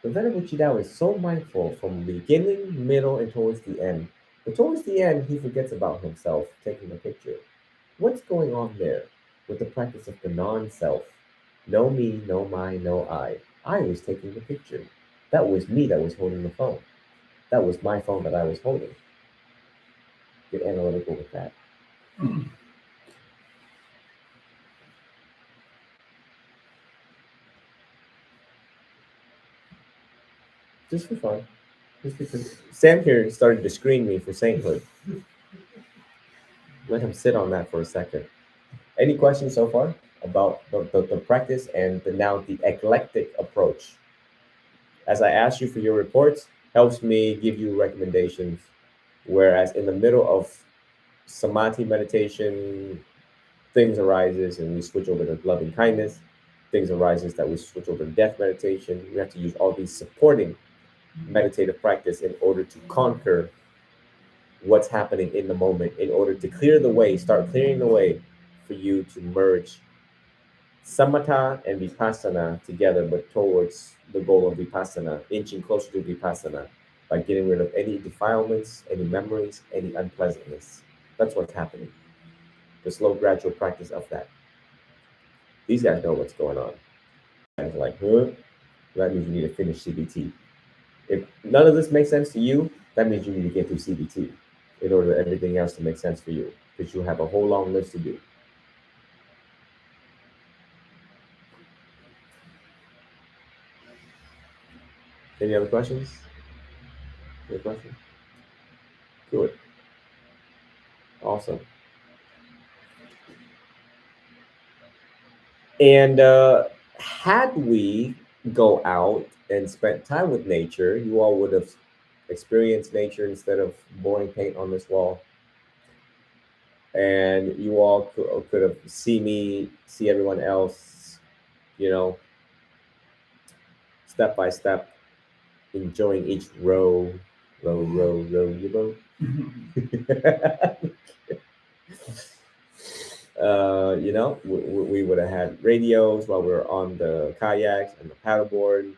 The Venerable Chidao is so mindful from the beginning, middle, and towards the end. But towards the end, he forgets about himself, taking a picture. What's going on there with the practice of the non-self? No me, no mine, no I. I was taking the picture. That was me that was holding the phone. That was my phone that I was holding. Get analytical with that. Just for fun. Just because Sam here started to screen me for sainthood. Let him sit on that for a second. Any questions so far about the practice and now the eclectic approach? As I ask you for your reports, helps me give you recommendations. Whereas in the middle of samadhi meditation, things arises and we switch over to loving kindness. Things arises that we switch over to death meditation. We have to use all these supporting meditative practice in order to conquer what's happening in the moment, in order to clear the way, start clearing the way for you to merge samatha and vipassana together, but towards the goal of vipassana, inching closer to vipassana by getting rid of any defilements, any memories, any unpleasantness. That's what's happening. The slow, gradual practice of that. These guys know what's going on. Guys are like, huh? That means you need to finish CBT. If none of this makes sense to you, that means you need to get through CBT. in order for everything else to make sense for you, because you have a whole long list to do. Any other questions? Any questions? Good. Awesome. And had we go out and spent time with nature, you all would have experienced nature instead of pouring paint on this wall. And you all could have see me, see everyone else, you know, step by step, enjoying each row you boat. You know, we would have had radios while we were on the kayaks and the paddleboard.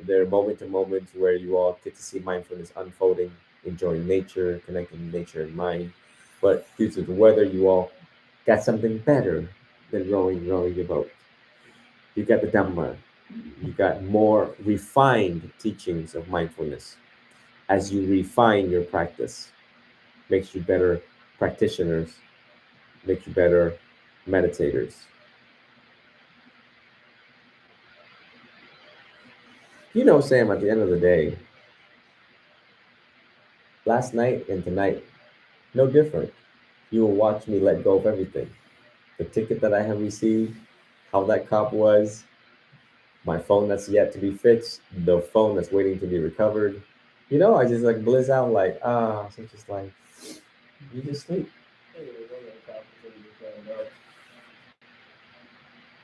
There are moment to moments where you all get to see mindfulness unfolding, enjoying nature, connecting with nature and mind. But due to the weather, you all got something better than rowing your boat. You got the dhamma. You got more refined teachings of mindfulness. As you refine your practice, makes you better practitioners, makes you better meditators. You know, Sam, at the end of the day, last night and tonight, no different. You will watch me let go of everything. The ticket that I have received, how that cop was, my phone that's yet to be fixed, the phone that's waiting to be recovered. You know, I just like bliss out like, so just like, you just sleep. I didn't even remember the cop until you just brought it up.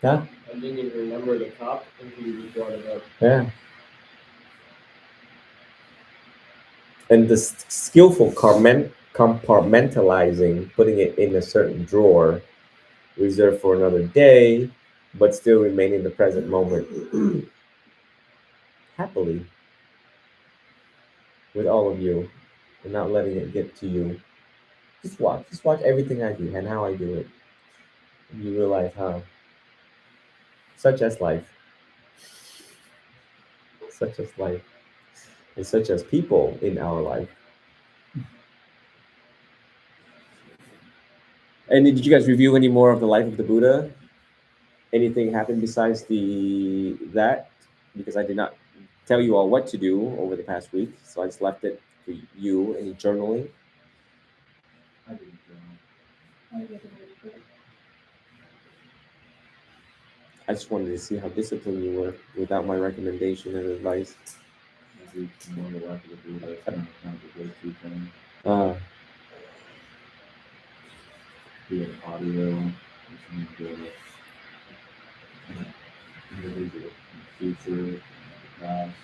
Huh? I didn't even remember the cop until you just brought it up. Yeah. And the skillful compartmentalizing, putting it in a certain drawer, reserved for another day, but still remain in the present moment happily with all of you and not letting it get to you. Just watch everything I do and how I do it. And you realize how, such as life, such as life, and such as people in our life. And did you guys review any more of the life of the Buddha? Anything happened besides the that? Because I did not tell you all what to do over the past week, so I just left it for you. Any journaling? I didn't journal. I get it really quick. I just wanted to see how disciplined you were without my recommendation and advice. I do more the life of the Buddha. That's kind of a go-to thing. Uh, Be it audio, listening to interviews of the future, the past,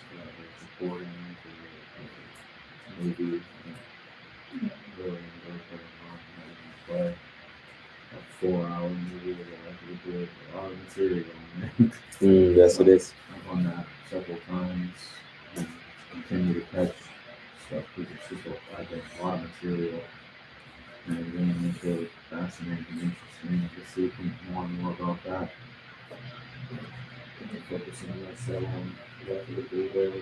recordings, or movies. Really enjoy putting on and play. A 4-hour movie with a life of the Buddha. A lot of material on there. yes, it is. I've done that several times and continue to catch stuff because it's just a lot of material and everything is really fascinating and interesting. I just see more and more about that. Focusing less so on the life of the Buddha and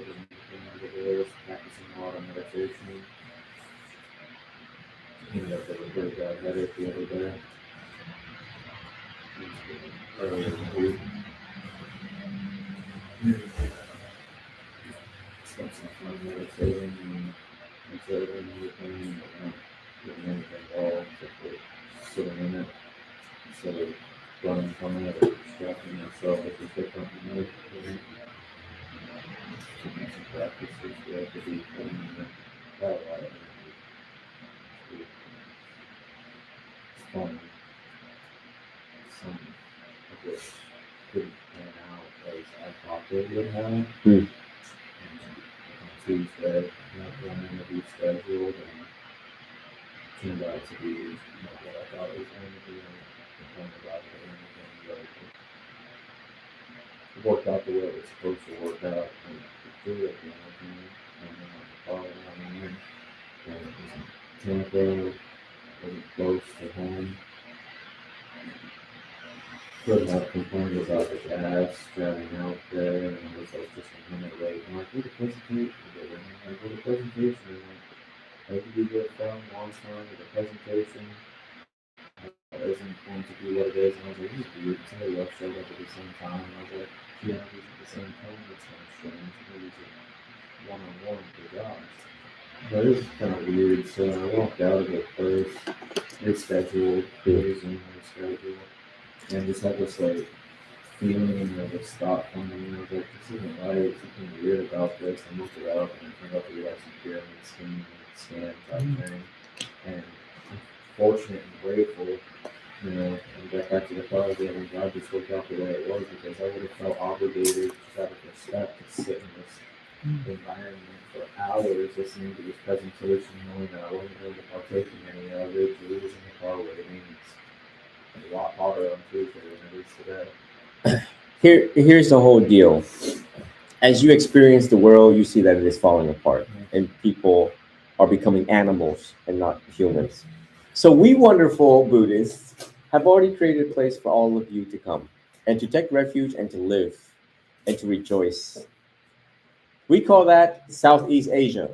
the Buddhas, practicing a lot of meditation. I ended up with a pretty bad headache the other day. Earlier in the week. Spent some time meditating and observing everything, but not doing anything at all except for sitting in it instead of running from it or distracting myself with a different meditating. Taking some practices where I could be putting in that a lot of energy. It's fun. Some of which couldn't pan out as I thought they would have. Hmm. On Tuesday, not running a be scheduled and turned out to be not what I thought it was going to be. And complained about it or anything, but it worked out the way it was supposed to work out. And the do it, you know, and then I followed on in. And it was in Tampa, wasn't close to home. Couldn't have complained about the gas driving out there, and it was like just a minute late. I'm like, do the presentation, I go to presentation, and It could be good fun, long time, with a presentation. Isn't going to be what it is. And I was like, this is weird. Somebody else showed up at the same time. And I was like, yeah, it was at the same time. That's kind of strange. It was a one-on-one for jobs. But it was kind of weird. So I walked out of it first. They scheduled, days in their schedule. And just had this like feeling of this thought coming in. I was like, this isn't right. Something weird about this. I looked it up and it turned out to be like some pyramid scheme, scam type thing. And I'm fortunate and grateful, you know, and get back to the car again, and God just worked out the way it was because I would have felt obligated just out of respect to sit in this environment for hours listening to this presentation, knowing that I wasn't going to partake in any of it. Julie was in the car waiting. It's a lot harder on Tuesday than it is today. Here's the whole deal. As you experience the world, you see that it is falling apart, and people are becoming animals and not humans. So we wonderful Buddhists have already created a place for all of you to come and to take refuge and to live and to rejoice. We call that Southeast Asia.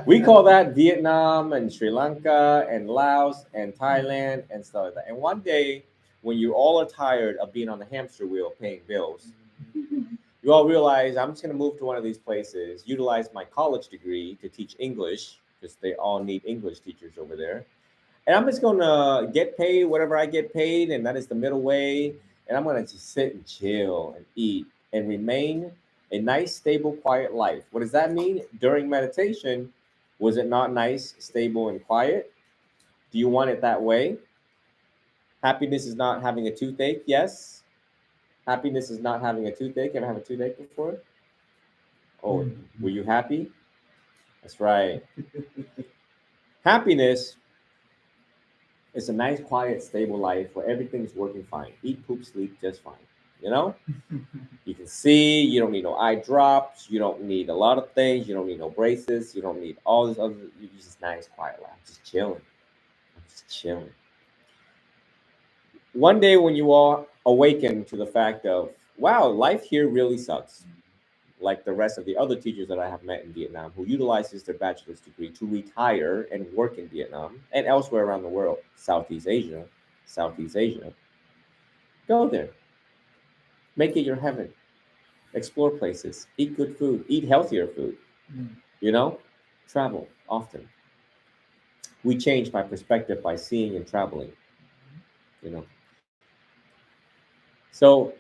We call that Vietnam and Sri Lanka and Laos and Thailand and stuff like that. And one day, when you all are tired of being on the hamster wheel paying bills, you all realize I'm just going to move to one of these places, utilize my college degree to teach English, because they all need English teachers over there. And I'm just going to get paid whatever I get paid, and that is the middle way. And I'm going to just sit and chill and eat and remain a nice, stable, quiet life. What does that mean? During meditation, was it not nice, stable, and quiet? Do you want it that way? Happiness is not having a toothache, yes. Happiness is not having a toothache. Ever have a toothache before? Oh, were you happy? That's right. Happiness is a nice, quiet, stable life where everything's working fine. Eat, poop, sleep just fine. You know? You can see, you don't need no eye drops, you don't need a lot of things, you don't need no braces, you don't need all this other, you just nice, quiet life. Just chilling. Just chilling. One day when you all awaken to the fact of, wow, life here really sucks, like the rest of the other teachers that I have met in Vietnam who utilizes their bachelor's degree to retire and work in Vietnam and elsewhere around the world, Southeast Asia, go there. Make it your heaven. Explore places, eat good food, eat healthier food, you know, travel often. We change my perspective by seeing and traveling, you know. So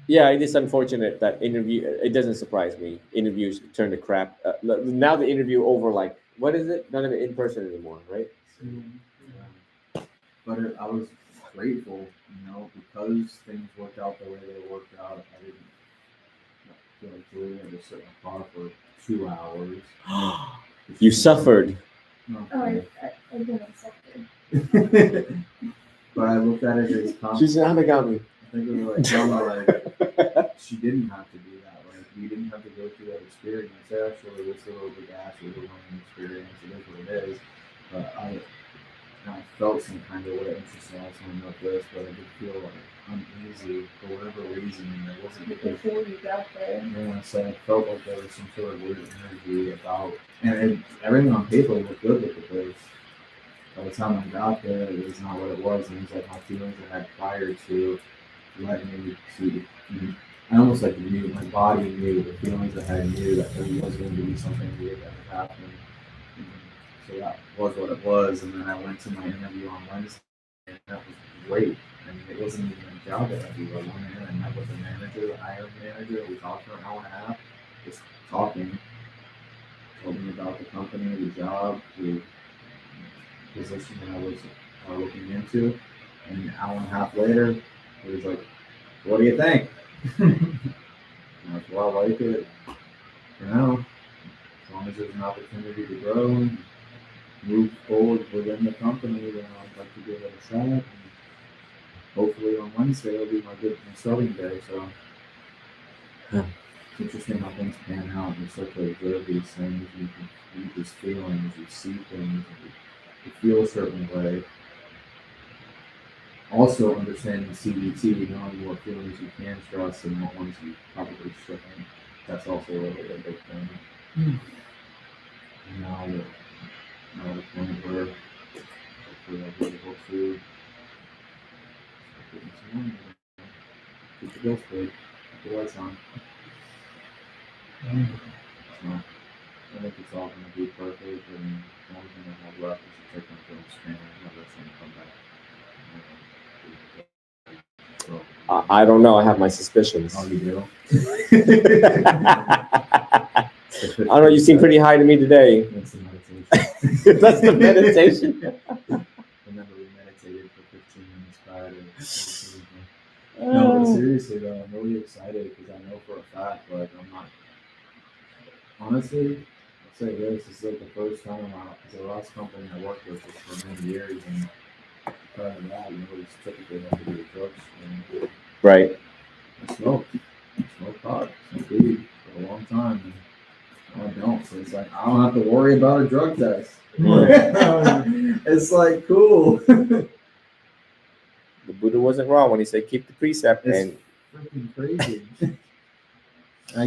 yeah, it is unfortunate that it doesn't surprise me. Interviews turn to crap. Now the interview over, like, what is it? None of it in person anymore, right? Yeah. But I was grateful, you know, because things worked out the way they worked out. I didn't feel like Julie had to sit in the car for 2 hours. You suffered. No, Oh, I didn't suffer. but I looked at it as She said, "I'm a gummy." I think it was like, no, like she didn't have to do that. Like we didn't have to go through that experience. Actually, it was a little bit actually a learning experience. It is what it is. But I felt some kind of way. Interesting. I was going to know this, but I did feel like uneasy for whatever reason. And it wasn't because Before you got there. yeah, so I felt like there was some sort of weird energy about, and everything on paper looked good with the place. By the time I got there, it was not what it was, and it was like my feelings I had prior to led me to. I almost like knew, my body knew, the feelings I had knew that there was going to be something weird that would happen. And so that was what it was, and then I went to my interview on Wednesday, and that was great. I mean, it wasn't even a job interview. I went in and met with the manager, the hiring manager. We talked for an hour and a half, just talking. Told me about the company, the job, the position that I was looking into. And an hour and a half later, he was like, "What do you think?" And I was, "Well, I like it. You know, as long as there's an opportunity to grow and move forward within the company, then I'd like to give it a shot. And hopefully on Wednesday will be my starting day." So it's interesting how things pan out. You start to observe these things, you can read these feelings, you see things, you feel a certain way. Also understanding CBT, knowing what feelings you can trust and what ones you probably shouldn't. That's also a big thing. And now the point where hopefully I'll be able to start getting some money. Keep the bills paid. Keep the lights on. So I think it's all going to be perfect, and the only thing I have left is to check my film scanner and have that thing come back. So, I don't know. I have my suspicions. how you do? I don't know. You seem pretty high to me today. That's the meditation. That's the meditation. Remember, we meditated for 15 minutes prior to No, but seriously though, I'm really excited because I know for a fact, like I'm not. Honestly, I'll say this is like the first time because the last company I worked with was for many years, and prior to that, it's typically have to do with drugs. And Right. I smoked pot, smoked weed for a long time, and now I don't. So it's like I don't have to worry about a drug test. It's like cool. The Buddha wasn't wrong when he said keep the precept. It's And freaking crazy. I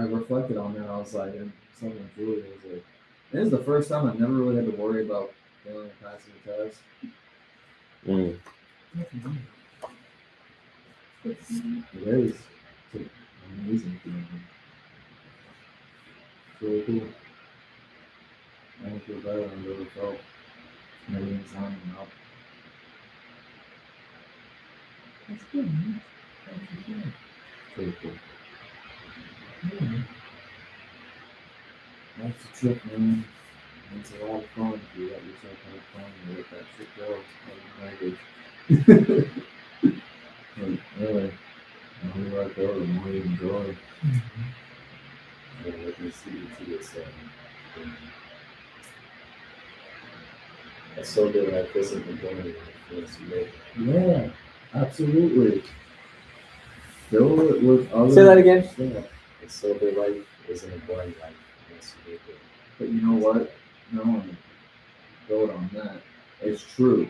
reflected on that. I was like, and someone Julie was like, this is the first time I've never really had to worry about failing or passing a test. mm, It is. It's an amazing feeling. It's really cool. I don't feel better than I really felt. Everything's on and up. That's good, man. That's good. It's really cool. That's a trip, man. It's a lot of fun if you let yourself have fun and let that shit go. Like language. But really, the more you let go, the more you enjoy. And let me see to this. It's so good when I feel something going on once you make. Yeah, absolutely. Fill it with other Say that again? stuff. It's so good life isn't a boring life unless you make it. But you know what? No one build on that. It's true.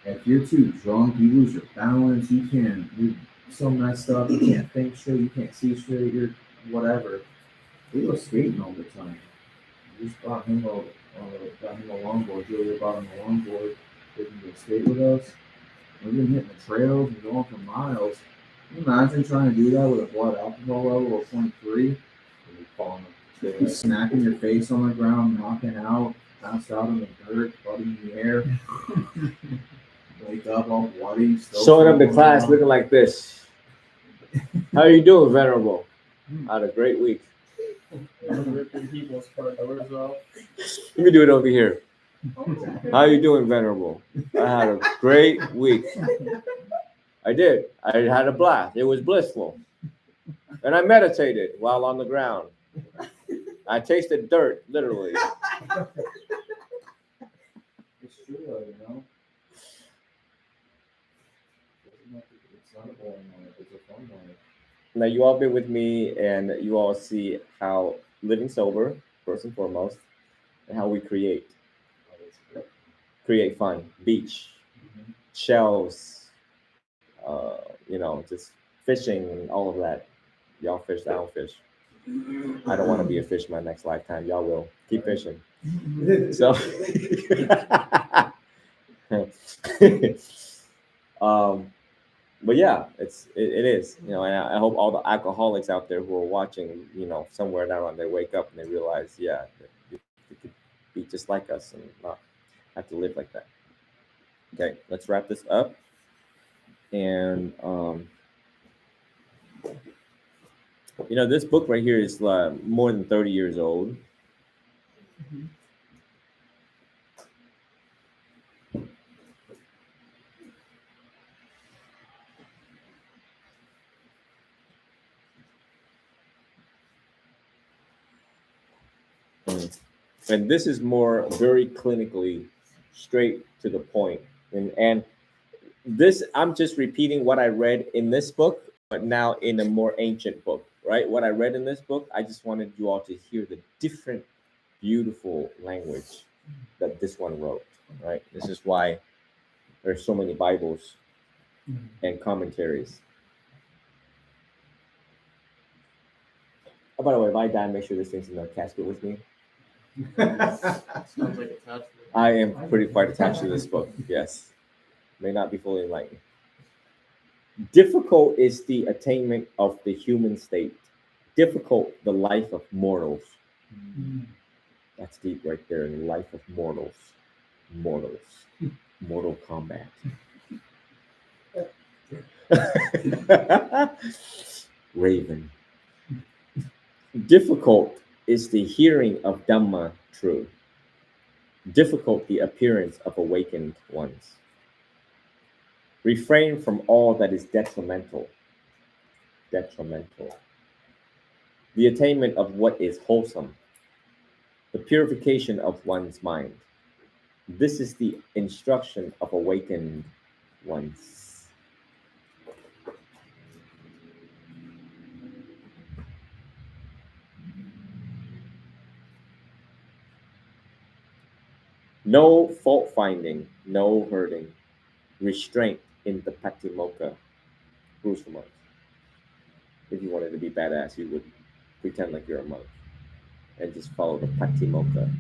If you're too drunk, you lose your balance. You're so messed up. You can't think straight. You can't see straight. You're whatever. We go skating all the time. We just got him a longboard. Julia bought him a longboard. They can go skate with us. We've been hitting the trails and going for miles. Can you imagine trying to do that with a blood alcohol level of 23? And you fall on the You smacking your face on the ground, knocking out, pass out in the dirt, blood in the air. Wake up all bloody. Still showing up to falling class around. looking like this. How are you doing, Venerable? I had a great week. Ripping people's car doors off. Let me do it over here. How you doing, Venerable? I had a great week. I did. I had a blast. It was blissful. And I meditated while on the ground. I tasted dirt, literally. It's true though, you know. It's not a boring life, it's a fun life. Now, you all been with me, and you all see how living sober, first and foremost, and how we create fun. Beach, shells, just fishing and all of that. Y'all fish, I don't fish. I don't want to be a fish my next lifetime. Y'all will. Keep fishing. So, but yeah, it is, and I hope all the alcoholics out there who are watching, somewhere down on they wake up and they realize, yeah, that you could be just like us and not have to live like that. Okay, let's wrap this up. And this book right here is more than 30 years old. And this is more very clinically straight to the point. And this, I'm just repeating what I read in this book, but now in a more ancient book, right? What I read in this book, I just wanted you all to hear the different, beautiful language that this one wrote, right? This is why there's so many Bibles and commentaries. Oh, by the way, if I die, make sure this thing's in the casket with me. Sounds like attachment. I am pretty quite attached to this book. Yes, may not be fully enlightened. Difficult is the attainment of the human state. Difficult the life of mortals. That's deep right there. The life of mortals. Mortals. Mortal Kombat. Raven. Difficult is the hearing of Dhamma true. Difficult the appearance of awakened ones. Refrain from all that is detrimental. Detrimental. The attainment of what is wholesome. The purification of one's mind. This is the instruction of awakened ones. No fault finding, no hurting, restraint in the patimokkha. Bruce for monks. If you wanted to be badass, you would pretend like you're a monk and just follow the patimokkha.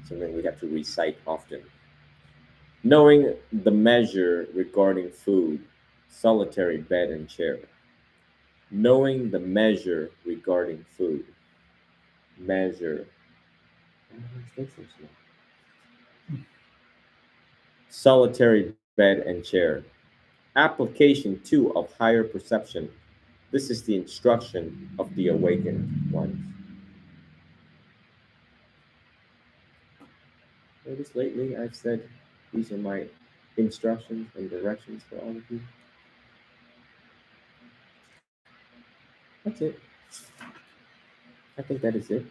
Something we have to recite often. Knowing the measure regarding food, solitary bed and chair. Knowing the measure regarding food. Measure. Solitary bed and chair. Application too of higher perception. This is the instruction of the awakened ones. Notice lately I've said these are my instructions and directions for all of you. That's it. I think that is it.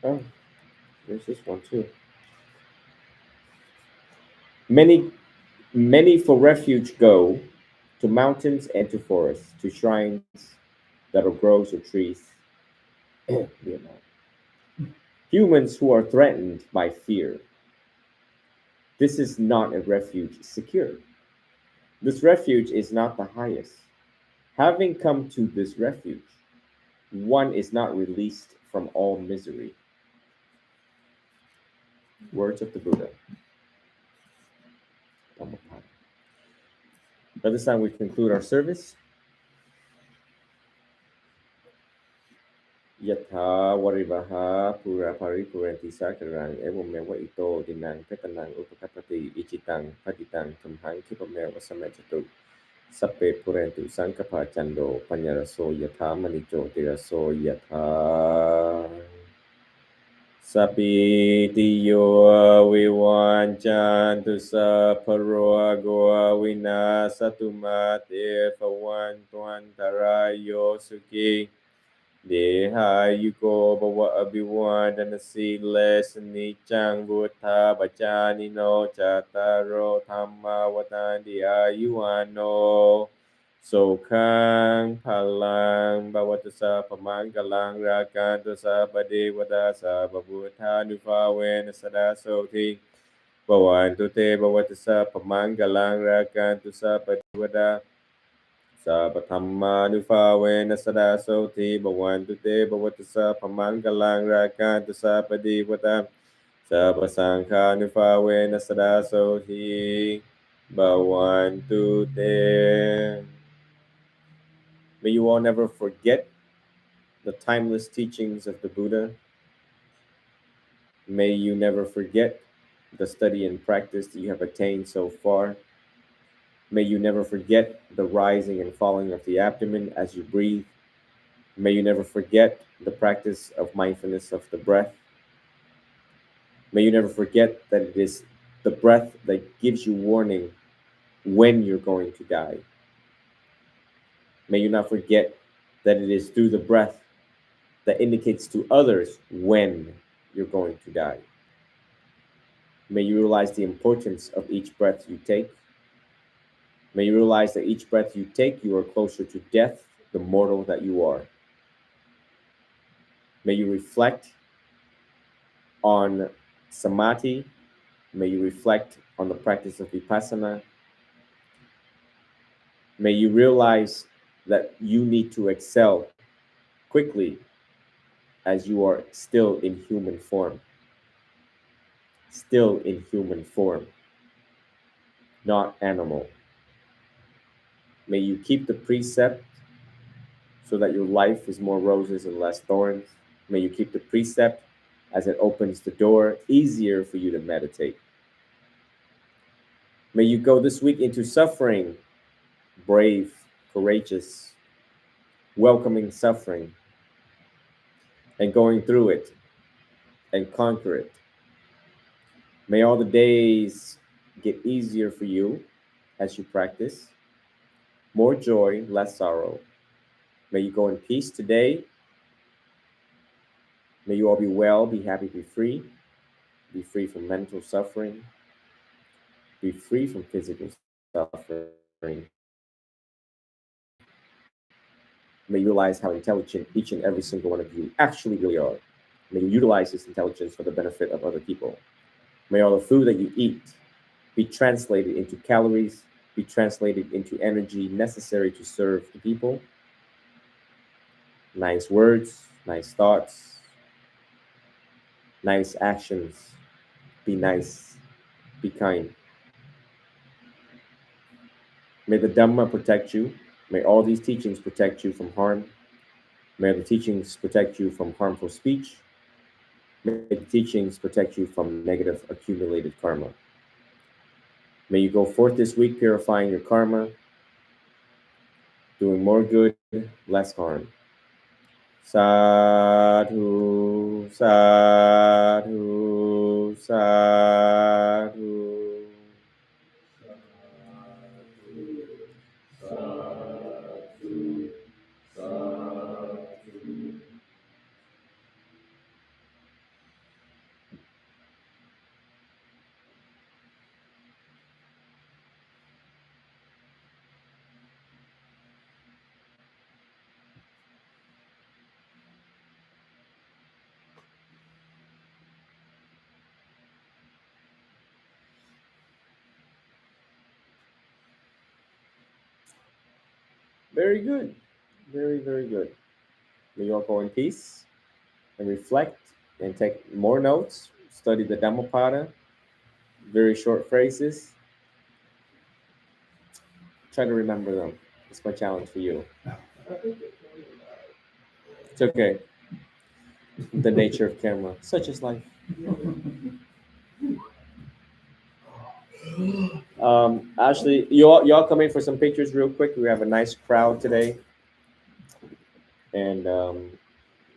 Oh, there's this one too. Many for refuge go to mountains and to forests, to shrines that are groves or trees. Vietnam. Humans who are threatened by fear. This is not a refuge secure. This refuge is not the highest. Having come to this refuge, one is not released from all misery. Words of the Buddha. Dhammapada. By this time, we conclude our service. Yatha Varivaha Pura Paripuranti Sakarang Evomeva Ito Dinang Petanang Upakapati Ichitang Paditang Tumhang Kipameva Samechatu Sape Purentu Sankapa Chando Panyaraso Yatha Manicho Tiraso Yatha Sapi Tiyo Viwanchantu Saparoa Goa Vina Satumate Fawan Tuantarayo Suki Dehayuko Bawa Abiwan Danasi Lesni Chang Buddha Bachani no Chataro Thamma Watandi Ayuano Sokang Palang Bawatasa Pamanggalang Rakantasa Padewatasa Babuta Nufawen Sadasoti Bawantu Te Bawatasa Pamanggalang Rakantasa Padewata Sabathamma Nufawena Sadasoti Bhavantu Te Bhavatasa Pamangalang Rakanta Sapadivata Sabasangha Nufawena Sadasoti Bhavantu Te. May you all never forget the timeless teachings of the Buddha. May you never forget the study and practice that you have attained so far. May you never forget the rising and falling of the abdomen as you breathe. May you never forget the practice of mindfulness of the breath. May you never forget that it is the breath that gives you warning when you're going to die. May you not forget that it is through the breath that indicates to others when you're going to die. May you realize the importance of each breath you take. May you realize that each breath you take, you are closer to death, the mortal that you are. May you reflect on samadhi. May you reflect on the practice of vipassana. May you realize that you need to excel quickly as you are still in human form. Still in human form, not animal. May you keep the precept so that your life is more roses and less thorns. May you keep the precept as it opens the door easier for you to meditate. May you go this week into suffering, brave, courageous, welcoming suffering, and going through it and conquer it. May all the days get easier for you as you practice. More joy, less sorrow. May you go in peace today. May you all be well, be happy, be free. Be free from mental suffering. Be free from physical suffering. May you realize how intelligent each and every single one of you actually really are. May you utilize this intelligence for the benefit of other people. May all the food that you eat be translated into calories, be translated into energy necessary to serve the people. Nice words, nice thoughts, nice actions. Be nice, be kind. May the Dhamma protect you. May all these teachings protect you from harm. May the teachings protect you from harmful speech. May the teachings protect you from negative accumulated karma. May you go forth this week purifying your karma, doing more good, less harm. Sadhu, sadhu, sadhu. Very good. Very, very good. May you all go in peace and reflect and take more notes. Study the Dhammapada. Very short phrases. Try to remember them. It's my challenge for you. It's okay. The nature of camera, such is life. Ashley, y'all come in for some pictures real quick. We have a nice crowd today, and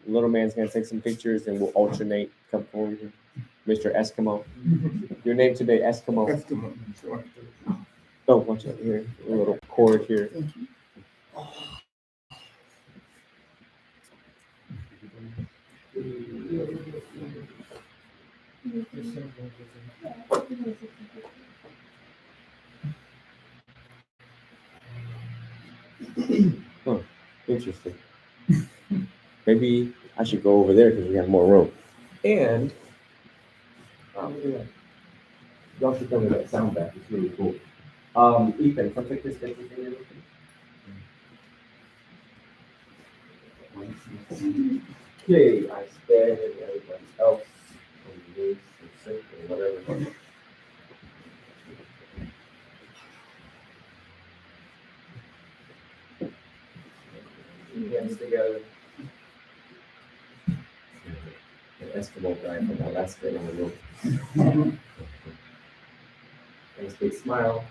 little man's gonna take some pictures, and we'll alternate. Come forward here, Mr. Eskimo. Your name today, Eskimo. Oh, watch out here. A little cord here. Oh, interesting. Maybe I should go over there because we have more room. And y'all should come to that sound bath. It's really cool. Ethan, come take this picture for you. Okay, I sped and everybody else on the news and sick or whatever. Hands together. An Eskimo guy from Alaska in the room. Nice big smile.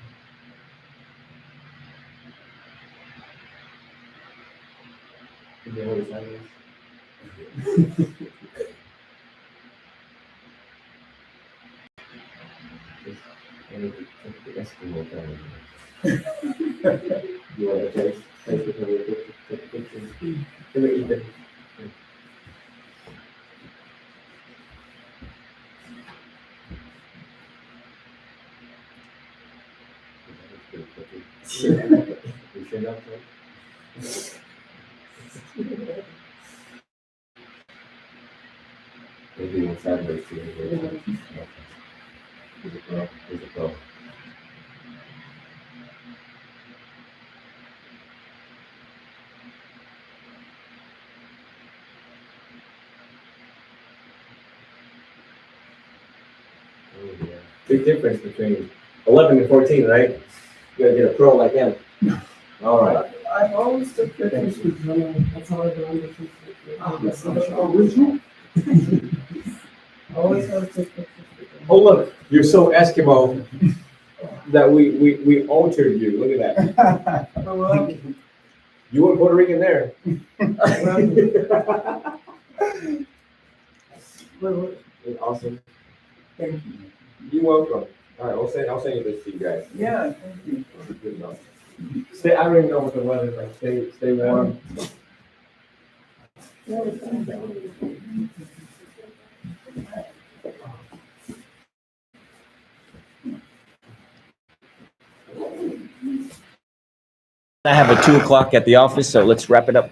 You know what his name is? The Eskimo guy. You want to taste? Taste it for the picture. Give it, Ethan. You should not, maybe one sideways to you. There's a girl. There's a girl. Big difference between 11 and 14, right? You gotta get a pro like him. All right. I always took pictures with That's how I remember. original. Always have to take pictures with them. Oh, look, you're so Eskimo that we altered you. Look at that. Oh, well, You were Puerto Rican there. Awesome. thank you. You're welcome. All right, I'll send you this to you guys. Yeah, thank you. Good enough. Stay. I don't even know what the weather's like. Stay warm. I have a 2 o'clock at the office, so let's wrap it up.